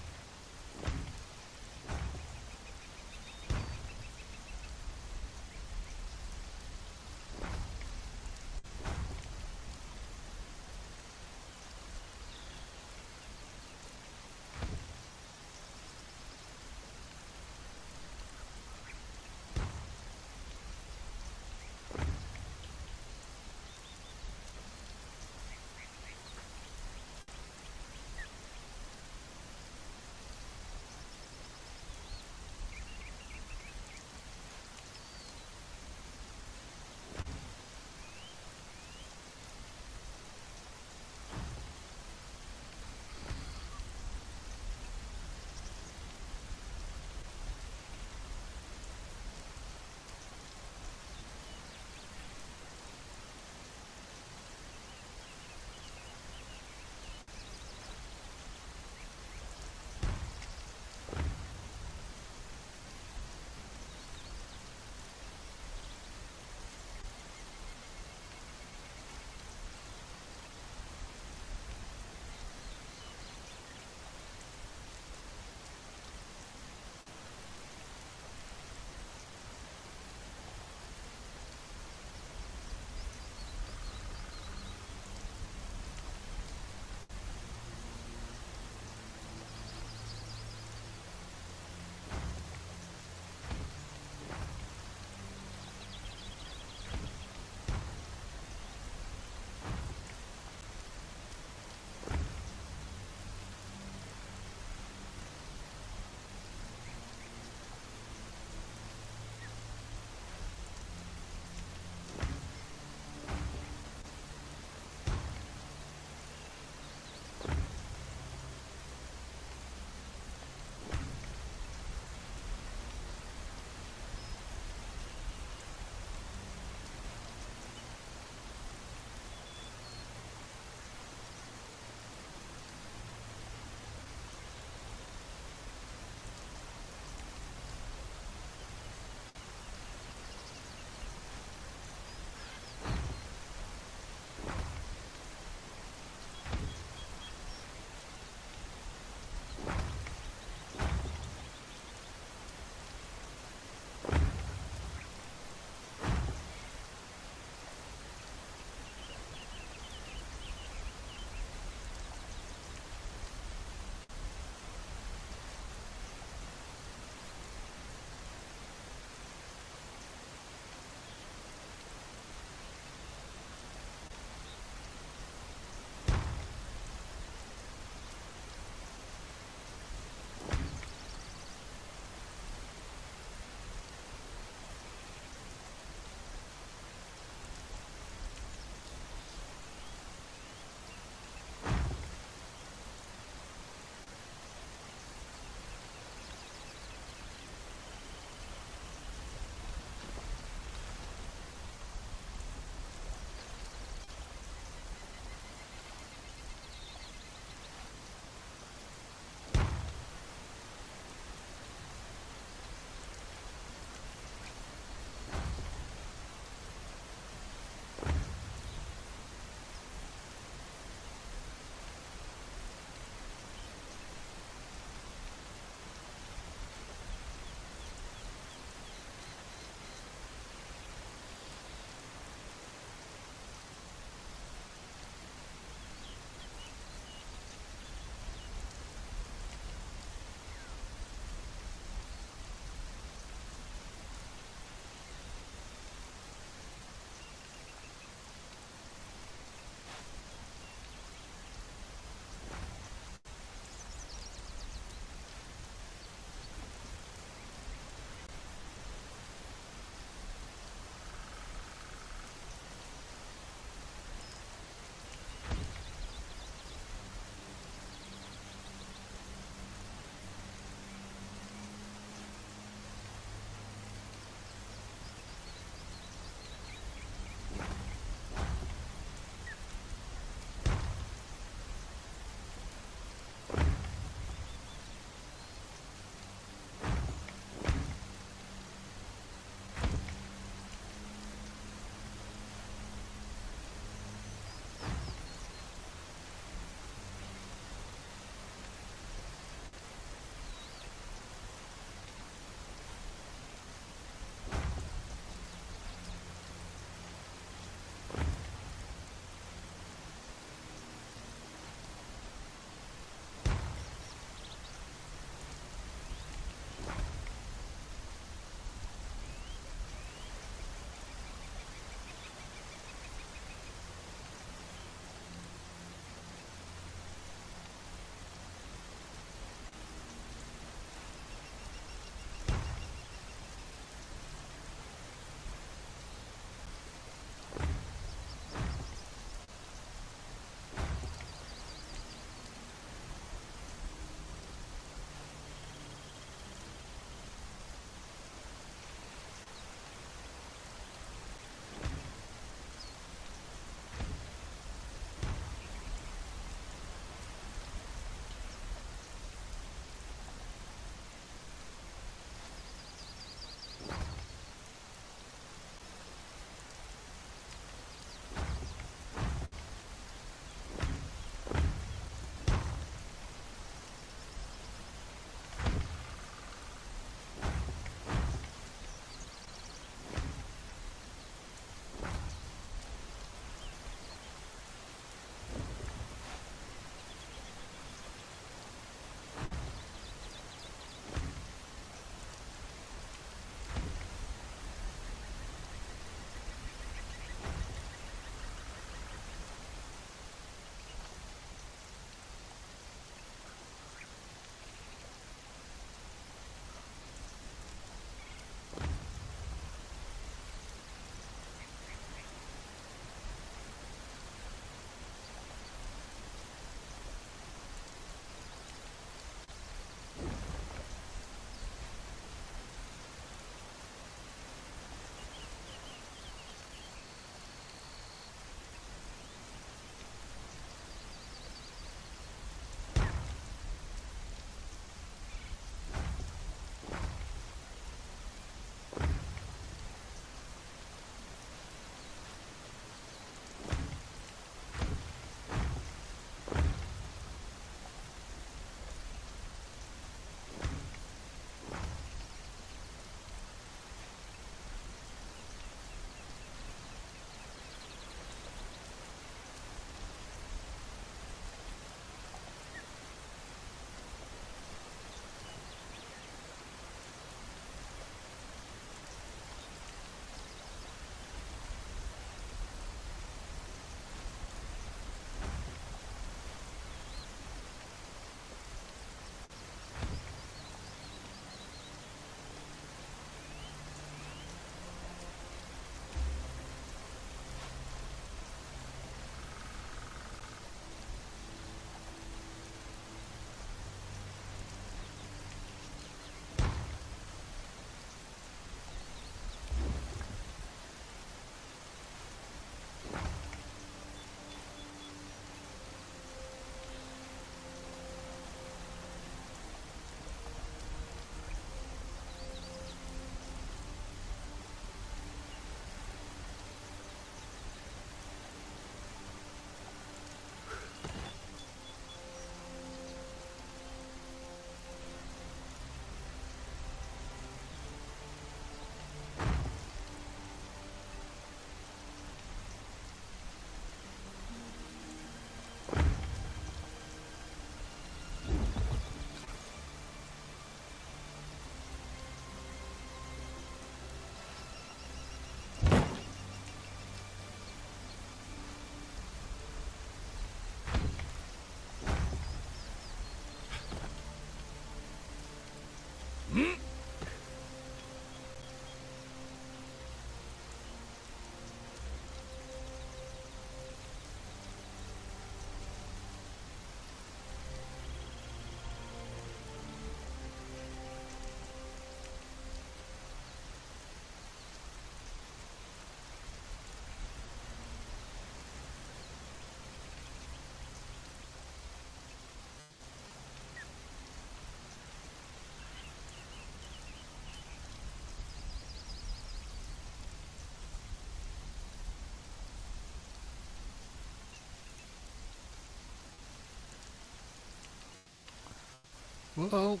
Well,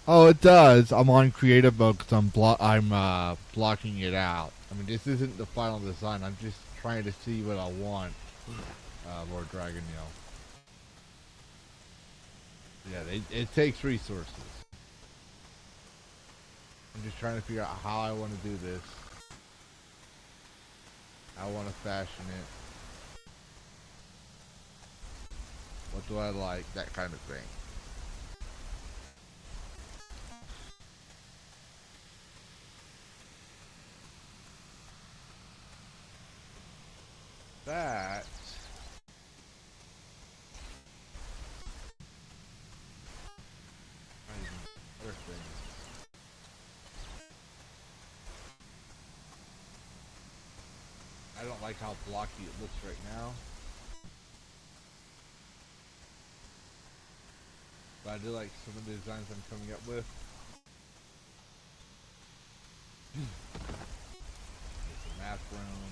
oh, it does. I'm on creative mode because I'm blocking it out. I mean, this isn't the final design. I'm just trying to see what I want. Lord Dragon, yeah, it takes resources. I'm just trying to figure out how I want to do this. I want to fashion it. What do I like? That kind of thing. That other thing. I don't like how blocky it looks right now. But I do like some of the designs I'm coming up with. There's a math room.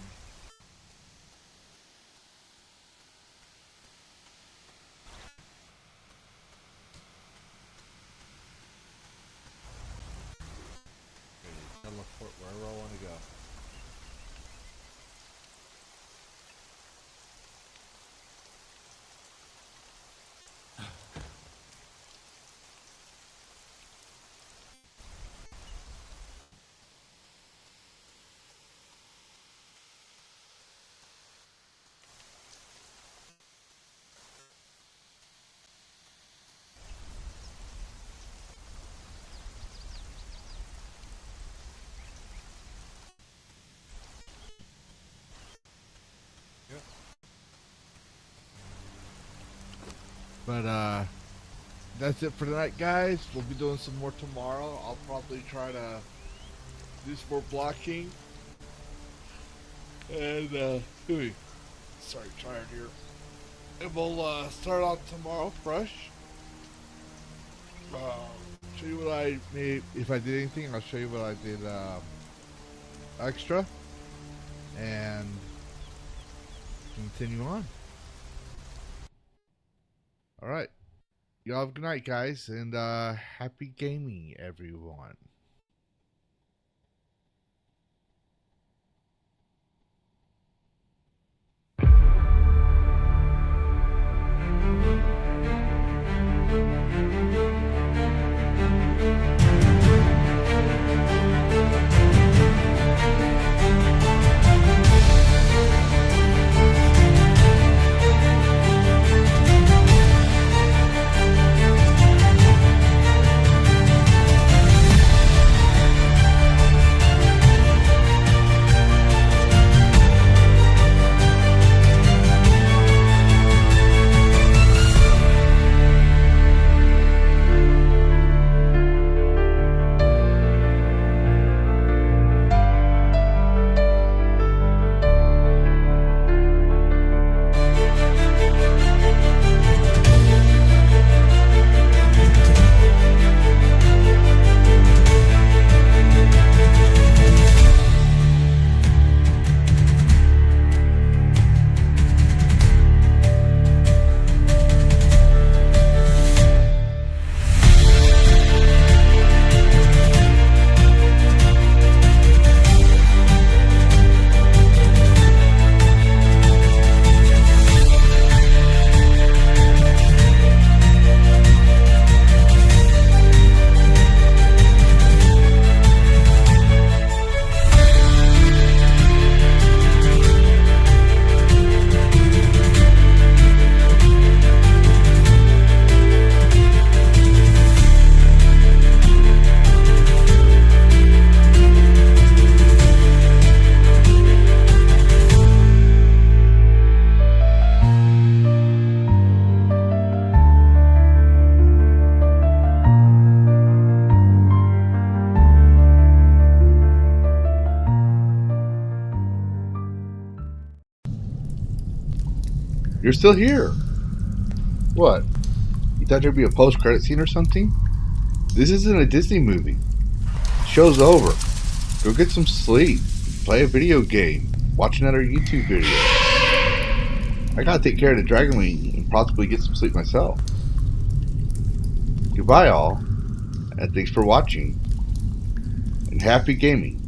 Teleport wherever I want to go. But that's it for tonight, guys. We'll be doing some more tomorrow. I'll probably try to do some more blocking. And sorry, tired here. And we'll start off tomorrow fresh. Show you what I made. If I did anything, I'll show you what I did extra. And continue on. Alright. Y'all have a good night, guys, and happy gaming, everyone. You're still here. What? You thought there'd be a post-credit scene or something? This isn't a Disney movie. Show's over. Go get some sleep. Play a video game. Watch another YouTube video. I gotta take care of the Dragon Wing and possibly get some sleep myself. Goodbye, all, and thanks for watching. And happy gaming.